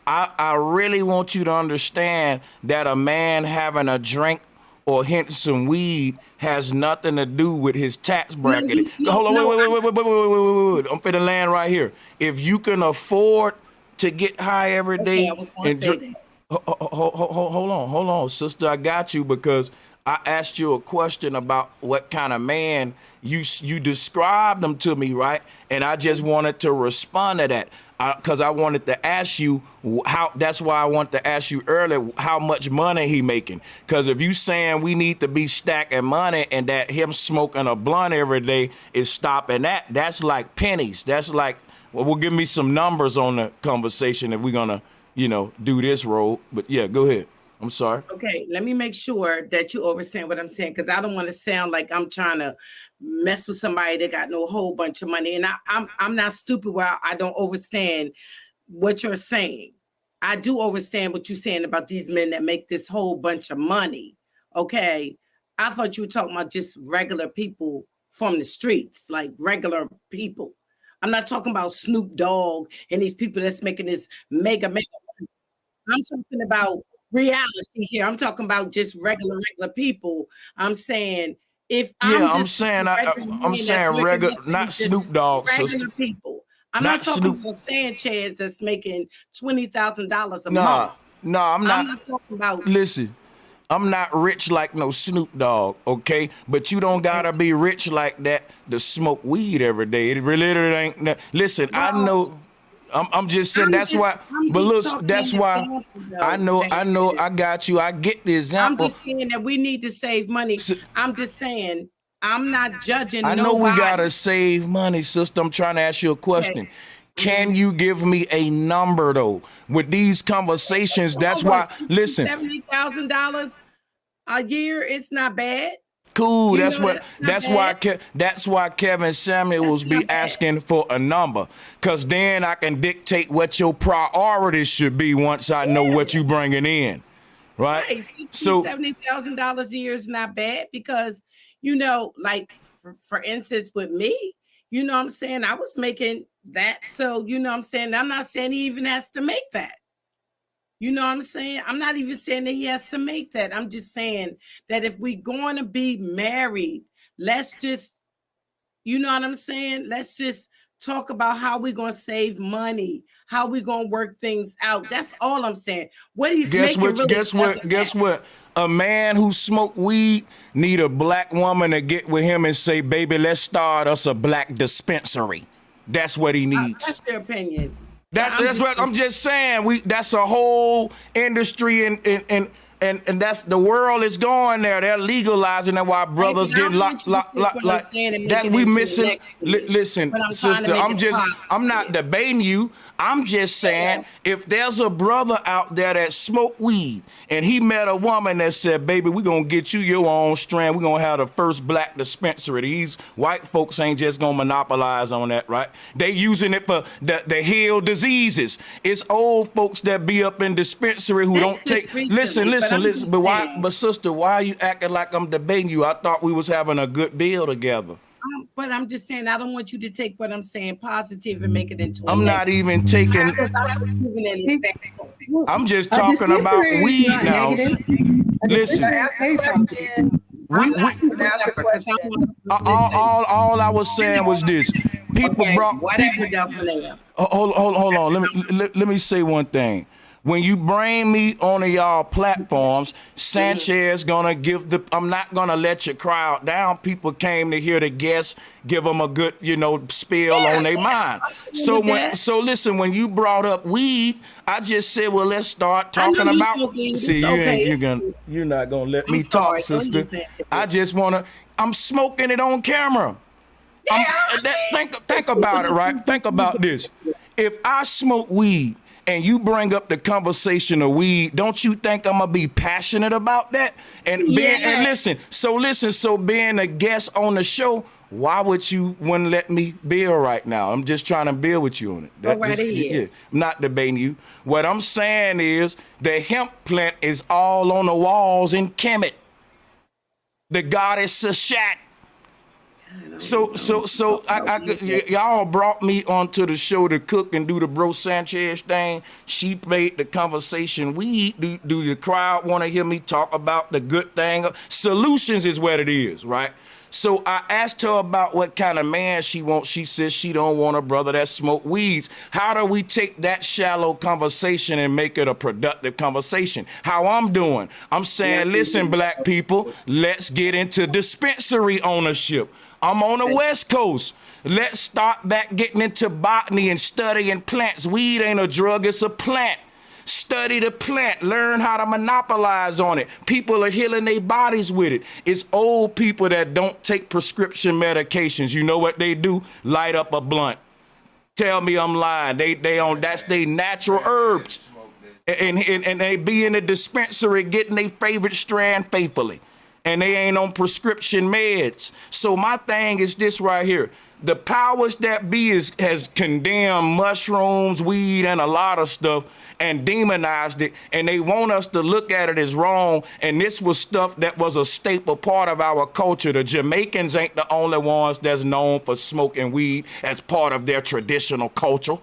I really want you to understand that a man having a drink or hitting some weed has nothing to do with his tax bracket. Hold on, wait. I'm finna land right here. If you can afford to get high every day and drink, hold on, sister, I got you, because I asked you a question about what kind of man you described them to me, right? And I just wanted to respond to that, because I wanted to ask you how. That's why I wanted to ask you earlier how much money he making. Because if you saying we need to be stacking money and that him smoking a blunt every day is stopping that, that's like pennies. That's like, well, give me some numbers on the conversation if we're gonna, do this road. But yeah, go ahead. I'm sorry. Okay, let me make sure that you understand what I'm saying, because I don't want to sound like I'm trying to mess with somebody that got no whole bunch of money. And I'm not stupid where I don't understand what you're saying. I do understand what you're saying about these men that make this whole bunch of money. Okay, I thought you were talking about just regular people from the streets, like regular people. I'm not talking about Snoop Dogg and these people that's making this mega money. I'm talking about reality here. I'm talking about just regular people. I'm saying I'm saying regular, not Snoop Dogg, sister. People. I'm not talking about Sanchez that's making $20,000 a month. No, I'm not talking about. Listen, I'm not rich like no Snoop Dogg, okay? But you don't gotta be rich like that to smoke weed every day. It really ain't. Listen, I know. I'm just saying that's why. But look, that's why I know. I got you. I get the example. I'm just saying that we need to save money. I'm just saying I'm not judging. I know we gotta save money, sister. I'm trying to ask you a question. Okay. Can you give me a number though? With these conversations, that's why. Listen, $70,000 a year. It's not bad. Cool. That's why Kevin Samuels be asking for a number, because then I can dictate what your priorities should be once I know what you bringing in, right? So $70,000 a year is not bad, because like for instance with me, what I'm saying, I was making that, so what I'm saying, I'm not saying he even has to make that. What I'm saying? I'm not even saying that he has to make that. I'm just saying that if we're going to be married, let's just, what I'm saying? Let's just talk about how we're going to save money, how we're going to work things out. That's all I'm saying. What he's Guess what? A man who smoke weed need a black woman to get with him and say, baby, let's start us a black dispensary. That's what he needs. That's your opinion. That's what I'm just saying. That's a whole industry, and that's the world is going there. They're legalizing that while brothers get locked like that. We missing. Listen, sister, I'm not debating you. I'm just saying, if there's a brother out there that smoke weed and he met a woman that said, baby, we're going to get you your own strand. We're going to have the first black dispensary. These white folks ain't just going to monopolize on that, right? They using it for the heal diseases. It's old folks that be up in dispensary who don't take. Listen. But sister, why are you acting like I'm debating you? I thought we was having a good deal together. But I'm just saying, I don't want you to take what I'm saying positive and make it into. I'm not even taking. I'm just talking about weed now. Listen, all I was saying was this. People brought. Hold on. Let me say one thing. When you bring me on y'all platforms, Sanchez gonna give I'm not gonna let your crowd down. People came to hear the guests give them a good, spill on their mind. So listen, when you brought up weed, I just said, well, let's start talking about. See, you're not gonna let me talk, sister. I just I'm smoking it on camera. Think about it, right? Think about this. If I smoke weed and you bring up the conversation of weed, don't you think I'm gonna be passionate about that? And listen, so being a guest on the show, why would you wouldn't let me build right now? I'm just trying to build with you on it. Go right ahead. I'm not debating you. What I'm saying is the hemp plant is all on the walls in Kemet. The goddess Cashapp. So y'all brought me onto the show to cook and do the Bro Sanchez thing. She made the conversation. Do the crowd want to hear me talk about the good thing? Solutions is what it is, right? So I asked her about what kind of man she wants. She says she don't want a brother that smoke weeds. How do we take that shallow conversation and make it a productive conversation? How I'm doing? I'm saying, listen, black people, let's get into dispensary ownership. I'm on the West Coast. Let's start back getting into botany and studying plants. Weed ain't a drug, it's a plant. Study the plant, learn how to monopolize on it. People are healing their bodies with it. It's old people that don't take prescription medications. You know what they do? Light up a blunt. Tell me I'm lying. That's their natural herbs. And they be in the dispensary getting their favorite strand faithfully. And they ain't on prescription meds. So my thing is this right here. The powers that be has condemned mushrooms, weed, and a lot of stuff and demonized it. And they want us to look at it as wrong. And this was stuff that was a staple part of our culture. The Jamaicans ain't the only ones that's known for smoking weed as part of their traditional culture.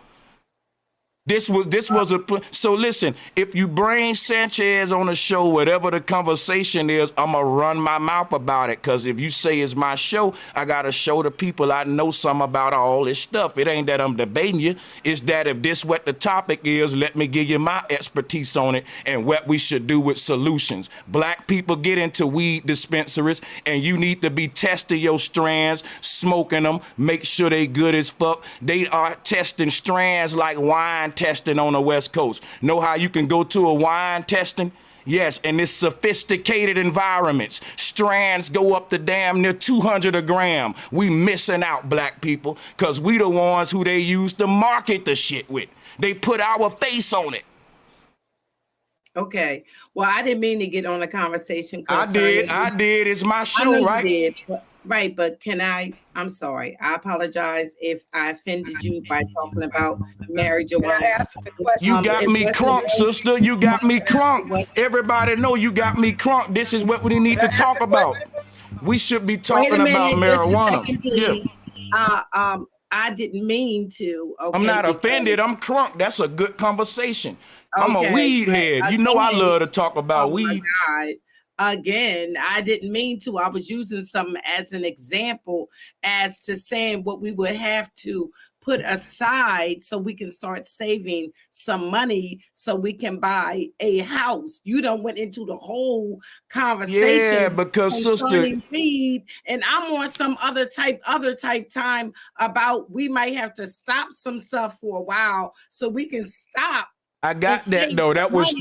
So listen, if you bring Sanchez on the show, whatever the conversation is, I'm going to run my mouth about it. Because if you say it's my show, I got to show the people I know something about all this stuff. It ain't that I'm debating you. It's that if this what the topic is, let me give you my expertise on it and what we should do with solutions. Black people get into weed dispensaries and you need to be testing your strands, smoking them, make sure they good as fuck. They are testing strands like wine testing on the West Coast. Know how you can go to a wine testing? Yes, and it's sophisticated environments. Strands go up to damn near 200 a gram. We missing out, black people, because we the ones who they use to market the shit with. They put our face on it. Okay. Well, I didn't mean to get on a conversation. I did. It's my show, right? You did, right, but I'm sorry. I apologize if I offended you by talking about marijuana. You got me crunk, sister. You got me crunk. Everybody know you got me crunk. This is what we need to talk about. We should be talking about marijuana. Yeah. I didn't mean to. Okay, I'm not offended. I'm crunk. That's a good conversation. I'm a weed head. You know I love to talk about weed. My God. Again, I didn't mean to. I was using something as an example as to saying what we would have to put aside so we can start saving some money so we can buy a house. You done went into the whole conversation. Yeah, because sister, feed, and I'm on some other type time about we might have to stop some stuff for a while so we can stop. I got that though. That was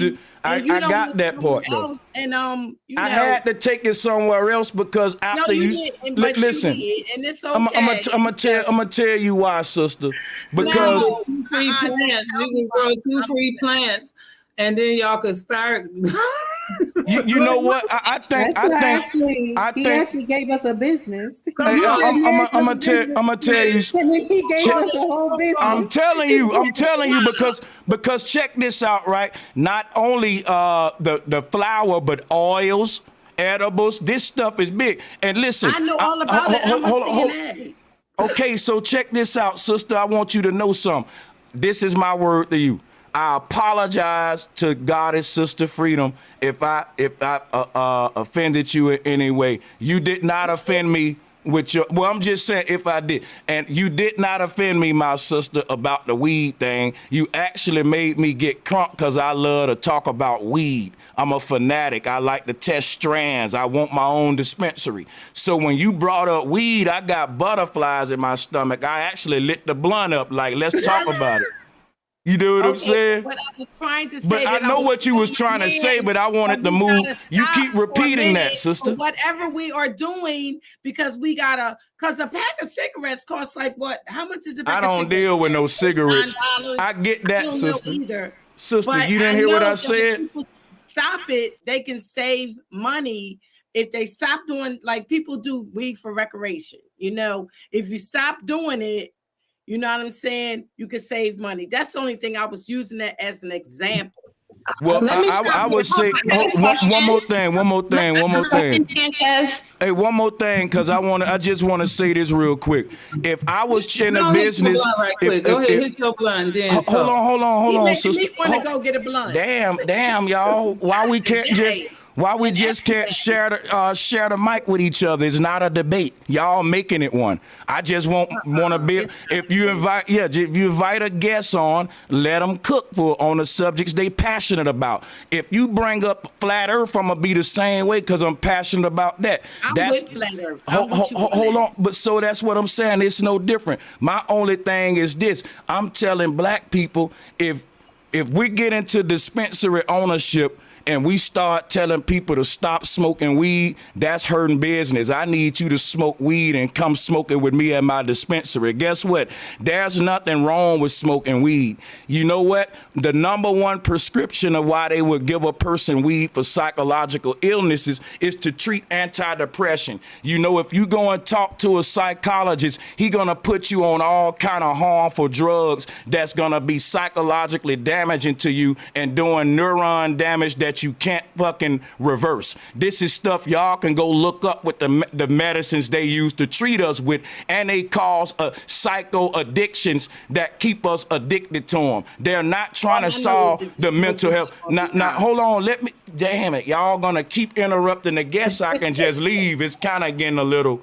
I got that part though. And I had to take it somewhere else because after listen, you did, and it's okay. I'm gonna tell you why, sister. Because you can grow 2 free plants, and then y'all could start. you know what? I think he actually gave us a business. I'm gonna tell you. He gave us a whole business. I'm telling you because check this out, right? Not only the flour, but oils, edibles. This stuff is big. And listen, I know all about it. Hold on. Okay, so check this out, sister. I want you to know something. This is my word to you. I apologize to Goddess Sister Freedom if I offended you in any way. You did not offend me with your, well, I'm just saying if I did, and you did not offend me, my sister, about the weed thing. You actually made me get crunk because I love to talk about weed. I'm a fanatic. I like to test strands. I want my own dispensary. So when you brought up weed, I got butterflies in my stomach. I actually lit the blunt up like, let's talk about it. You know what I'm saying? What I was trying to say, But I know what you was trying to say, but I wanted to move. You keep repeating that, sister. Whatever we are doing, because we gotta, because a pack of cigarettes costs like what? How much is a pack I of don't deal with no cigarettes. $9. I get that, sister. Sister, But you didn't hear what I said? If people stop it, they can save money if they stop doing, like people do weed for recreation. You know, if you stop doing it, you know what I'm saying? You can save money. That's the only thing I was using that as an example. Well, I would say one more thing. Sanchez. Hey, one more thing, because I just want to say this real quick. If I was in a business, go ahead, hit your blunt. Then hold on, sister. Want to go get a blunt? Damn, y'all. Why we just can't share the mic with each other? It's not a debate. Y'all making it one. I just want to be. If you invite a guest on, let them cook on the subjects they passionate about. If you bring up flat Earth, I'm gonna be the same way because I'm passionate about that. That's with flat Earth. Hold on, but so that's what I'm saying. It's no different. My only thing is this: I'm telling black people if we get into dispensary ownership and we start telling people to stop smoking weed, that's hurting business. I need you to smoke weed and come smoke it with me at my dispensary. Guess what? There's nothing wrong with smoking weed. You know what? The number one prescription of why they would give a person weed for psychological illnesses is to treat antidepressant. You know, if you go and talk to a psychologist, he gonna put you on all kind of harmful drugs that's gonna be psychologically damaging to you and doing neuron damage that you can't fucking reverse. This is stuff y'all can go look up with the medicines they use to treat us with, and they cause psycho addictions that keep us addicted to them. They're not trying to solve the mental health. Now, hold on, damn it, y'all gonna keep interrupting the guests. I can just leave. It's kind of getting a little,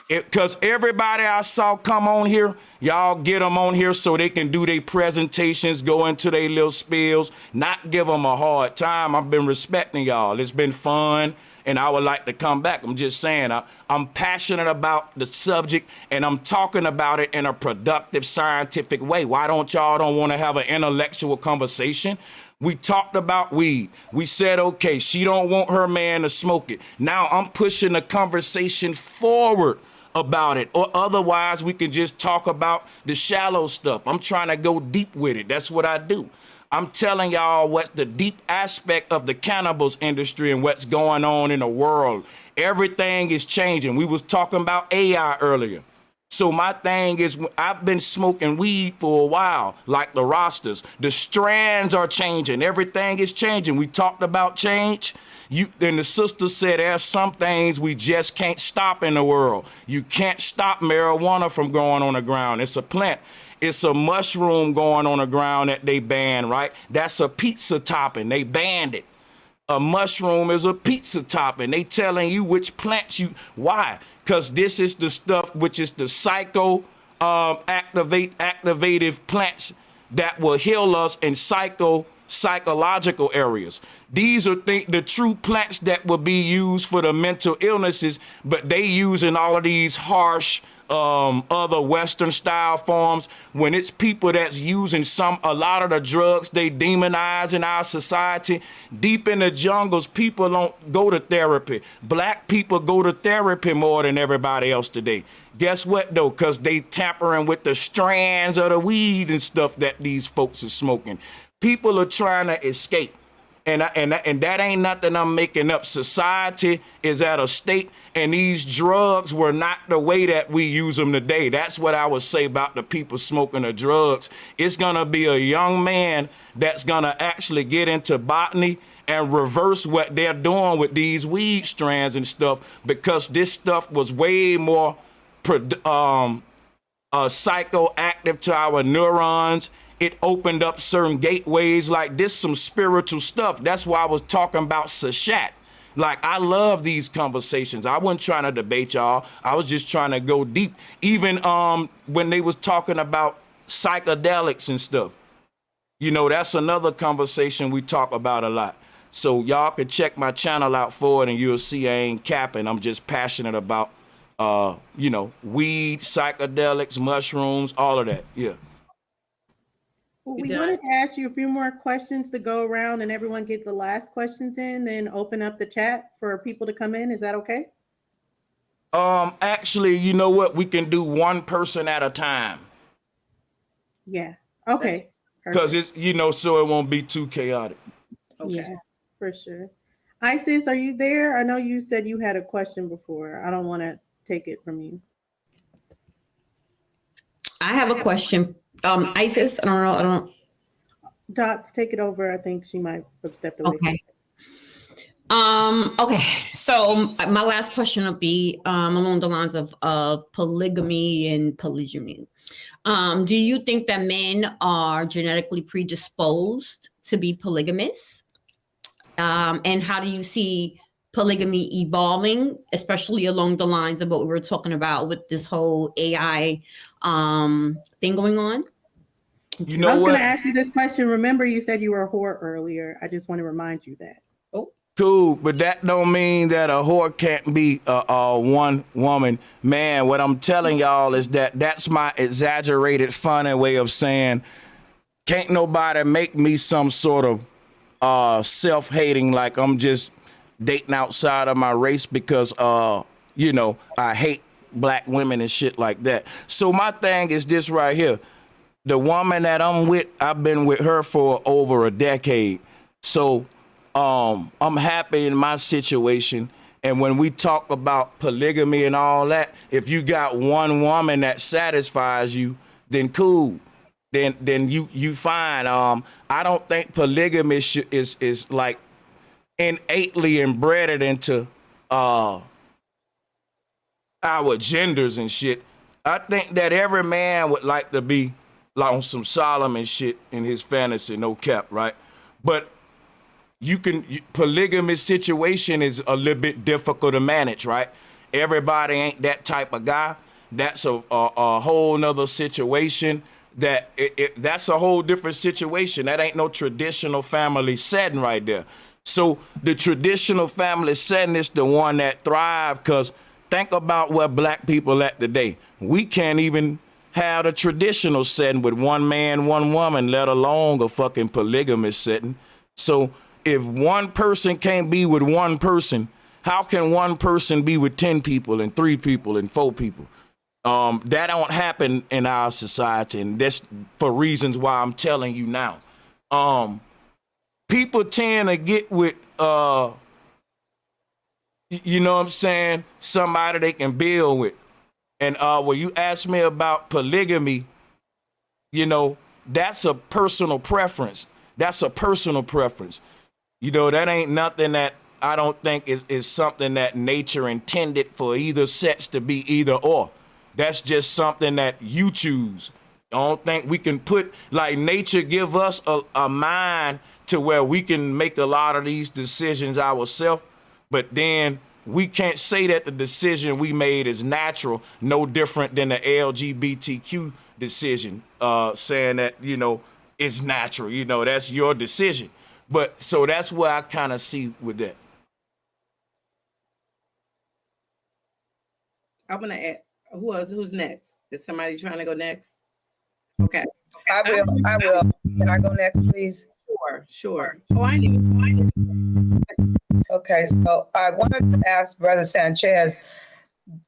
because everybody I saw come on here, y'all get them on here so they can do their presentations, go into their little spills, not give them a hard time. I've been respecting y'all. It's been fun, and I would like to come back. I'm just saying, I'm passionate about the subject, and I'm talking about it in a productive, scientific way. Why don't y'all want to have an intellectual conversation? We talked about weed. We said, okay, she don't want her man to smoke it. Now I'm pushing the conversation forward about it, or otherwise we can just talk about the shallow stuff. I'm trying to go deep with it. That's what I do. I'm telling y'all what's the deep aspect of the cannabis industry and what's going on in the world. Everything is changing. We was talking about AI earlier. So my thing is, I've been smoking weed for a while, like the rosters. The strands are changing. Everything is changing. We talked about change. And the sister said there's some things we just can't stop in the world. You can't stop marijuana from growing on the ground. It's a plant. It's a mushroom going on the ground that they banned, right? That's a pizza topping. They banned it. A mushroom is a pizza topping. They telling you which plants why? Because this is the stuff which is the activative plants that will heal us in psychological areas. These are the true plants that will be used for the mental illnesses, but they using all of these harsh other Western style forms. When it's people that's using a lot of the drugs they demonize in our society, deep in the jungles, people don't go to therapy. Black people go to therapy more than everybody else today. Guess what though? Because they tampering with the strands of the weed and stuff that these folks are smoking. People are trying to escape. And that ain't nothing I'm making up. Society is at a state, and these drugs were not the way that we use them today. That's what I would say about the people smoking the drugs. It's gonna be a young man that's gonna actually get into botany and reverse what they're doing with these weed strands and stuff, because this stuff was way more psychoactive to our neurons. It opened up certain gateways. Like this, some spiritual stuff. That's why I was talking about cashapp. Like, I love these conversations. I wasn't trying to debate y'all. I was just trying to go deep. Even when they was talking about psychedelics and stuff, you know, that's another conversation we talk about a lot. So y'all can check my channel out for it, and you'll see I ain't capping. I'm just passionate about, you know, weed, psychedelics, mushrooms, all of that. Yeah. Well, we wanted to ask you a few more questions to go around and everyone get the last questions in, then open up the chat for people to come in. Is that okay? Actually, you know what? We can do one person at a time. Yeah. Okay. Because it's, you know, so it won't be too chaotic. Okay. Yeah, for sure. Isis, are you there? I know you said you had a question before. I don't want to take it from you. I have a question. Isis, I don't know. Dots, take it over. I think she might have stepped away. Okay. Okay. So my last question will be along the lines of polygamy and polygyny. Do you think that men are genetically predisposed to be polygamous? And how do you see polygamy evolving, especially along the lines of what we were talking about with this whole AI thing going on? You know, I was going to ask you this question. Remember, you said you were a whore earlier. I just want to remind you that. Oh, cool, but that don't mean that a whore can't be one woman. Man, what I'm telling y'all is that that's my exaggerated, funny way of saying can't nobody make me some sort of self-hating, like I'm just dating outside of my race because, you know, I hate black women and shit like that. So my thing is this right here. The woman that I'm with, I've been with her for over a decade. So I'm happy in my situation. And when we talk about polygamy and all that, if you got one woman that satisfies you, then cool. Then you fine. I don't think polygamy is like innately embedded into our genders and shit. I think that every man would like to be like on some Solomon shit in his fantasy, no cap, right? But polygamy situation is a little bit difficult to manage, right? Everybody ain't that type of guy. That's a whole nother situation. That's a whole different situation. That ain't no traditional family setting right there. So the traditional family setting is the one that thrive, because think about where black people at today. We can't even have a traditional setting with one man, one woman, let alone a fucking polygamous setting. So if one person can't be with one person, how can one person be with 10 people and 3 people and 4 people? That don't happen in our society, and that's for reasons why I'm telling you now. People tend to get with, you know what I'm saying, somebody they can build with. And when you ask me about polygamy, you know, that's a personal preference. That's a personal preference. You know, that ain't nothing that I don't think is something that nature intended for either sex to be either or. That's just something that you choose. I don't think we can put, like, nature give us a mind to where we can make a lot of these decisions ourselves, but then we can't say that the decision we made is natural, no different than the LGBTQ decision, saying that, you know, it's natural, you know, that's your decision. But so that's what I kind of see with that. I want to add, who's next? Is somebody trying to go next? Okay. I will. Can I go next, please? Sure. Oh, I didn't even find it. Okay, so I wanted to ask Brother Sanchez,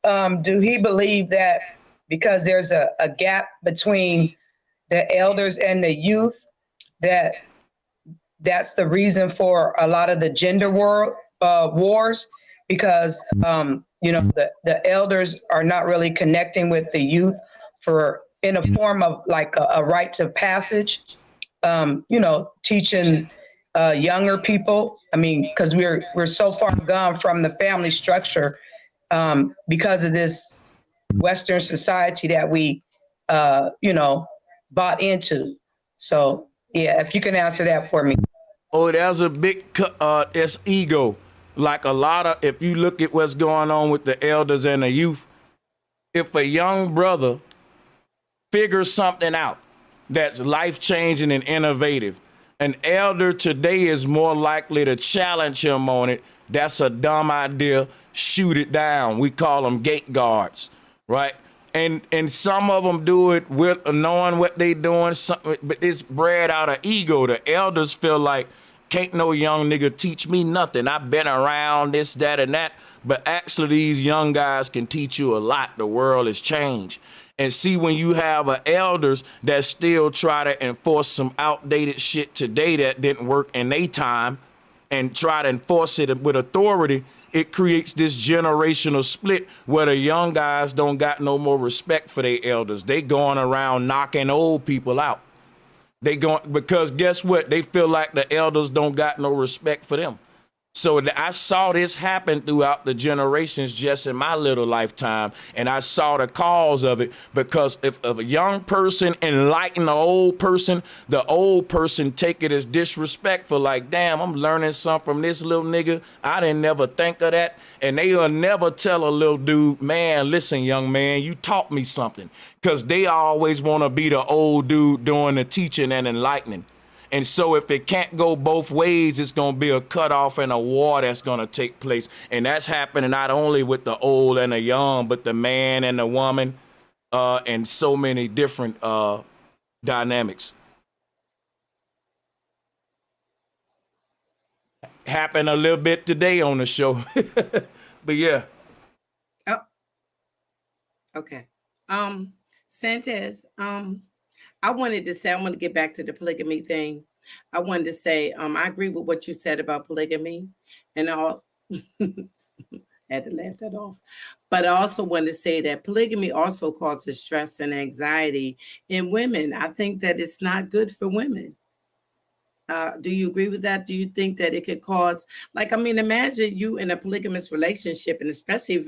do he believe that because there's a gap between the elders and the youth, that's the reason for a lot of the gender wars? Because, you know, the elders are not really connecting with the youth in a form of like a rites of passage, you know, teaching younger people. I mean, because we're so far gone from the family structure because of this Western society that we, you know, bought into. So, yeah, if you can answer that for me. Oh, there's a big, it's ego. like a lot of, if you look at what's going on with the elders and the youth, if a young brother figures something out that's life-changing and innovative, an elder today is more likely to challenge him on it. That's a dumb idea. Shoot it down. We call them gate guards, right? And some of them do it with knowing what they doing, but it's bred out of ego. The elders feel like, can't no young nigga teach me nothing. I've been around this, that, and that. But actually, these young guys can teach you a lot. The world has changed. And see, when you have elders that still try to enforce some outdated shit today that didn't work in their time and try to enforce it with authority, it creates this generational split where the young guys don't got no more respect for their elders. They going around knocking old people out. They going, because guess what? They feel like the elders don't got no respect for them. So I saw this happen throughout the generations just in my little lifetime, and I saw the cause of it, because if a young person enlighten the old person take it as disrespectful, like, damn, I'm learning something from this little nigga. I didn't never think of that. And they will never tell a little dude, man, listen, young man, you taught me something, because they always want to be the old dude doing the teaching and enlightening. And so if it can't go both ways, it's going to be a cutoff and a war that's going to take place. And that's happening not only with the old and the young, but the man and the woman, and so many different dynamics. Happened a little bit today on the show. But yeah. Oh, okay. Sanchez, I wanted to say, I want to get back to the polygamy thing. I wanted to say, I agree with what you said about polygamy, and I also had to laugh that off. But I also want to say that polygamy also causes stress and anxiety in women. I think that it's not good for women. Do you agree with that? Do you think that it could cause, like, I mean, imagine you in a polygamous relationship, and especially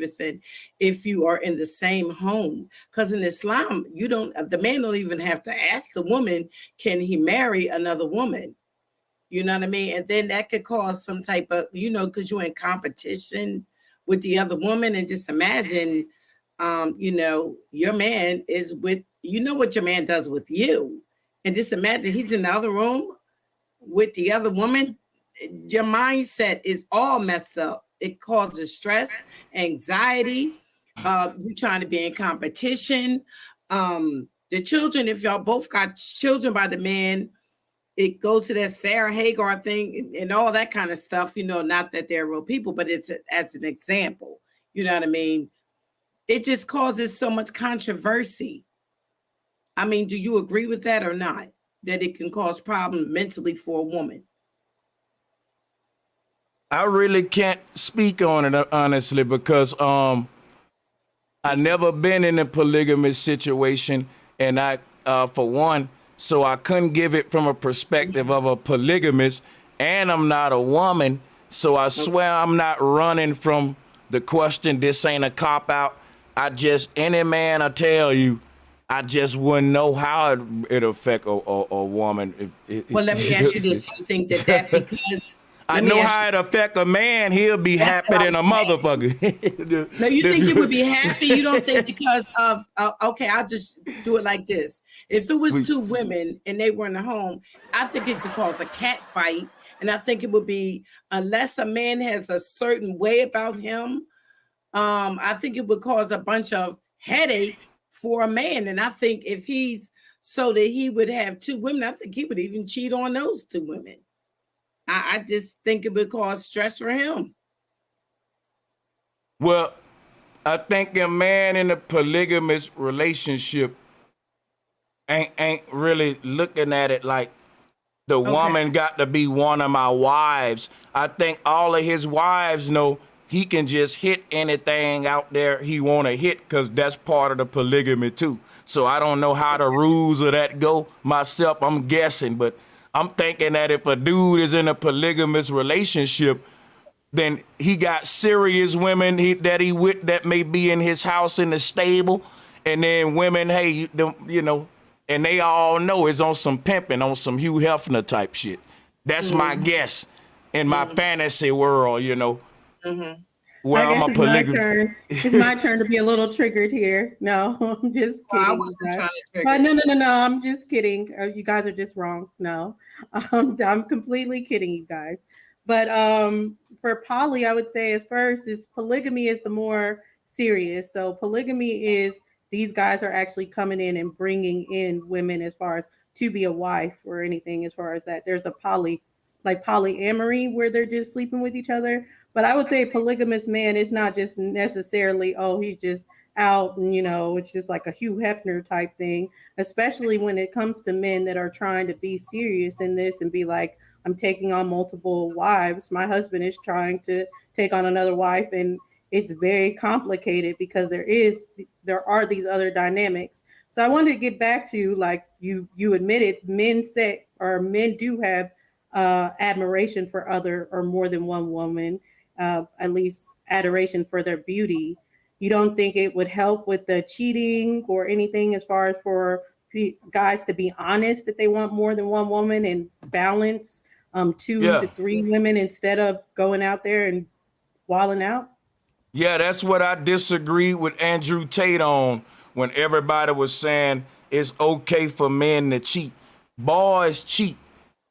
if you are in the same home, because in Islam, the man don't even have to ask the woman, can he marry another woman? You know what I mean? And then that could cause some type of, because you're in competition with the other woman, and just imagine, your man is with, what your man does with you. And just imagine he's in the other room with the other woman. Your mindset is all messed up. It causes stress, anxiety. You trying to be in competition. The children, if y'all both got children by the man, it goes to that Sarah Hagar thing and all that kind of stuff. Not that they're real people, but it's as an example. You know what I mean? It just causes so much controversy. I mean, do you agree with that or not? That it can cause problems mentally for a woman? I really can't speak on it, honestly, because I never been in a polygamous situation, and for one, so I couldn't give it from a perspective of a polygamist, and I'm not a woman, so I swear I'm not running from the question. This ain't a cop-out. Any man I tell you, I just wouldn't know how it affect a woman. Well, let me ask you this. You think that because... I know how it affect a man. He'll be happy than a motherfucker. No, you think he would be happy? You don't think because of... okay, I'll just do it like this. If it was two women and they were in the home, I think it could cause a cat fight. And I think it would be, unless a man has a certain way about him, I think it would cause a bunch of headache for a man. And I think if he's so that he would have two women, I think he would even cheat on those two women. I just think it would cause stress for him. Well, I think a man in a polygamous relationship ain't really looking at it like the woman got to be one of my wives. I think all of his wives know he can just hit anything out there he want to hit, because that's part of the polygamy too. So I don't know how the rules of that go myself. I'm guessing, but I'm thinking that if a dude is in a polygamous relationship, then he got serious women that may be in his house in the stable, and then women, hey, and they all know it's on some pimping, on some Hugh Hefner type shit. That's my guess in my fantasy world, Mm-hmm. Well, I guess I'm a it's my polygamy. turn. It's my turn to be a little triggered here. No, I'm just I kidding. wasn't You guys. trying to But trigger. no. I'm just kidding. You guys are just wrong. No, I'm completely kidding, you guys. But for poly, I would say at first is polygamy is the more serious. So polygamy is these guys are actually coming in and bringing in women as far as to be a wife or anything as far as that. There's a poly, like polyamory, where they're just sleeping with each other. But I would say polygamous man is not just necessarily, oh, he's just out and, it's just like a Hugh Hefner type thing, especially when it comes to men that are trying to be serious in this and be like, I'm taking on multiple wives. My husband is trying to take on another wife, and it's very complicated because there are these other dynamics. So I wanted to get back to, like you admitted, men do have admiration for other or more than one woman, at least adoration for their beauty. You don't think it would help with the cheating or anything as far as for guys to be honest that they want more than one woman and balance two to Yeah. three women instead of going out there and walling out? Yeah, that's what I disagreed with Andrew Tate on when everybody was saying it's okay for men to cheat. Boys cheat.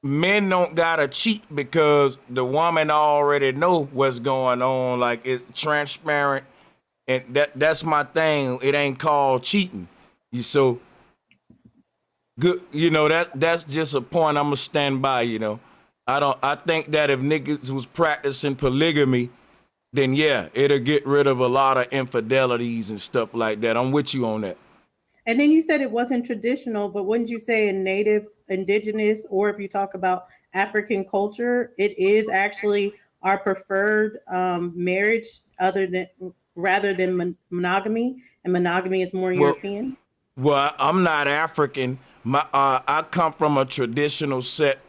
Men don't gotta cheat because the woman already know what's going on. Like, it's transparent, and that's my thing. It ain't called cheating. You so good, that's just a point I'm gonna stand by. I think that if niggas was practicing polygamy, then yeah, it'll get rid of a lot of infidelities and stuff like that. I'm with you on that. And then you said it wasn't traditional, but wouldn't you say in native, indigenous, or if you talk about African culture, it is actually our preferred marriage rather than monogamy, and monogamy is more Well, European? I'm not African. I come from a traditional set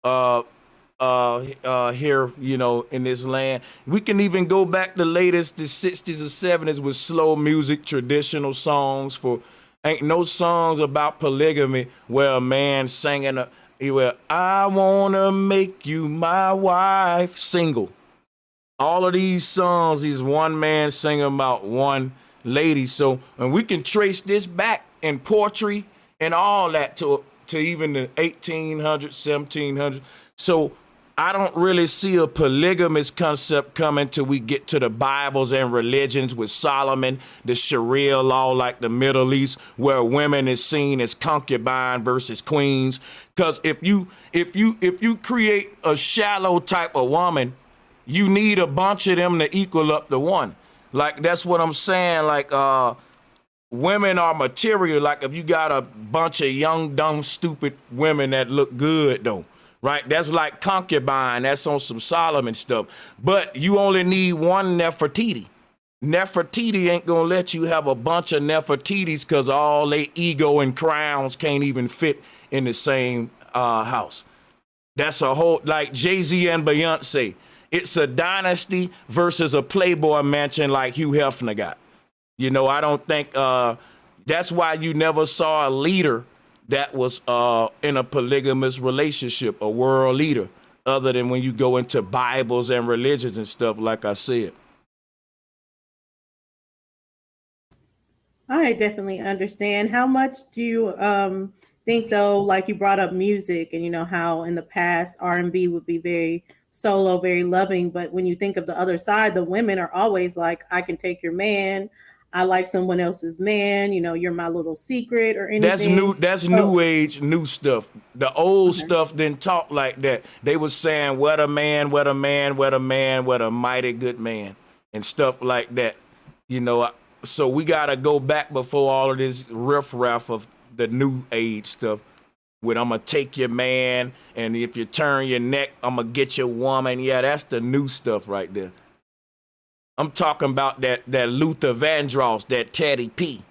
here, in this land. We can even go back the 60s or 70s with slow music, traditional songs. Ain't no songs about polygamy where a man singing I wanna make you my wife, single. All of these songs, these one man singing about one lady. So, and we can trace this back in poetry and all that to even the 1800s, 1700s. So I don't really see a polygamous concept coming till we get to the Bibles and religions with Solomon, the Sharia law, like the Middle East, where women is seen as concubine versus queens. Because if you create a shallow type of woman, you need a bunch of them to equal up the one. Like, that's what I'm saying. Like, women are material. Like, if you got a bunch of young, dumb, stupid women that look good, though. Right, that's like concubine. That's on some Solomon stuff. But you only need one Nefertiti. Nefertiti ain't gonna let you have a bunch of Nefertitis because all their ego and crowns can't even fit in the same house. That's a whole, like Jay-Z and Beyonce. It's a dynasty versus a Playboy mansion like Hugh Hefner got. I don't think that's why you never saw a leader that was in a polygamous relationship, a world leader, other than when you go into Bibles and religions and stuff, like I said. I definitely understand. How much do you think, though, like you brought up music and how in the past R&B would be very solo, very loving, but when you think of the other side, the women are always like, I can take your man. I like someone else's man, you're my little secret or anything. That's new age, new stuff. The old stuff didn't talk like that. They was saying, what a man, what a man, what a man, what a mighty good man, and stuff like that. So we got to go back before all of this riffraff of the new age stuff with I'm going to take your man, and if you turn your neck, I'm going to get your woman. Yeah, that's the new stuff right there. I'm talking about that Luther Vandross, that Teddy P.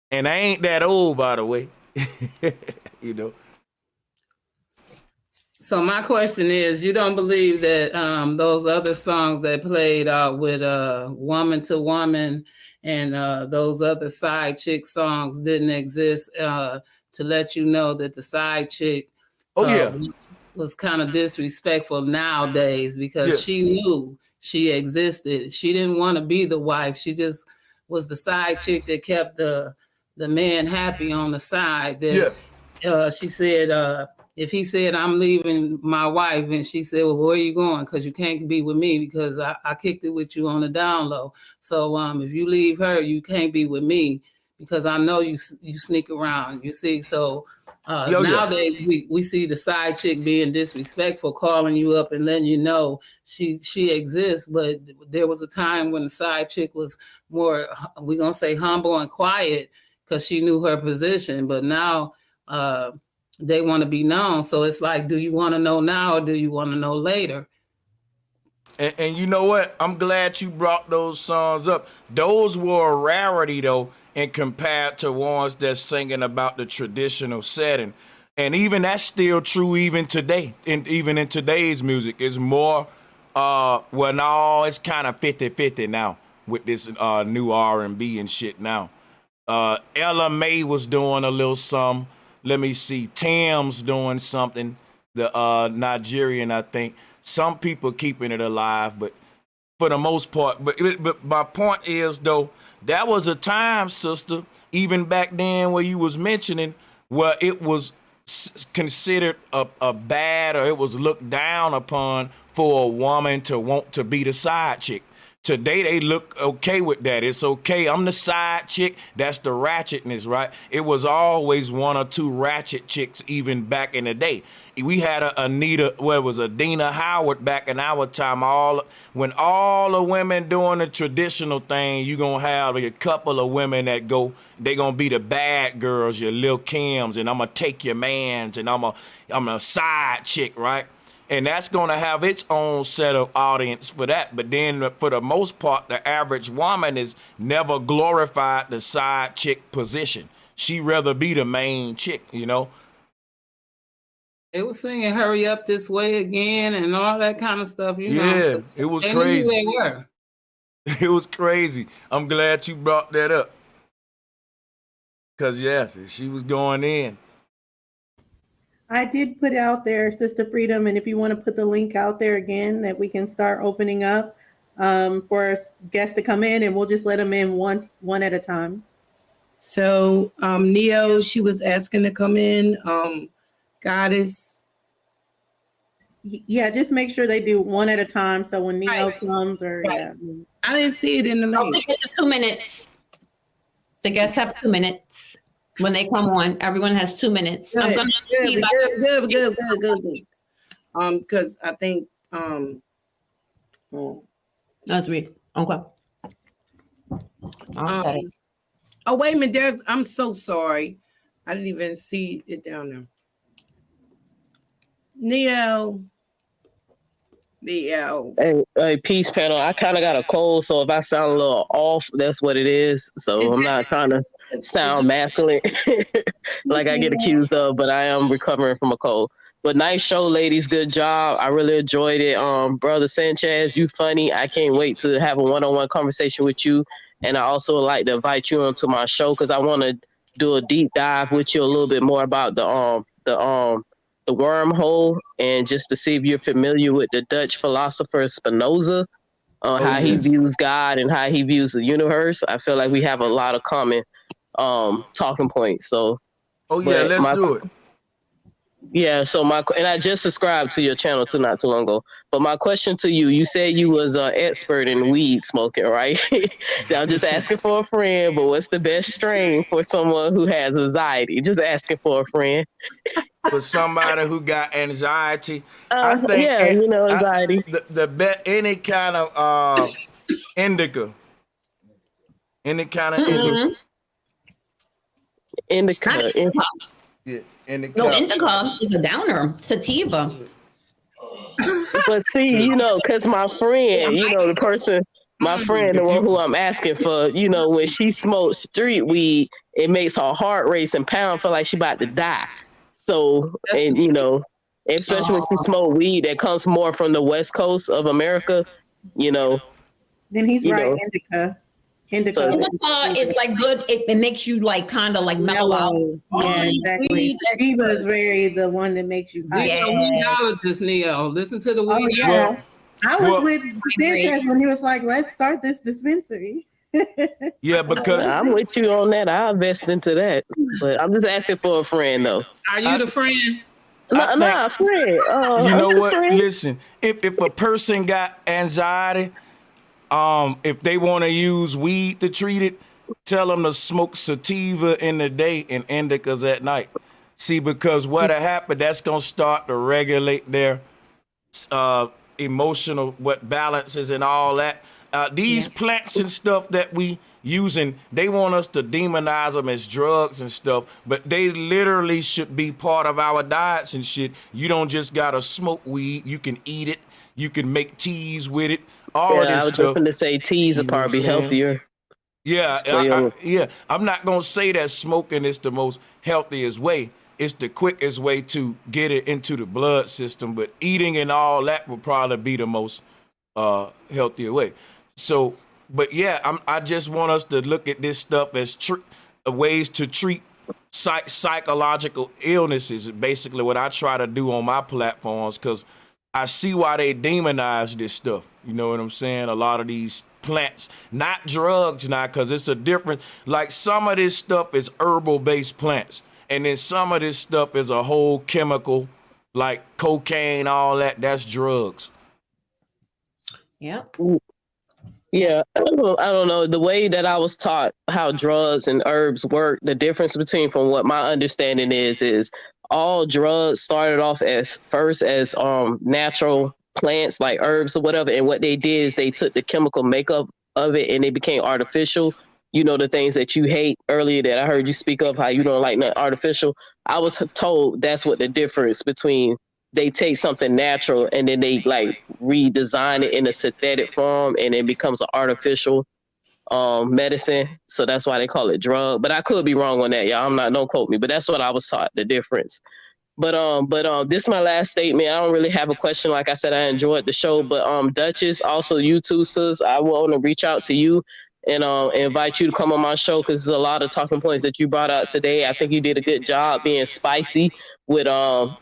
And I ain't that old, by the way. So my question is, you don't believe that those other songs that played out with Woman to Woman and those other side chick songs didn't exist to let you know that the side chick was kind of disrespectful nowadays because she knew she existed. She didn't want to be the wife. She just was the side chick that kept the man happy on the side. That she said, if he said, I'm leaving my wife, and she said, well, where are you going? Because you can't be with me because I kicked it with you on the down low. So if you leave her, you can't be with me because I know you sneak around. You see, so nowadays we see the side chick being disrespectful, calling you up and letting you know she exists. But there was a time when the side chick was more, we're going to say, humble and quiet because she knew her position. But now, they want to be known. So it's like, do you want to know now or do you want to know later? And you know what? I'm glad you brought those songs up. Those were a rarity, though, and compared to ones that's singing about the traditional setting. And even that's still true even today. And even in today's music, it's more, it's kind of 50-50 now with this new R&B and shit now. Ella May was doing a little something. Let me see. Tim's doing something. The Nigerian, I think. Some people keeping it alive, but for the most part. But my point is, though, that was a time, sister, even back then where you was mentioning, where it was considered a bad, or it was looked down upon for a woman to want to be the side chick. Today, they look okay with that. It's okay. I'm the side chick. That's the ratchetness, right? It was always one or two ratchet chicks even back in the day. We had Adina Howard back in our time. When all the women doing the traditional thing, you're going to have a couple of women that they going to be the bad girls, your Lil Kims, and I'm going to take your mans, and I'm a side chick, right? And that's going to have its own set of audience for that. But then for the most part, the average woman is never glorified the side chick position. She rather be the main chick, you know? They were singing Hurry Up This Way Again and all that kind of stuff, you know. Yeah, it was crazy. They were. It was crazy. I'm glad you brought that up. Because, yes, she was going in. I did put out there, Sister Freedom, and if you want to put the link out there again, that we can start opening up for guests to come in, and we'll just let them in one at a time. So Neo, she was asking to come in. Goddess. Yeah, just make sure they do one at a time. So when Neo comes, I didn't see it in the link. 2 minutes. The guests have 2 minutes. When they come on, everyone has 2 minutes. Good, I'm gonna good. Because I think that's me. Okay. Oh, wait a minute, Derek. I'm so sorry. I didn't even see it down there. Neo. Hey, peace panel. I kind of got a cold, so if I sound a little off, that's what it is. So I'm not trying to sound masculine like I get accused of, but I am recovering from a cold. But nice show, ladies. Good job. I really enjoyed it. Brother Sanchez, you funny. I can't wait to have a one-on-one conversation with you. And I also would like to invite you onto my show because I want to do a deep dive with you a little bit more about the wormhole, and just to see if you're familiar with the Dutch philosopher Spinoza, how he views God and how he views the universe. I feel like we have a lot of common talking points. So, let's do it. Yeah, so and I just subscribed to your channel not too long ago. But my question to you, you said you was an expert in weed smoking, right? I'm just asking for a friend, but what's the best strain for someone who has anxiety? Just asking for a friend. For somebody who got anxiety, I think anxiety. Any kind of indica. Any kind of indica. Yeah. No, indica is a downer. Sativa. But see, because my friend, the person, my friend, the one who I'm asking for, when she smokes street weed, it makes her heart race and pound feel like she about to die. So, and especially when she smoke weed that comes more from the West Coast of America, Then he's right, indica. Indica. Indica is like good. It makes you like kind of like mellow out. Yeah, exactly. Sativa is very the one that makes you high. These are weedologists, Neo. Listen to the Oh, weedologist. yeah. I was Well- with Sanchez when he was like, let's start this dispensary. Yeah, because I'm with you on that. I'll invest into that. But I'm just asking for a friend, though. Are you the friend? Nah, friend. you know what? Friend. Listen, if a person got anxiety, if they want to use weed to treat it, tell them to smoke sativa in the day and indicas at night. See, because what'll happen, that's gonna start to regulate their emotional balances and all that. These plants and stuff that we using, they want us to demonize them as drugs and stuff, but they literally should be part of our diets and shit. You don't just gotta smoke weed. You can eat it. You can make teas with it. All of this I was stuff. just going to say teas You would know what probably I'm be saying? healthier. Yeah, I'm not gonna say that smoking is the most healthiest way. It's the quickest way to get it into the blood system, but eating and all that would probably be the most healthier way. So, but yeah, I just want us to look at this stuff as ways to treat psychological illnesses. Basically, what I try to do on my platforms, because I see why they demonize this stuff. You know what I'm saying? A lot of these plants, not drugs now, because it's a different, like some of this stuff is herbal-based plants, and then some of this stuff is a whole chemical, like cocaine, all that, that's drugs. Yep. Yeah, I don't know. The way that I was taught how drugs and herbs work, the difference between from what my understanding is all drugs started off as natural plants like herbs or whatever, and what they did is they took the chemical makeup of it and it became artificial. You know, the things that you hate earlier that I heard you speak of, how you don't like nothing artificial. I was told that's what the difference between they take something natural and then they like redesign it in a synthetic form and it becomes an artificial medicine. So that's why they call it drug. But I could be wrong on that, y'all. Don't quote me, but that's what I was taught, the difference. But this is my last statement. I don't really have a question. Like I said, I enjoyed the show. But Duchess, also you too, sis, I want to reach out to you and invite you to come on my show, because there's a lot of talking points that you brought out today. I think you did a good job being spicy with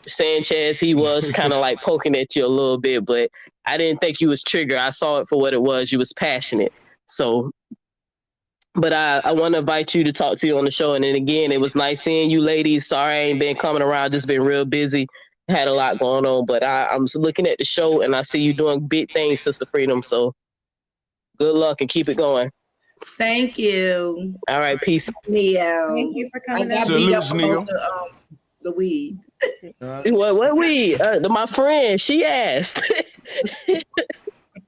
Sanchez. He was kind of like poking at you a little bit, but I didn't think you was triggered. I saw it for what it was. You was passionate. So, but I want to invite you to talk to you on the show. And then again, it was nice seeing you ladies. Sorry I ain't been coming around, just been real busy. Had a lot going on, but I'm looking at the show and I see you doing big things, Sister Freedom. So good luck and keep it going. Thank you. All right, peace. Neo. Thank you for I coming. got out. beat up Salutes, Neo. about the weed. What we? My friend, she asked.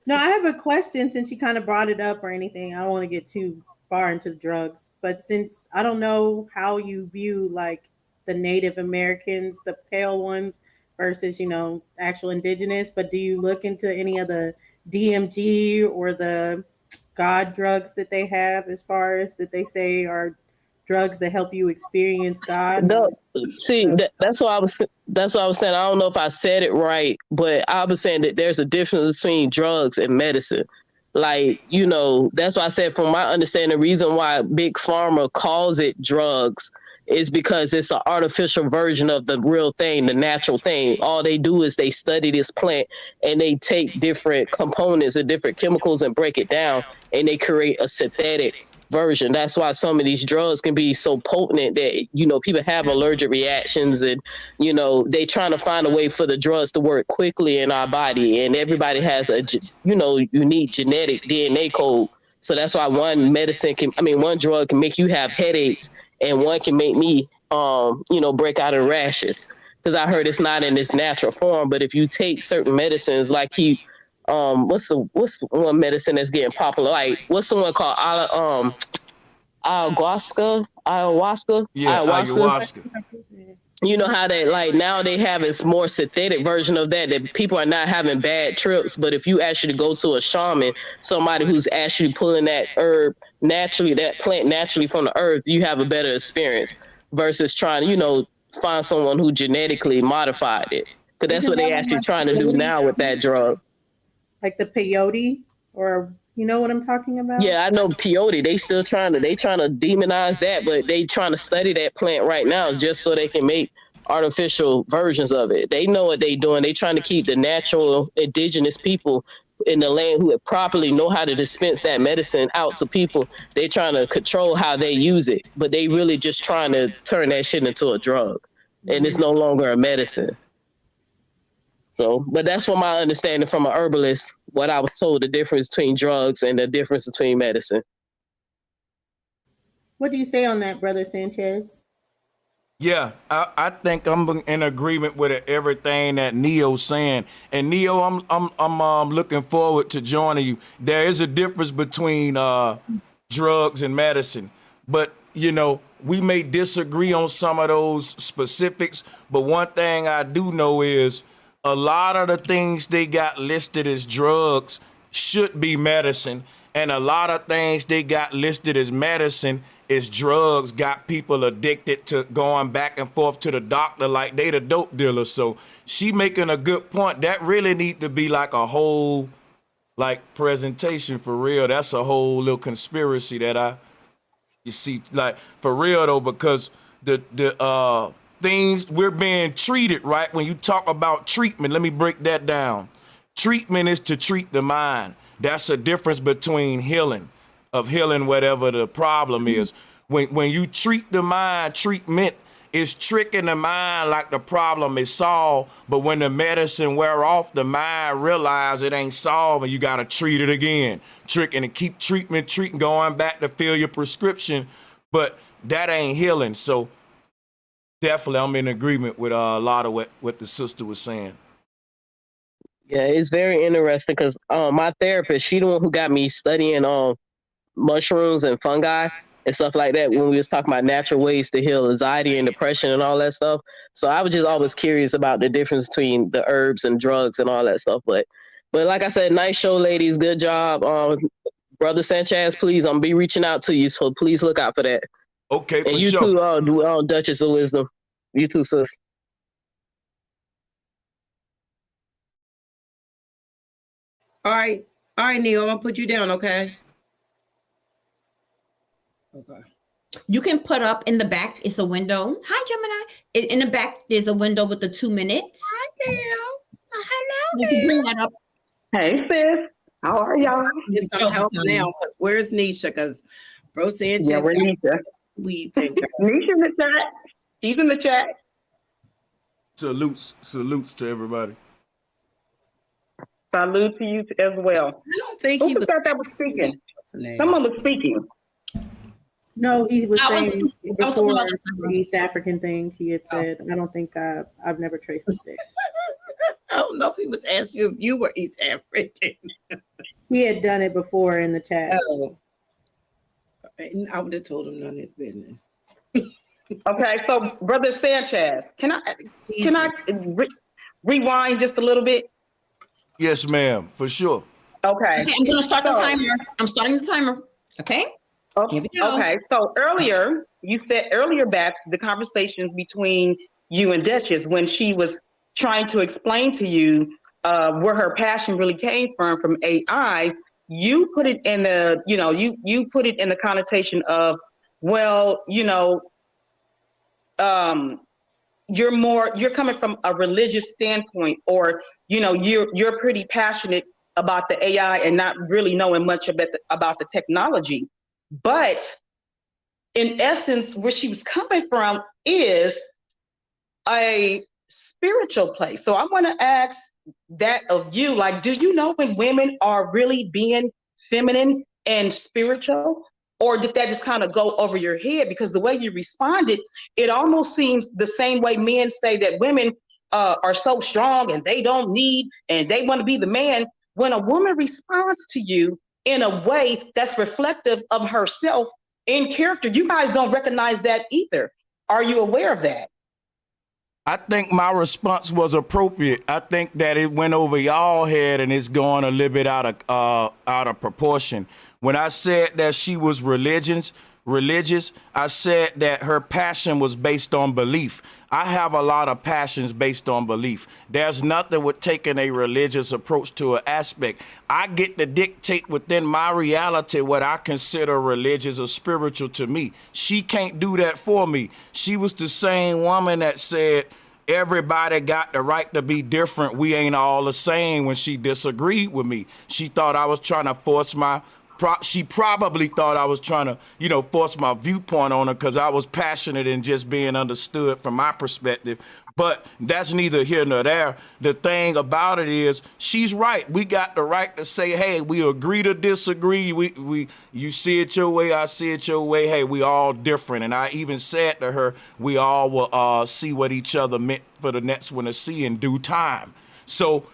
No, I have a question since you kind of brought it up or anything. I don't want to get too far into drugs, but since I don't know how you view like the Native Americans, the pale ones versus, actual indigenous, but do you look into any of the DMG or the God drugs that they have, as far as that they say are drugs that help you experience God? No, see, that's what I was saying. I don't know if I said it right, but I was saying that there's a difference between drugs and medicine. Like, that's why I said, from my understanding, the reason why Big Pharma calls it drugs is because it's an artificial version of the real thing, the natural thing. All they do is they study this plant and they take different components and different chemicals and break it down and they create a synthetic version. That's why some of these drugs can be so potent that, people have allergic reactions and, they trying to find a way for the drugs to work quickly in our body. And everybody has a, unique genetic DNA code. So that's why one drug can make you have headaches and one can make me, break out in rashes. Because I heard it's not in its natural form. But if you take certain medicines, like what's the one medicine that's getting popular? Like, what's the one called ayahuasca? Yeah, ayahuasca. You know how they now they have this more synthetic version of that people are not having bad trips. But if you actually go to a shaman, somebody who's actually pulling that herb naturally, that plant naturally from the earth, you have a better experience versus trying to, find someone who genetically modified it. Because that's what they actually trying to do now with that drug. Like the peyote, or You know what I'm talking about? Yeah, I know peyote. They trying to demonize that, but they trying to study that plant right now just so they can make artificial versions of it. They know what they doing. They trying to keep the natural indigenous people in the land who properly know how to dispense that medicine out to people. They trying to control how they use it, but they really just trying to turn that shit into a drug, and it's no longer a medicine. So, but that's what my understanding from an herbalist, what I was told the difference between drugs and the difference between medicine. What do you say on that, Brother Sanchez? Yeah, I think I'm in agreement with everything that Neo's saying. And Neo, I'm looking forward to joining you. There is a difference between drugs and medicine, but you know, we may disagree on some of those specifics. But one thing I do know is a lot of the things they got listed as drugs should be medicine, and a lot of things they got listed as medicine is drugs, got people addicted to going back and forth to the doctor like they the dope dealer. So she making a good point. That really need to be like a whole like presentation for real. That's a whole little conspiracy that you see, like for real though, because the things we're being treated, right? When you talk about treatment, let me break that down. Treatment is to treat the mind. That's a difference between healing whatever the problem is. When you treat the mind, treatment is tricking the mind like the problem is solved. But when the medicine wear off, the mind realize it ain't solved and you got to treat it again. Tricking and keep treating, going back to fill your prescription. But that ain't healing. So definitely I'm in agreement with a lot of what the sister was saying. Yeah, it's very interesting because my therapist, she the one who got me studying mushrooms and fungi and stuff like that when we was talking about natural ways to heal anxiety and depression and all that stuff. So I was just always curious about the difference between the herbs and drugs and all that stuff. But like I said, nice show, ladies. Good job. Brother Sanchez, please, I'm be reaching out to you, so please look out for that. Okay, and you sure. Too, Duchess of Wisdom. You too, sis. All right, Neil, I'm gonna put you down, okay? Okay. You can put up in the back, it's a window. Hi, Gemini. In the back, there's a window with the 2 minutes. Hi, Neil. Hello, You can bring that up. Hey, sis. How are y'all? It's gonna help now. Where's Nisha? Because Bro Sanchez. Yeah, we're Nisha. We think Nisha in the chat. She's in the chat. Salutes to everybody. Salute to you as well. I don't think Who was that was speaking? Someone was speaking. No, he was saying before about the East African thing. He had said, "I don't think I've never traced it there." I don't know if he was asking you if you were East African. He had done it before in the chat. Oh, I would have told him none of his business. Okay, so Brother Sanchez, can I rewind just a little bit? Yes, ma'am, for sure. Okay. I'm going to start the timer. I'm starting the timer. Okay. Okay. So you said earlier back the conversations between you and Duchess when she was trying to explain to you where her passion really came from AI. You put it in the, you put it in the connotation of, well, you're coming from a religious standpoint, or you're pretty passionate about the AI and not really knowing much about the technology. But in essence, where she was coming from is a spiritual place. So I want to ask that of you, like, do you know when women are really being feminine and spiritual? Or did that just kind of go over your head? Because the way you responded, it almost seems the same way men say that women are so strong and they don't need, and they want to be the man. When a woman responds to you in a way that's reflective of herself in character, you guys don't recognize that either. Are you aware of that? I think my response was appropriate. I think that it went over y'all head and it's going a little bit out of proportion. When I said that she was religious, I said that her passion was based on belief. I have a lot of passions based on belief. There's nothing with taking a religious approach to an aspect. I get to dictate within my reality what I consider religious or spiritual to me. She can't do that for me. She was the same woman that said, everybody got the right to be different. We ain't all the same when she disagreed with me. She thought I was trying to force she probably thought I was trying to, force my viewpoint on her because I was passionate and just being understood from my perspective. But that's neither here nor there. The thing about it is, she's right. We got the right to say, hey, we agree to disagree. You see it your way, I see it your way. Hey, we all different. And I even said to her, we all will see what each other meant for the next one to see in due time. So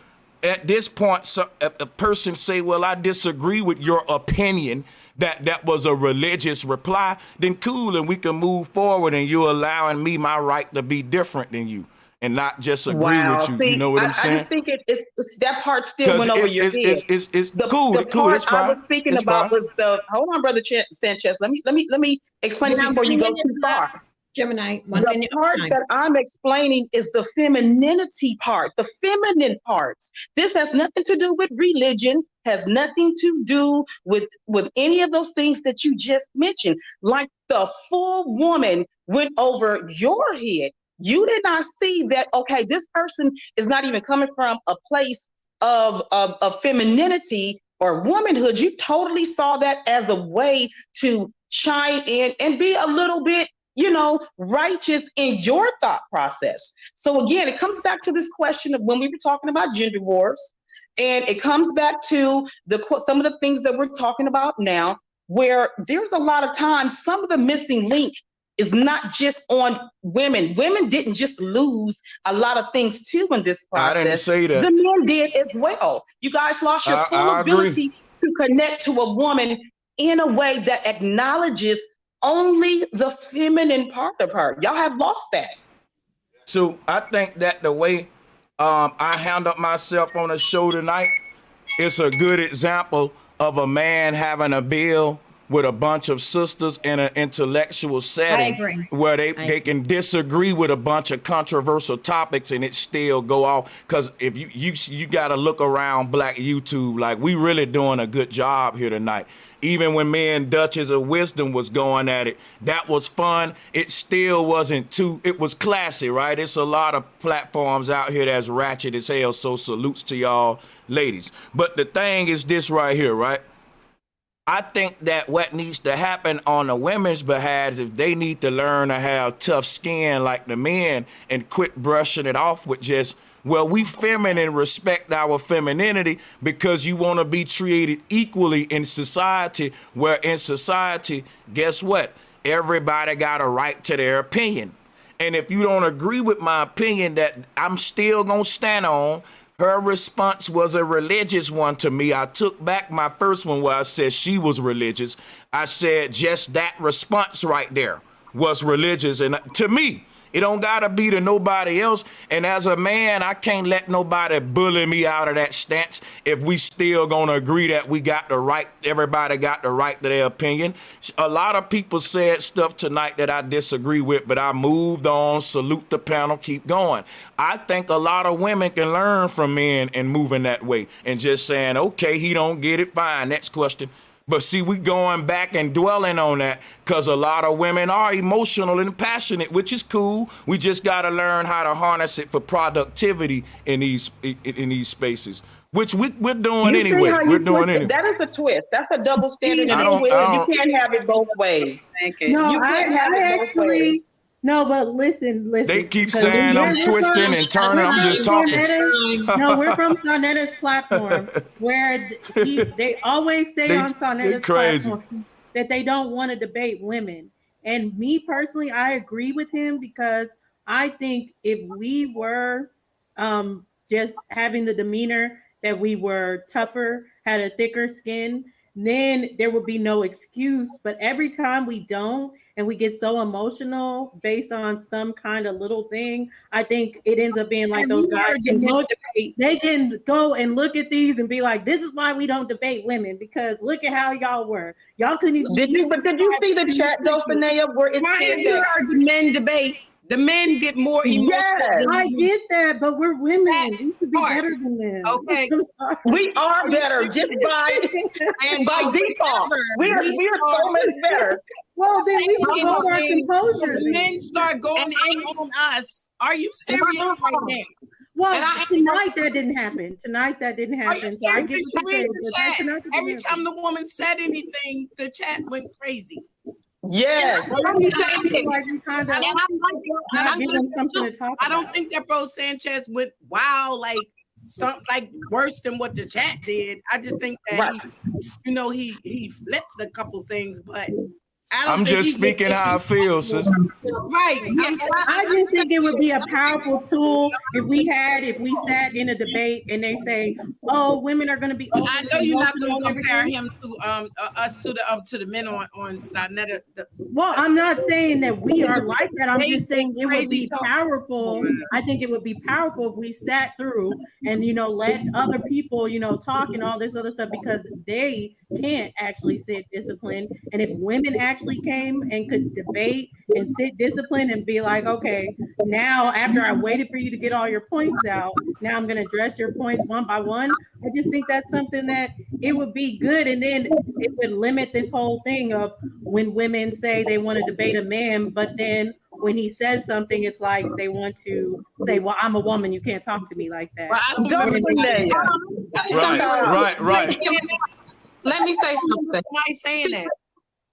at this point, if a person say, well, I disagree with your opinion, that was a religious reply, then cool, and we can move forward, and you're allowing me my right to be different than you and not just agree with you. See, you know what I'm saying? I just think it's that part still went over your head. It's cool. The cool. part It's fine. I was speaking it's about fine. was hold on, Brother Sanchez. Let me explain this before you go too far. Gemini, The part that I'm explaining is the femininity part, the feminine parts. This has nothing to do with religion, has nothing to do with any of those things that you just mentioned. Like the full woman went over your head. You did not see that, okay, this person is not even coming from a place of femininity or womanhood. You totally saw that as a way to chime in and be a little bit, righteous in your thought process. So again, it comes back to this question of when we were talking about gender wars, and it comes back to some of the things that we're talking about now, where there's a lot of times some of the missing link is not just on women. Women didn't just lose a lot of things too in this process. I didn't say that. The men did as well. You guys lost your full ability to connect to a woman in a way that acknowledges only the feminine part of her. Y'all have lost that. So I think that the way I handled myself on the show tonight, it's a good example of a man having a bill with a bunch of sisters in an intellectual setting where they can disagree with a bunch of controversial topics and it still go off. Because if you got to look around Black YouTube, like we really doing a good job here tonight. Even when me and Duchess of Wisdom was going at it, that was fun. It still wasn't it was classy, right? It's a lot of platforms out here that's ratchet as hell, so salutes to y'all ladies. But the thing is this right here, right? I think that what needs to happen on the women's behalf is if they need to learn to have tough skin like the men and quit brushing it off with just, well, we feminine respect our femininity because you want to be treated equally in society, where in society, guess what? Everybody got a right to their opinion. And if you don't agree with my opinion that I'm still going to stand on, her response was a religious one to me. I took back my first one where I said she was religious. I said just that response right there was religious. And to me, it don't gotta be to nobody else. And as a man, I can't let nobody bully me out of that stance if we still gonna agree that we got the right, everybody got the right to their opinion. A lot of people said stuff tonight that I disagree with, but I moved on, salute the panel, keep going. I think a lot of women can learn from men and moving that way and just saying, okay, he don't get it, fine, next question. But see, we going back and dwelling on that because a lot of women are emotional and passionate, which is cool. We just got to learn how to harness it for productivity in these spaces, which we're doing anyway. We're doing anyway. That is a twist. That's a double standard. You can't have it both ways. No, you can't have it both ways. No, but listen. They keep saying I'm twisting and turning. I'm just talking. No, we're from Sonetta's platform, where they always say on Sonetta's platform that they don't want to debate women. And me personally, I agree with him because I think if we were just having the demeanor that we were tougher, had a thicker skin, then there would be no excuse. But every time we don't, and we get so emotional based on some kind of little thing, I think it ends up being like those guys. They can go and look at these and be like, this is why we don't debate women, because look at how y'all were. Y'all couldn't even. Did you see the chat though, Sanaya, where it said the men debate? The men get more emotional. Yes. I get that, but we're women. We should be better than them. Okay. I'm sorry. We are better just by default. We are so much better. Well, then we should go our composure. The men start going in on us. Are you serious right now? Well, tonight that didn't happen. Tonight that didn't happen. So I get what you're saying. Every time the woman said anything, the chat went crazy. Yes. Like we kind of not give them something to talk about. I don't think that Bro Sanchez went wow, like something like worse than what the chat did. I just think that he flipped a couple things, but I'm just speaking how I feel, sister. Right. I just think it would be a powerful tool if we sat in a debate and they say, "Oh, women are going to be." I know you're not going to compare him to us to the men on side. Well, I'm not saying that we are like that. I'm just saying it would be powerful. I think it would be powerful if we sat through and let other people talk and all this other stuff, because they can't actually sit disciplined. And if women actually came and could debate and sit disciplined and be like, okay, now after I waited for you to get all your points out, now I'm going to address your points one by one. I just think that's something that it would be good. And then it would limit this whole thing of when women say they want to debate a man, but then when he says something, it's like they want to say, well, I'm a woman, you can't talk to me like that. Right. Let me say something. Somebody saying that.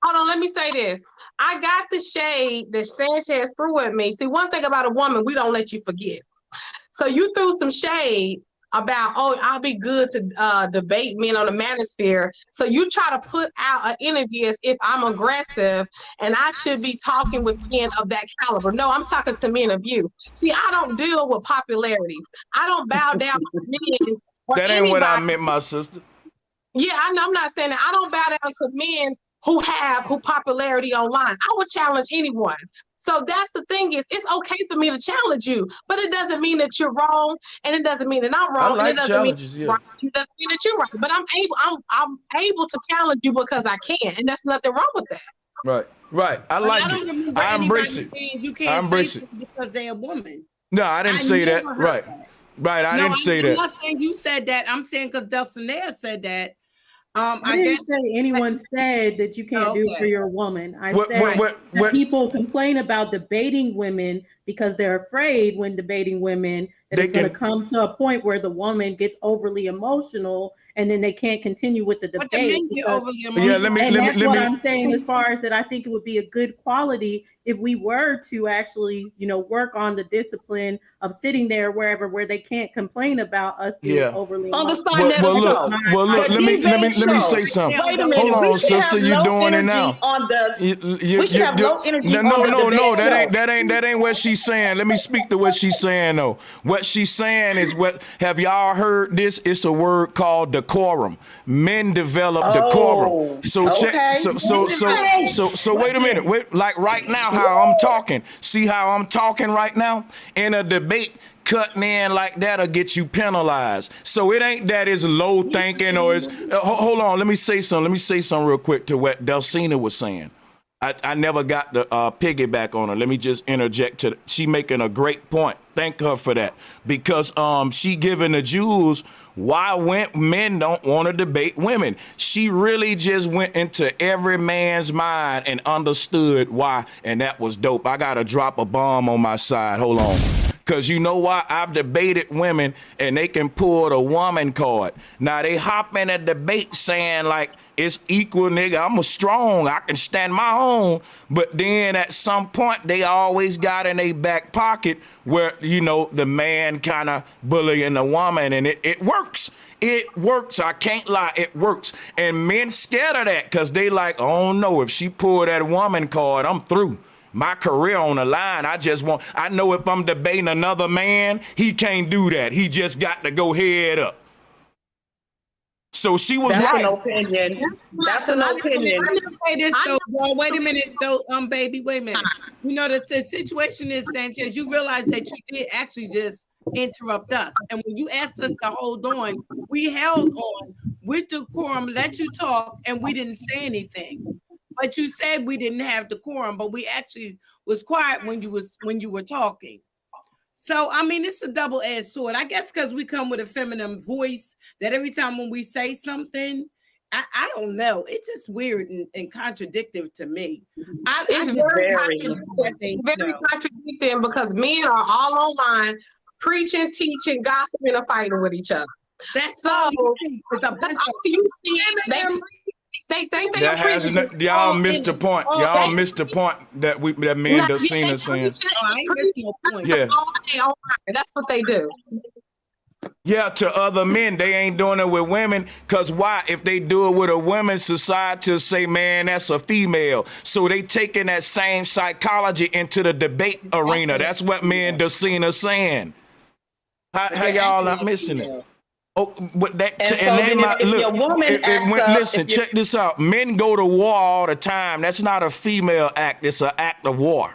Hold on, let me say this. I got the shade that Sanchez threw at me. See, one thing about a woman, we don't let you forget. So you threw some shade about, oh, I'll be good to debate men on the manosphere. So you try to put out an energy as if I'm aggressive and I should be talking with men of that caliber. No, I'm talking to men of you. See, I don't deal with popularity. I don't bow down to men. That ain't what I meant, my sister. Yeah, I know. I'm not saying that. I don't bow down to men who popularity online. I would challenge anyone. So that's the thing is, it's okay for me to challenge you, but it doesn't mean that you're wrong, and it doesn't mean that I'm wrong, I like and it doesn't challenges, mean it doesn't mean that you're right. But I'm able to challenge you because I can, and there's nothing wrong with that. Right. I like it. I embrace it. You can't say it because they're a woman. No, I didn't say that. Right. I didn't say that. I'm not saying you said that. I'm saying because Dulcinea said that. I didn't say anyone said that you can't do it for your woman. I said that people complain about debating women because they're afraid when debating women that it's going to come to a point where the woman gets overly emotional and then they can't continue with the debate. That's what I'm saying as far as that I think it would be a good quality if we were to actually, work on the discipline of sitting there where they can't complain about us being overly emotional. Look, let me say something. Wait a minute. Hold on, sister, you doing it now. We should have low energy. No, that ain't what she's saying. Let me speak to what she's saying though. What she's saying is have y'all heard this? It's a word called decorum. Men develop decorum. So wait a minute. Like right now, how I'm talking. See how I'm talking right now? In a debate, cutting in like that'll get you penalized. So it ain't that it's low thinking or it's hold on, let me say something real quick to what Dulcina was saying. I never got the piggyback on her. Let me just interject she making a great point. Thank her for that. Because she giving the jewels why men don't want to debate women. She really just went into every man's mind and understood why, and that was dope. I gotta drop a bomb on my side. Hold on. Because you know why? I've debated women and they can pull the woman card. Now they hop in a debate saying like, it's equal, nigga. I'm strong. I can stand my own. But then at some point, they always got in their back pocket where, the man kind of bullying the woman. And it works. It works. I can't lie. It works. And men scared of that because they like, oh, no, if she pull that woman card, I'm through. My career on the line. I know if I'm debating another man, he can't do that. He just got to go head up. So she was That's right. An opinion. That's an opinion. I'm gonna say this though. Well, wait a minute though, baby. Wait a minute. The situation is, Sanchez, you realize that you did actually just interrupt us. And when you asked us to hold on, we held on with decorum, let you talk, and we didn't say anything. But you said we didn't have decorum, but we actually was quiet when you were talking. So I mean, it's a double-edged sword. I guess because we come with a feminine voice, that every time when we say something, I don't know. It's just weird and contradictory to me. It's very contradicting because men are all online preaching, teaching, gossiping, and fighting with each other. That's so. It's a bunch of you see, they think that has y'all missed the point. Y'all missed the point that men done seen us saying. I ain't missing no point. Yeah. That's what they do. Yeah, to other men, they ain't doing it with women. Cause why? If they do it with a woman, society will say, man, that's a female. So they taking that same psychology into the debate arena. That's what men done seen us saying. How y'all not missing it? Oh, but that listen, check this out. Men go to war all the time. That's not a female act. It's an act of war.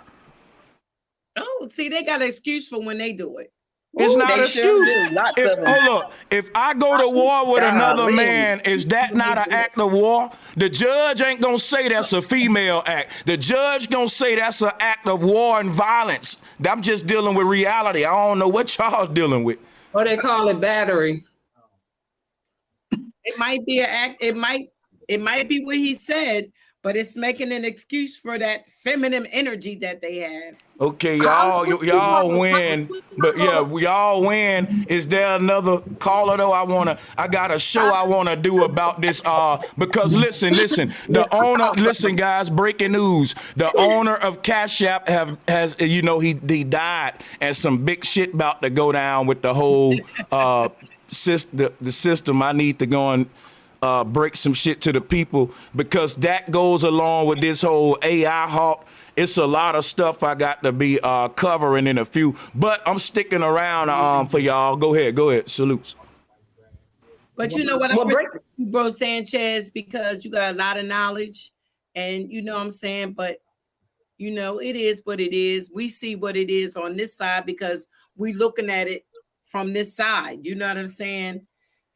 Oh, see, they got an excuse for when they do it. It's not an excuse. Hold up. If I go to war with another man, is that not an act of war? The judge ain't gonna say that's a female act. The judge gonna say that's an act of war and violence. I'm just dealing with reality. I don't know what y'all dealing with. Or they call it battery. It might be an act. It might be what he said, but it's making an excuse for that feminine energy that they have. Okay, y'all win, but yeah, we all win. Is there another caller though? I got a show I want to do about this. Because listen, the owner. Listen, guys, breaking news: the owner of Cash App has he died, and some big shit about to go down with the whole the system. I need to go and break some shit to the people because that goes along with this whole AI hawk. It's a lot of stuff I got to be covering in a few, but I'm sticking around for y'all. Go ahead. Salutes. But you know what, I'm bro Sanchez, because you got a lot of knowledge, and you know what I'm saying. But you know, it is what it is. We see what it is on this side because we looking at it from this side. You know what I'm saying?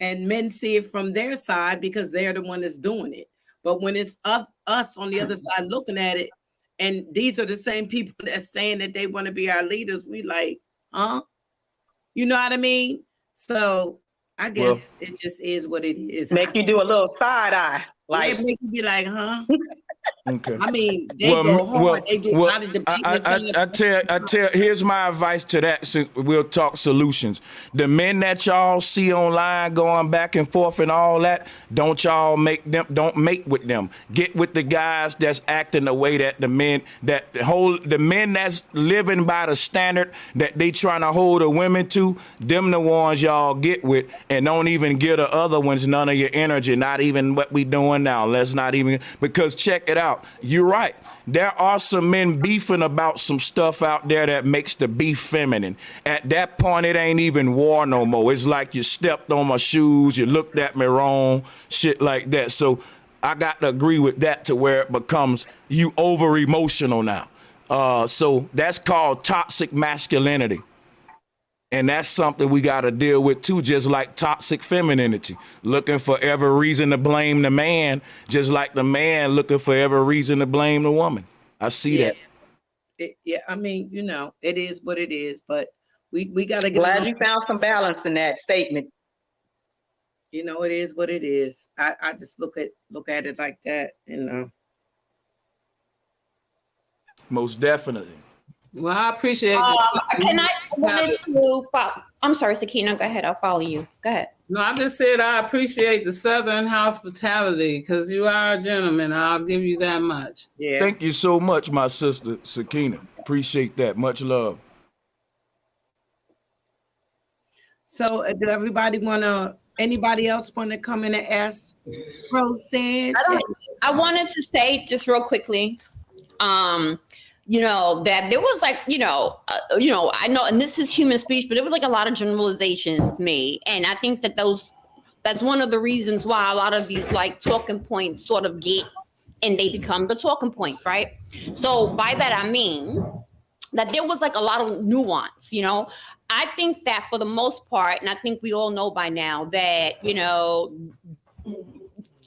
And men see it from their side because they're the one that's doing it. But when it's us on the other side looking at it, and these are the same people that's saying that they want to be our leaders, we like, huh? You know what I mean? So I guess it just is what it is. Make you do a little side eye. Like make you be like, huh? Okay. I mean, they go hard. They do a lot of debate. I tell. Here's my advice to that. Since we'll talk solutions. The men that y'all see online going back and forth and all that, don't mate with them. Get with the guys that's acting the way that the men that's living by the standard that they trying to hold the women to. Them the ones y'all get with, and don't even give the other ones none of your energy. Not even what we doing now. Let's not even, because check it out. You're right. There are some men beefing about some stuff out there that makes the beef feminine. At that point, it ain't even war no more. It's like you stepped on my shoes, you looked at me wrong, shit like that. So I got to agree with that to where it becomes you over emotional now. So that's called toxic masculinity. And that's something we got to deal with too, just like toxic femininity. Looking for every reason to blame the man, just like the man looking for every reason to blame the woman. I see that. I mean, you know, it is what it is, but we got to get. Glad you found some balance in that statement. You know, it is what it is. I just look at it like that, you know. Most definitely. Well, I appreciate I'm sorry, Sakina, go ahead. I'll follow you. Go ahead. No, I just said I appreciate the Southern hospitality because you are a gentleman. I'll give you that much. Yeah. Thank you so much, my sister Sakina. Appreciate that. Much love. So do anybody else want to come in and ask Roseanne? I wanted to say just real quickly, you know, that there was like, I know, and this is human speech, but it was like a lot of generalizations made. And I think that that's one of the reasons why a lot of these like talking points sort of get, and they become the talking points, right? So by that, I mean that there was like a lot of nuance, you know. I think that for the most part, and I think we all know by now that, you know,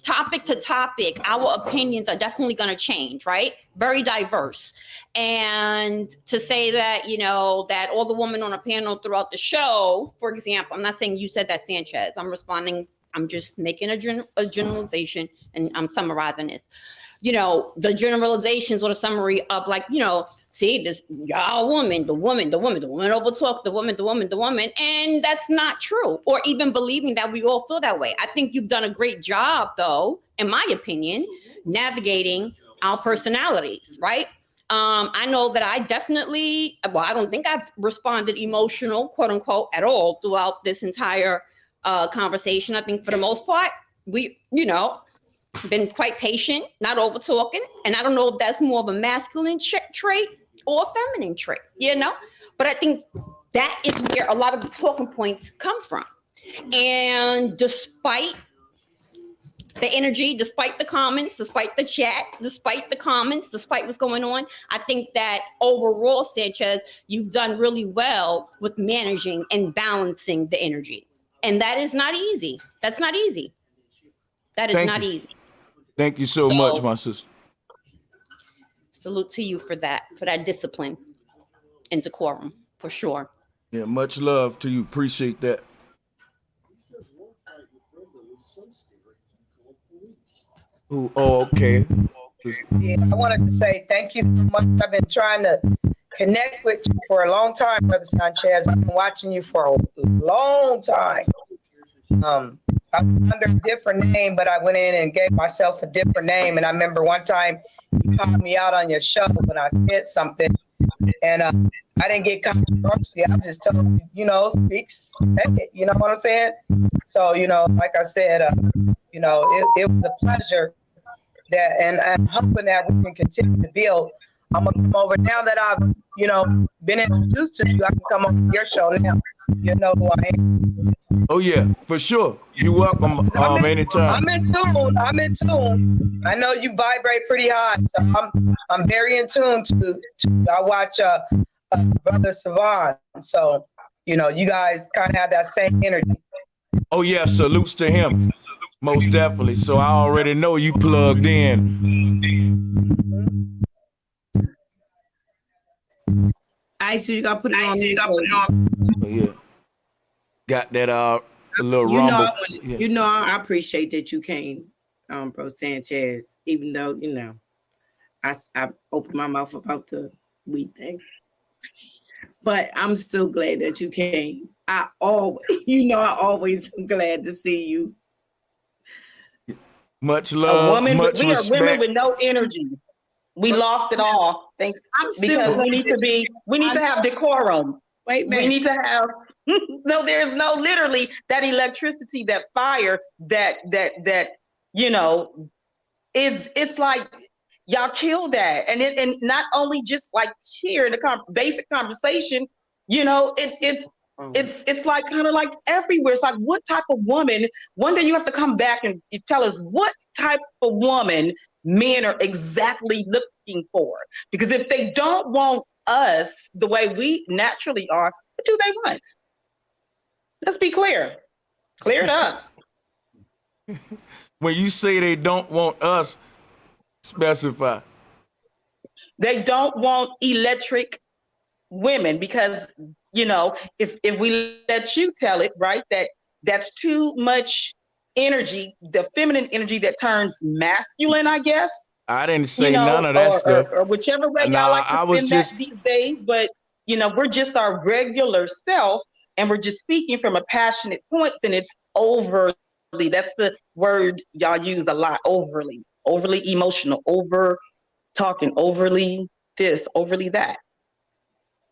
topic to topic, our opinions are definitely going to change, right? Very diverse. And to say that, you know, that all the women on a panel throughout the show, for example, I'm not saying you said that, Sanchez. I'm just making a generalization, and I'm summarizing this. You know, the generalizations or the summary of, like, you know, see, this y'all woman, the woman over talk, the woman, and that's not true. Or even believing that we all feel that way. I think you've done a great job, though, in my opinion, navigating our personalities, right? I know that I definitely, I don't think I've responded emotional, quote unquote, at all throughout this entire conversation. I think for the most part, we, you know, been quite patient, not over talking. And I don't know if that's more of a masculine trait or a feminine trait, you know? But I think that is where a lot of the talking points come from. And despite the energy, despite the comments, despite the chat, despite the comments, despite what's going on, I think that overall, Sanchez, you've done really well with managing and balancing the energy. And that is not easy. That's not easy. That is not easy. Thank you so much, my sister. Salute to you for that discipline and decorum, for sure. Yeah, much love to you. Appreciate that. Ooh, oh, okay. Yeah, I wanted to say thank you so much. I've been trying to connect with you for a long time, Brother Sanchez. I've been watching you for a long time. I was under a different name, but I went in and gave myself a different name. And I remember one time you called me out on your show when I said something, and I didn't get controversy. I just told you, you know, speak, you know what I'm saying? So, you know, like I said, you know, it was a pleasure that, and I'm hoping that we can continue to build. I'm gonna come over now that I've, you know, been introduced to you. I can come on your show now. You know who I am. Oh yeah, for sure. You're welcome anytime. I'm in tune. I know you vibrate pretty high, so I'm very in tune to I watch Brother Savan. So, you know, you guys kind of have that same energy. Oh yeah, salutes to him. Most definitely. So I already know you plugged in. I see you got to put it on. Oh, yeah. Got that a little you rumble. Know, you know, I appreciate that you came, Bro Sanchez, even though, you know, I opened my mouth about the weed thing. But I'm still glad that you came. I always am glad to see you. Much love, much we respect. are women with no energy. We lost it all. Because we need to have decorum. Wait, man. We need to have there's no literally that electricity, that fire, that you know, it's like y'all kill that. And not only just like here in the basic conversation, you know, it's like kind of like everywhere. It's like, what type of woman? One day you have to come back and you tell us what type of woman men are exactly looking for. Because if they don't want us the way we naturally are, what do they want? Let's be clear. Clear it up. When you say they don't want us, specify. They don't want electric women because, you know, if we let you tell it, right, that's too much energy, the feminine energy that turns masculine, I guess. I didn't say none of that stuff. Or whichever way y'all like to spend that these days, but, you know, we're just our regular self, and we're just speaking from a passionate point, then it's overly. That's the word y'all use a lot, overly emotional, over talking, overly this, overly that.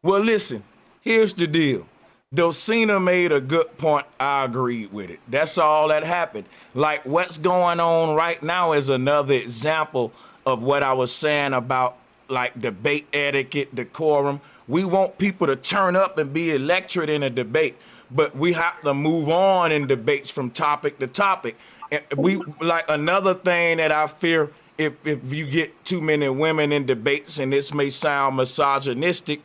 Well, listen, here's the deal. Dulcina made a good point. I agreed with it. That's all that happened. Like what's going on right now is another example of what I was saying about like debate etiquette, decorum. We want people to turn up and be electric in a debate, but we have to move on in debates from topic to topic. And we like another thing that I fear if you get too many women in debates, and this may sound misogynistic,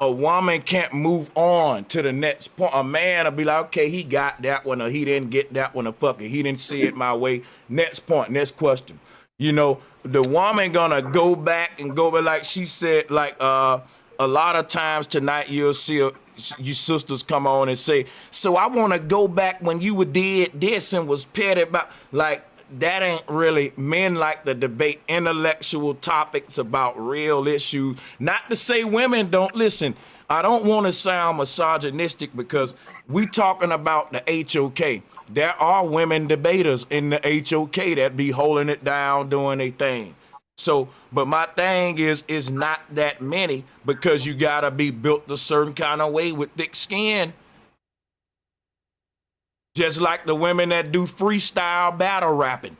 a woman can't move on to the next point. A man will be like, okay, he got that one, or he didn't get that one, or fuck it, he didn't see it my way. Next point, next question. You know, the woman gonna go back and go, but like she said, like a lot of times tonight you'll see you sisters come on and say, so I want to go back when you were did this and was petty about, like, that ain't really, men like to debate intellectual topics about real issues. Not to say women don't listen. I don't want to sound misogynistic because we talking about the HOK. There are women debaters in the HOK that be holding it down, doing their thing. So, but my thing is not that many, because you gotta be built a certain kind of way with thick skin. Just like the women that do freestyle battle rapping.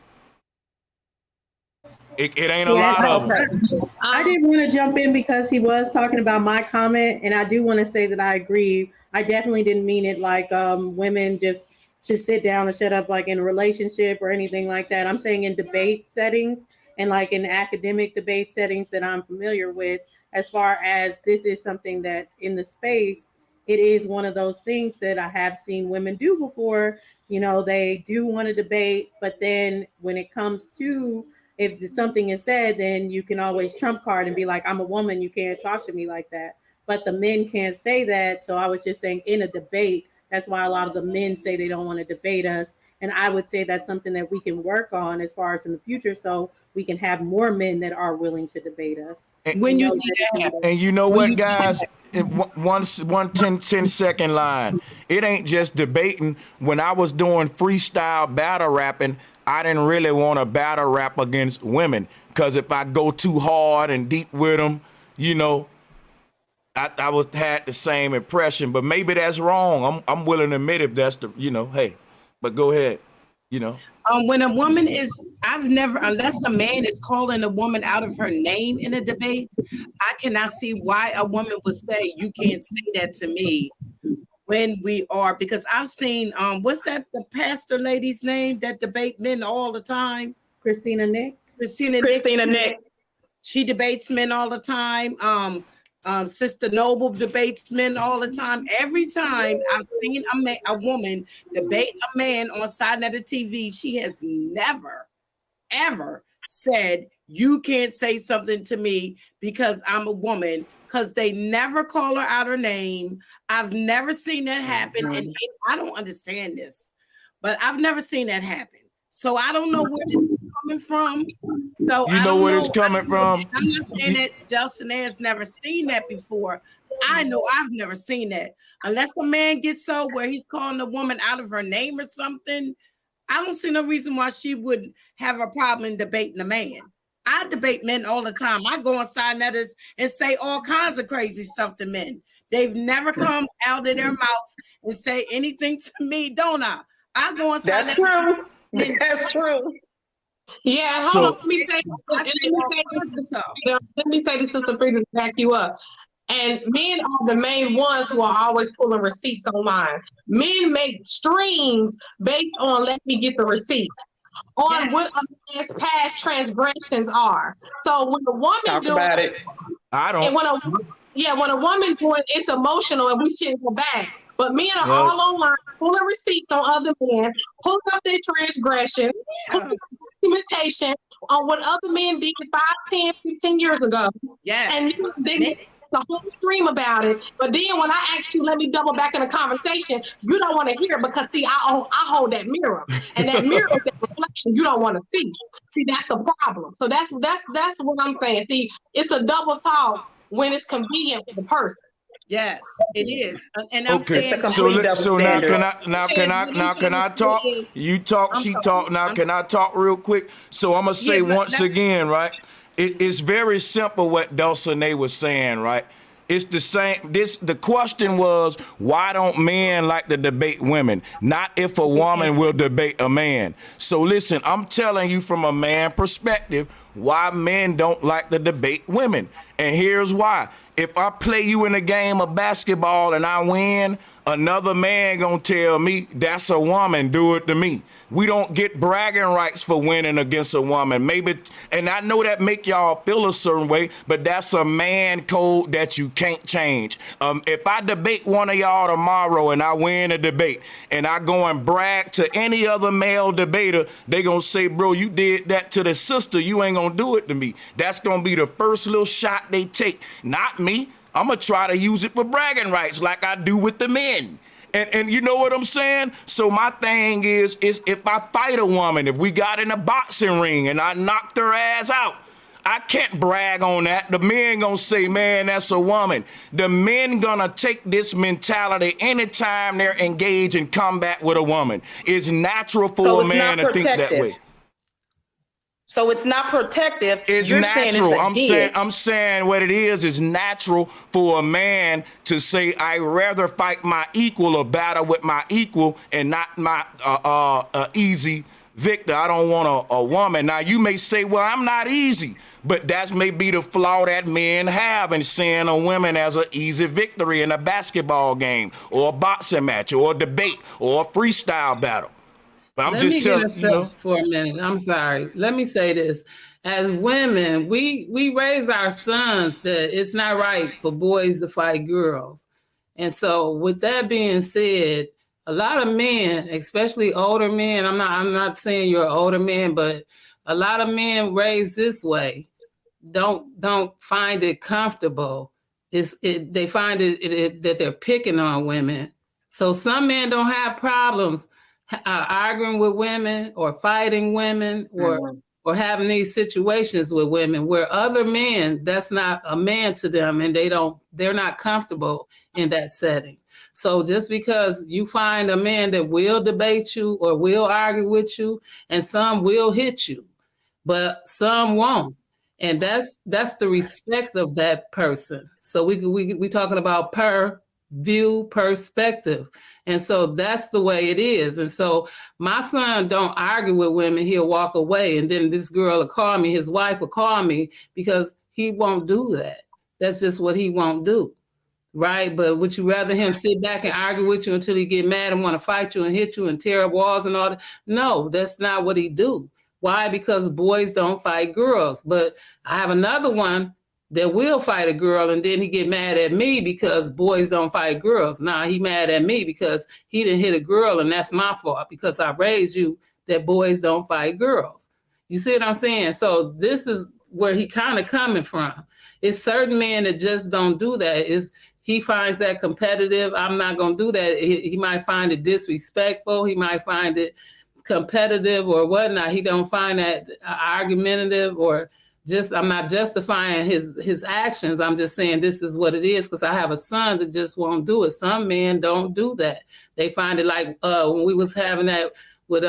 It ain't a lot of them. I didn't want to jump in because he was talking about my comment, and I do want to say that I agree. I definitely didn't mean it like women just should sit down and shut up, like in a relationship or anything like that. I'm saying in debate settings and like in academic debate settings that I'm familiar with, as far as this is something that in the space, it is one of those things that I have seen women do before. You know, they do want to debate, but then when it comes to, if something is said, then you can always trump card and be like, I'm a woman, you can't talk to me like that. But the men can't say that. So I was just saying in a debate, that's why a lot of the men say they don't want to debate us. And I would say that's something that we can work on as far as in the future, so we can have more men that are willing to debate us. When you see that happen. And you know what, guys? One 10-second line. It ain't just debating. When I was doing freestyle battle rapping, I didn't really want to battle rap against women, because if I go too hard and deep with them, you know, I had the same impression. But maybe that's wrong. I'm willing to admit if that's the, you know, hey, but go ahead, you know. When a woman is, I've never, unless a man is calling a woman out of her name in a debate, I cannot see why a woman would say, you can't say that to me when we are, because I've seen, what's that, the pastor lady's name that debate men all the time? Christina Nick. Christina Nick. She debates men all the time. Sister Noble debates men all the time. Every time I've seen a woman debate a man on side of the TV, she has never, ever said, you can't say something to me because I'm a woman, because they never call her out her name. I've never seen that happen. And I don't understand this, but I've never seen that happen. So I don't know where this is coming from. So you know where it's coming from. I'm not saying that Justin has never seen that before. I know I've never seen that. Unless a man gets so where he's calling a woman out of her name or something, I don't see no reason why she would have a problem in debating a man. I debate men all the time. I go on side netters and say all kinds of crazy stuff to men. They've never come out of their mouth and say anything to me, don't I? I go on side. That's true. That's true. Yeah, hold on. Let me say this, Sister Frida, to back you up. And men are the main ones who are always pulling receipts online. Men make streams based on let me get the receipt on what a man's past transgressions are. So when a woman Talk about it. I don't. And when a woman doing, it's emotional and we shouldn't go back. But men are all online pulling receipts on other men, pulling up their transgression, pulling up documentation on what other men did 5, 10, 15 years ago. Yeah. And they make the whole stream about it. But then when I asked you, let me double back in the conversation, you don't want to hear, because see, I hold that mirror. And that mirror is that reflection you don't want to see. See, that's the problem. So that's what I'm saying. See, it's a double talk when it's convenient for the person. Yes, it is. And I'm saying, so now can I talk? You talk, she talk. Now can I talk real quick? So I'm gonna say once again, right? It's very simple what Dulcinea was saying, right? It's the same. The question was, why don't men like to debate women? Not if a woman will debate a man. So listen, I'm telling you from a man perspective, why men don't like to debate women. And here's why. If I play you in a game of basketball and I win, another man gonna tell me that's a woman, do it to me. We don't get bragging rights for winning against a woman. Maybe, and I know that make y'all feel a certain way, but that's a man code that you can't change. If I debate one of y'all tomorrow and I win a debate and I go and brag to any other male debater, they gonna say, bro, you did that to the sister, you ain't gonna do it to me. That's gonna be the first little shot they take, not me. I'm gonna try to use it for bragging rights like I do with the men. And you know what I'm saying? So my thing is if I fight a woman, if we got in a boxing ring and I knocked her ass out, I can't brag on that. The men gonna say, man, that's a woman. The men gonna take this mentality anytime they're engaged in combat with a woman. It's natural for a man to think that way. So it's not protective. It's You're natural. Saying I'm saying what it is natural for a man to say, I'd rather fight my equal or battle with my equal and not my easy victor. I don't want a woman. Now, you may say, well, I'm not easy, but that may be the flaw that men have in seeing a woman as an easy victory in a basketball game or a boxing match or a debate or a freestyle battle. I'm Let just me telling get us for a minute. I'm sorry. Let me say this. As women, we raise our sons that it's not right for boys to fight girls. And so with that being said, a lot of men, especially older men, I'm not saying you're an older man, but a lot of men raised this way don't find it comfortable. They find it that they're picking on women. So some men don't have problems arguing with women or fighting women or having these situations with women, where other men, that's not a man to them, and they're not comfortable in that setting. So just because you find a man that will debate you or will argue with you, and some will hit you, but some won't. And that's the respect of that person. So we talking about perspective. And so that's the way it is. And so my son don't argue with women. He'll walk away. And then this girl will call me, his wife will call me, because he won't do that. That's just what he won't do. Right? But would you rather him sit back and argue with you until he get mad and want to fight you and hit you and tear up walls and all that? No, that's not what he do. Why? Because boys don't fight girls. But I have another one that will fight a girl, and then he get mad at me because boys don't fight girls. Nah, he mad at me because he didn't hit a girl, and that's my fault because I raised you that boys don't fight girls. You see what I'm saying? So this is where he kind of coming from. It's certain men that just don't do that. He finds that competitive. I'm not going to do that. He might find it disrespectful. He might find it competitive or whatnot. He don't find that argumentative or just, I'm not justifying his actions. I'm just saying this is what it is, because I have a son that just won't do it. Some men don't do that. They find it like when we was having that with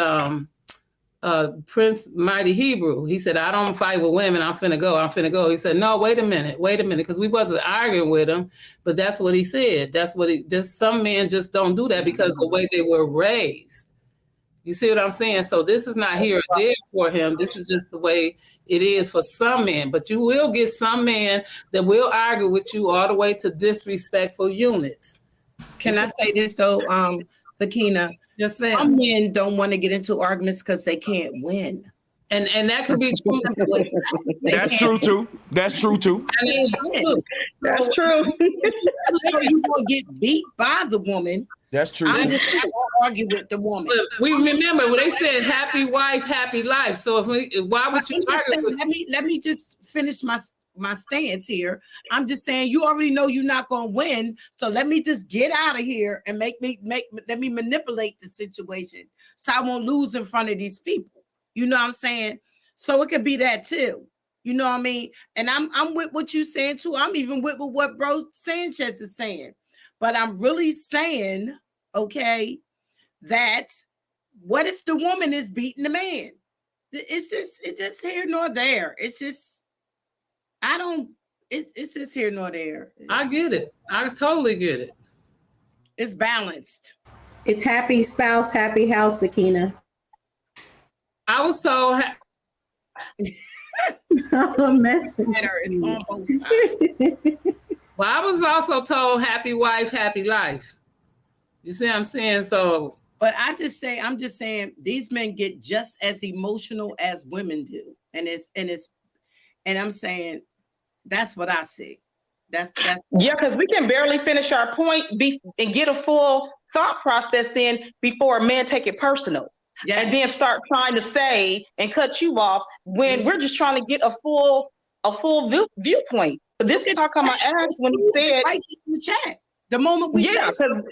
Prince Mighty Hebrew. He said, I don't fight with women. I'm finna go. He said, no, wait a minute. Because we wasn't arguing with him, but that's what he said. Just some men just don't do that because of the way they were raised. You see what I'm saying? So this is not here or there for him. This is just the way it is for some men. But you will get some men that will argue with you all the way to disrespectful units. Can I say this though, Sakina? Just saying. Some men don't want to get into arguments because they can't win. And that could be true. That's true too. That's true too. That's true. You will get beat by the woman. That's true. I just have to argue with the woman. We remember when they said happy wife, happy life. So why would you argue? Let me just finish my stance here. I'm just saying you already know you're not gonna win. So let me just get out of here and let me manipulate the situation so I won't lose in front of these people. You know what I'm saying? So it could be that too. You know what I mean? And I'm with what you're saying too. I'm even with what bro Sanchez is saying. But I'm really saying, okay, that what if the woman is beating the man? It's just here nor there. It's just, it's just here nor there. I get it. I totally get it. It's balanced. It's happy spouse, happy house, Sakina. I was told I'm messing. It's on both sides. Well, I was also told happy wife, happy life. You see what I'm saying? So, but I'm just saying these men get just as emotional as women do. And I'm saying that's what I see. That's yeah, because we can barely finish our point and get a full thought process in before a man take it personal. Yes. And then start trying to say and cut you off when we're just trying to get a full viewpoint. But this is how come I asked when he said right in the chat. The moment we say something,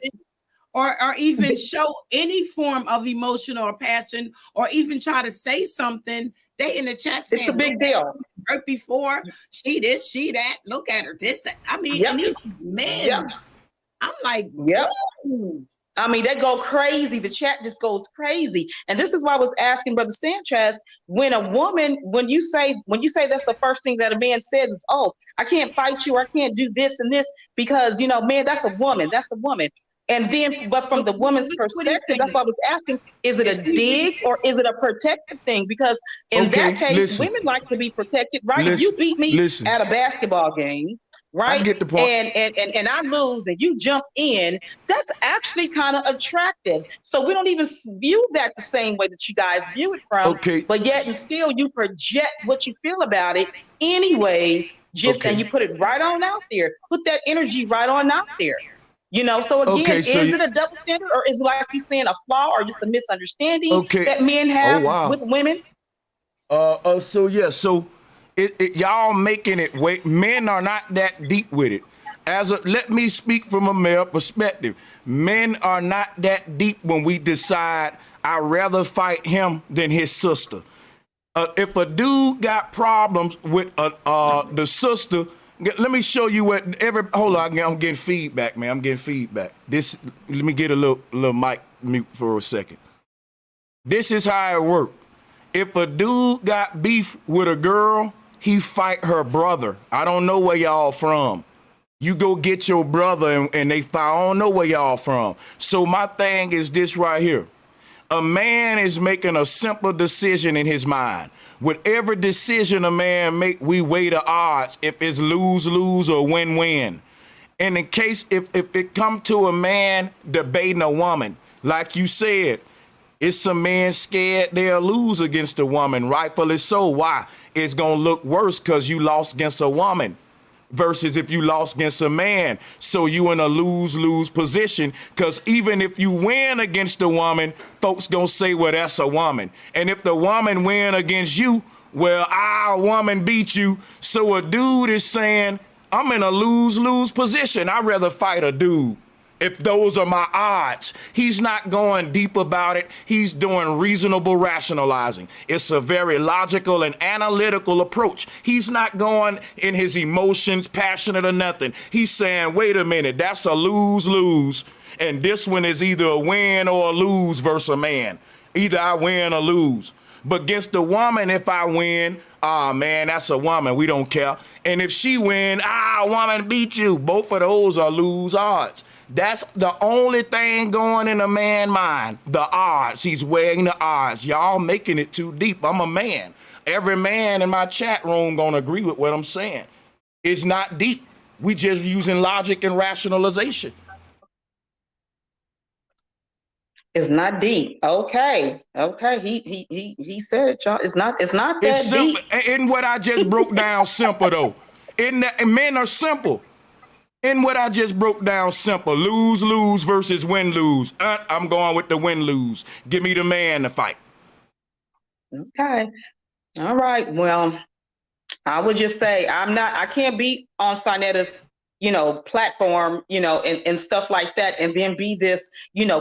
or even show any form of emotion or passion, or even try to say something, they in the chat saying it's a big deal. Right before she this, she that. Look at her. This. I mean, and these men. Yep. I'm like, Ooh. I mean, they go crazy. The chat just goes crazy. And this is why I was asking Brother Sanchez, when you say that's the first thing that a man says is, oh, I can't fight you, or I can't do this and this because, man, that's a woman. That's a woman. And then, but from the woman's perspective, that's why I was asking, is it a dig or is it a protective thing? Because in that case, women like to be protected, right? If you beat me at a basketball game, right? I get the point. And I lose and you jump in, that's actually kind of attractive. So we don't even view that the same way that you guys view it from. Okay. But yet and still you project what you feel about it anyways, and you put it right on out there. Put that energy right on out there. So again, is it a double standard, or is it like you saying a flaw or just a misunderstanding that men have with women? So y'all making it wait. Men are not that deep with it. Let me speak from a male perspective. Men are not that deep when we decide I'd rather fight him than his sister. If a dude got problems with the sister, let me show you what hold on, I'm getting feedback, man. I'm getting feedback. Let me get a little mic mute for a second. This is how it works. If a dude got beef with a girl, he fight her brother. I don't know where y'all from. You go get your brother and they fight. I don't know where y'all from. So my thing is this right here. A man is making a simple decision in his mind. With every decision a man make, we weigh the odds if it's lose-lose or win-win. And in case if it come to a man debating a woman, like you said, it's some men scared they'll lose against a woman, rightfully so. Why? It's gonna look worse because you lost against a woman versus if you lost against a man. So you in a lose-lose position, because even if you win against a woman, folks gonna say, well, that's a woman. And if the woman win against you, well, our woman beat you. So a dude is saying, I'm in a lose-lose position. I'd rather fight a dude. If those are my odds. He's not going deep about it. He's doing reasonable rationalizing. It's a very logical and analytical approach. He's not going in his emotions, passionate or nothing. He's saying, wait a minute, that's a lose-lose. And this one is either a win or a lose versus a man. Either I win or lose. But against the woman, if I win, man, that's a woman. We don't care. And if she win, woman beat you. Both of those are lose odds. That's the only thing going in a man's mind. The odds. He's weighing the odds. Y'all making it too deep. I'm a man. Every man in my chat room gonna agree with what I'm saying. It's not deep. We just using logic and rationalization. It's not deep. Okay. He said it, y'all. It's not that deep. In what I just broke down, simple though. Men are simple. In what I just broke down, simple. Lose-lose versus win-lose. I'm going with the win-lose. Give me the man to fight. Okay. All right. Well, I would just say I can't be on Sinetta's, platform, and stuff like that, and then be this,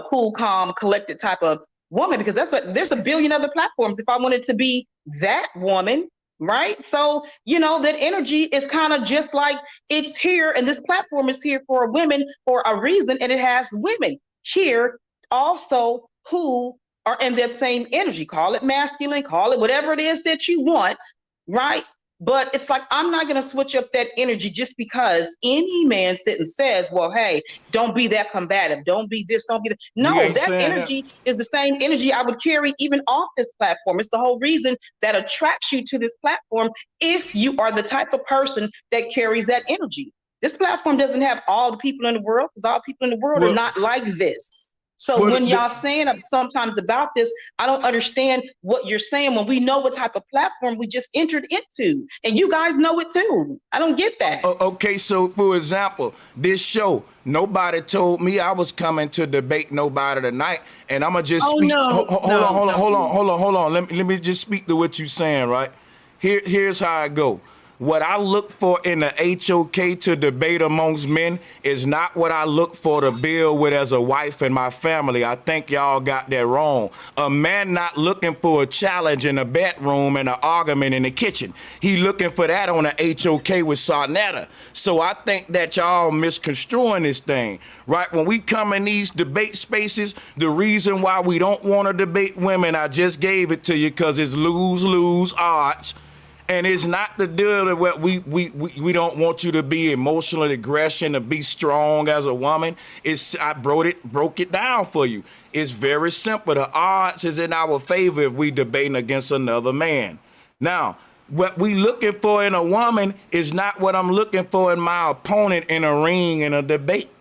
cool, calm, collected type of woman, because there's a billion other platforms if I wanted to be that woman. Right. So, that energy is kind of just like it's here, and this platform is here for women for a reason. And it has women here also who are in that same energy. Call it masculine, call it whatever it is that you want. Right. But it's like, I'm not going to switch up that energy just because any man sit and says, well, hey, don't be that combative. Don't be this, don't be that. No, ain't that saying energy is the same energy I would carry even off this platform. It's the whole reason that attracts you to this platform if you are the type of person that carries that energy. This platform doesn't have all the people in the world because all people in the world are not like this. So when y'all saying sometimes about this, I don't understand what you're saying when we know what type of platform we just entered into. And you guys know it too. I don't get that. Okay, so for example, this show, nobody told me I was coming to debate nobody tonight. And I'm going to just speak. Hold on. Let me just speak to what you're saying, right? Here's how I go. What I look for in the HOK to debate amongst men is not what I look for to build with as a wife and my family. I think y'all got that wrong. A man not looking for a challenge in a bedroom and an argument in the kitchen. He looking for that on the HOK with Sarnetta. So I think that y'all misconstruing this thing, right? When we come in these debate spaces, the reason why we don't want to debate women, I just gave it to you because it's lose-lose odds. And it's not the deal that what we don't want you to be emotional aggression, to be strong as a woman. I broke it down for you. It's very simple. The odds is in our favor if we debating against another man. Now, what we looking for in a woman is not what I'm looking for in my opponent in a ring in a debate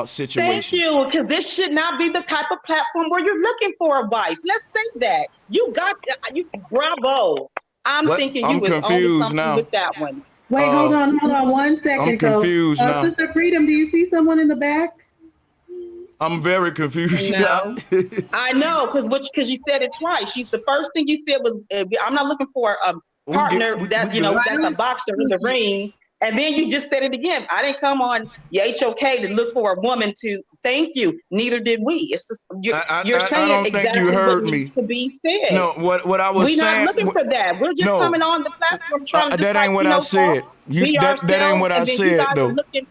situation. Thank you, because this should not be the type of platform where you're looking for a wife. Let's say that. You got bravo. I'm thinking you was on something now with that one. Wait, hold on 1 second. I'm confused now. Sister Freedom, do you see someone in the back? I'm very confused. No. I know, because you said it twice. The first thing you said was, I'm not looking for a partner that's a boxer in the ring. And then you just said it again. I didn't come on your HOK to look for a woman to thank you. Neither did we. It's just, you're saying exactly what needs to be said. No, what I was saying. We're not looking for that. We're just coming on the platform trying to that ain't what I said. That ain't what I said, you guys though. are looking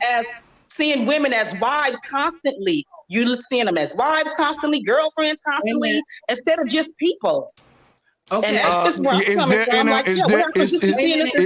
seeing women as wives constantly. You're seeing them as wives constantly, girlfriends constantly, instead of just people. Okay. And that's just where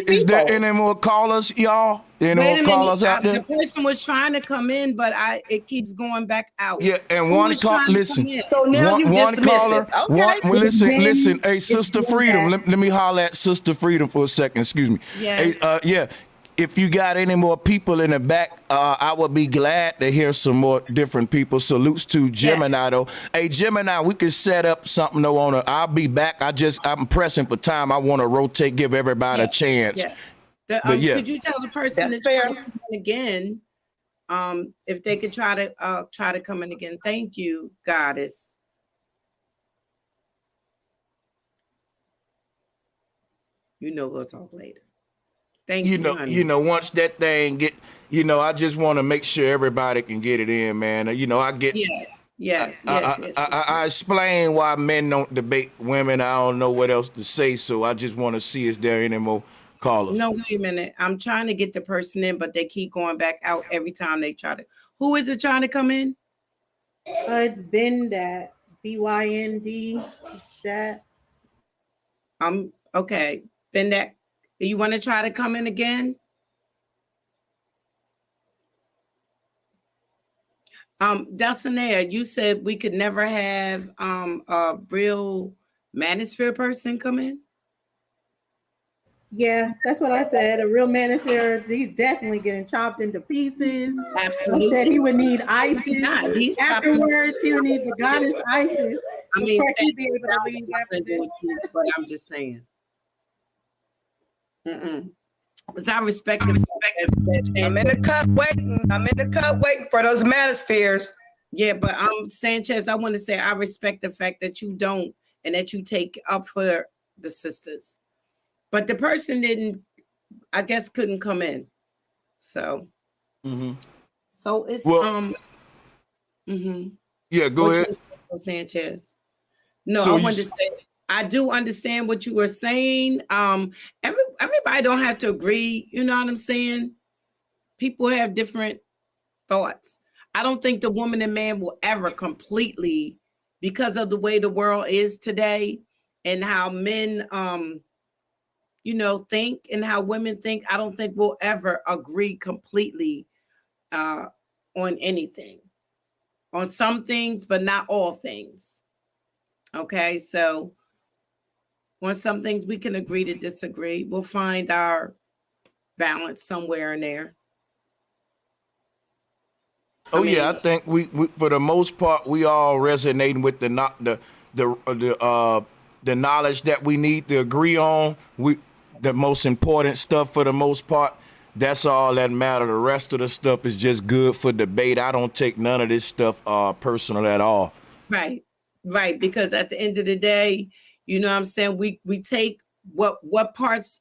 is there any more callers, y'all? Any more callers out there? The person was trying to come in, but it keeps going back out. Yeah, and one call. Listen, so now one caller. Okay. Listen. Hey, Sister Freedom. Let me holler at Sister Freedom for a second. Excuse me. Yes. Hey, yeah. If you got any more people in the back, I would be glad to hear some more different people. Salutes to Gemini, though. Hey, Gemini, we could set up something, though, I'll be back. I'm pressing for time. I want to rotate, give everybody a chance. Yeah. Could you tell the person to try to come in again, if they could try to come in again? Thank you, Goddess. We'll talk later. Thank you. Once that thing get, I just want to make sure everybody can get it in, man. I get. Yes. I explain why men don't debate women. I don't know what else to say, so I just want to see is there any more callers. No, wait a minute. I'm trying to get the person in, but they keep going back out every time they try to. Who is it trying to come in? It's Bendat. BYND. That. Okay. Bendat. You want to try to come in again? Dulcinea, you said we could never have a real manosphere person come in? Yeah, that's what I said. A real manosphere, he's definitely getting chopped into pieces. Absolutely. He said he would need Isis. Afterwards, he would need the goddess Isis. I mean, he'd be able to leave after this. But I'm just saying. Because I respect the I'm in the cut waiting for those manospheres. Yeah, but Sanchez, I want to say I respect the fact that you don't and that you take up for the sisters. But the person couldn't come in. So so it's Yeah, go ahead. Sanchez. No, so I wanted to say I do understand what you were saying. Everybody don't have to agree. You know what I'm saying? People have different thoughts. I don't think the woman and man will ever completely, because of the way the world is today and how men think and how women think, I don't think we'll ever agree completely on anything. On some things, but not all things. Okay, so on some things we can agree to disagree. We'll find our balance somewhere in there. I think we for the most part we all resonating with the knowledge that we need to agree on. The most important stuff for the most part. That's all that matter. The rest of the stuff is just good for debate. I don't take none of this stuff personal at all. Right. Because at the end of the day, you know what I'm saying? We take what parts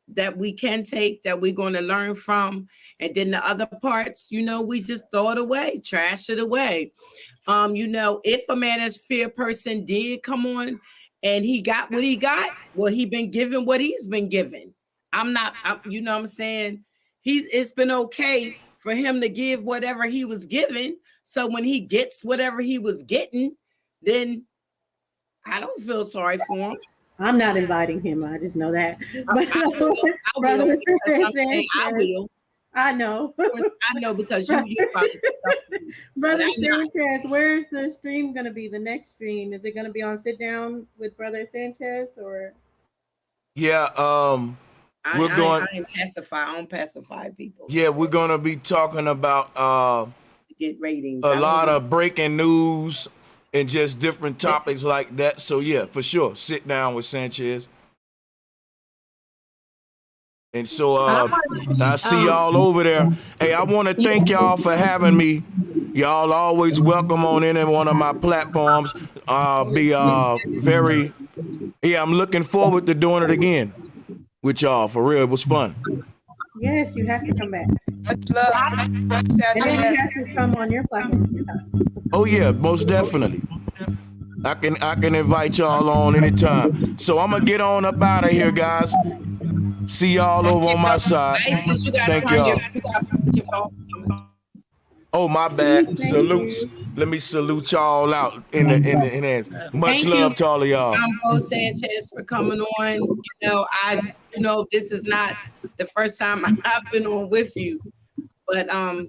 that we can take that we're going to learn from. And then the other parts, we just throw it away, trash it away. If a manosphere person did come on and he got what he got, well, he been given what he's been given. You know what I'm saying? It's been okay for him to give whatever he was given. So when he gets whatever he was getting, then I don't feel sorry for him. I'm not inviting him. I just know that. I will. I know. Of course, I know because you Brother Sanchez, where's the stream going to be? The next stream, is it going to be on Sit Down with Brother Sanchez or? Yeah, I don't pacify people. Yeah, we're gonna be talking about get ratings. A lot of breaking news and just different topics like that. So yeah, for sure, Sit Down with Sanchez. And so I see y'all over there. Hey, I want to thank y'all for having me. Y'all always welcome on any one of my platforms. I'm looking forward to doing it again with y'all. For real, it was fun. Yes, you have to come back. Much love. And then you have to come on your platform sometime. Oh yeah, most definitely. I can invite y'all on anytime. So I'm gonna get on up out of here, guys. See y'all over on my side. Thank y'all. Oh, my bad. Salutes. Let me salute y'all out in the hands. Much love to all of y'all. I'm Bo Sanchez for coming on. I this is not the first time I've been on with you, but I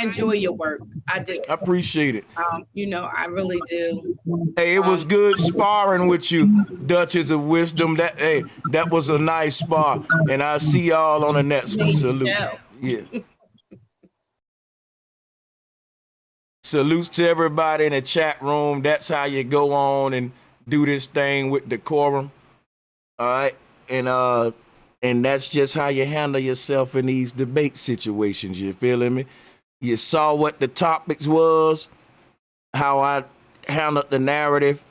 enjoy your work. I do. I appreciate it. I really do. Hey, it was good sparring with you, Duchess of Wisdom. That was a nice spar, and I'll see y'all on the next one. Salute. Yeah. Salutes to everybody in the chat room. That's how you go on and do this thing with decorum. All right. And that's just how you handle yourself in these debate situations. You feeling me? You saw what the topics was, how I handled the narrative.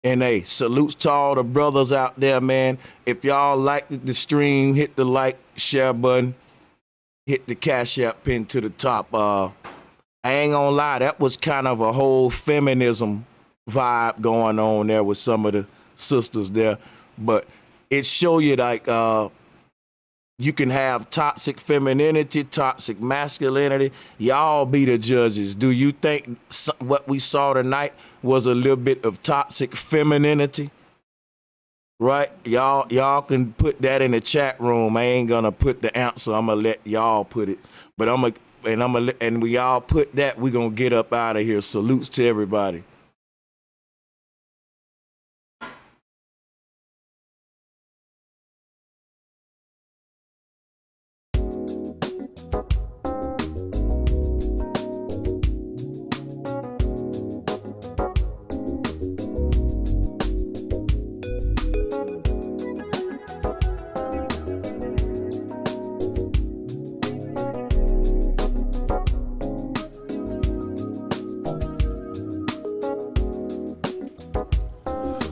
And hey, salutes to all the brothers out there, man. If y'all liked the stream, hit the like, share button, hit the Cash App pin to the top. I ain't gonna lie, that was kind of a whole feminism vibe going on there with some of the sisters there. But it show you like you can have toxic femininity, toxic masculinity. Y'all be the judges. Do you think what we saw tonight was a little bit of toxic femininity? Right? Y'all can put that in the chat room. I ain't gonna put the answer. I'm gonna let y'all put it. But and we all put that, we gonna get up out of here. Salutes to everybody.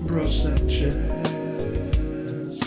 Bro Sanchez.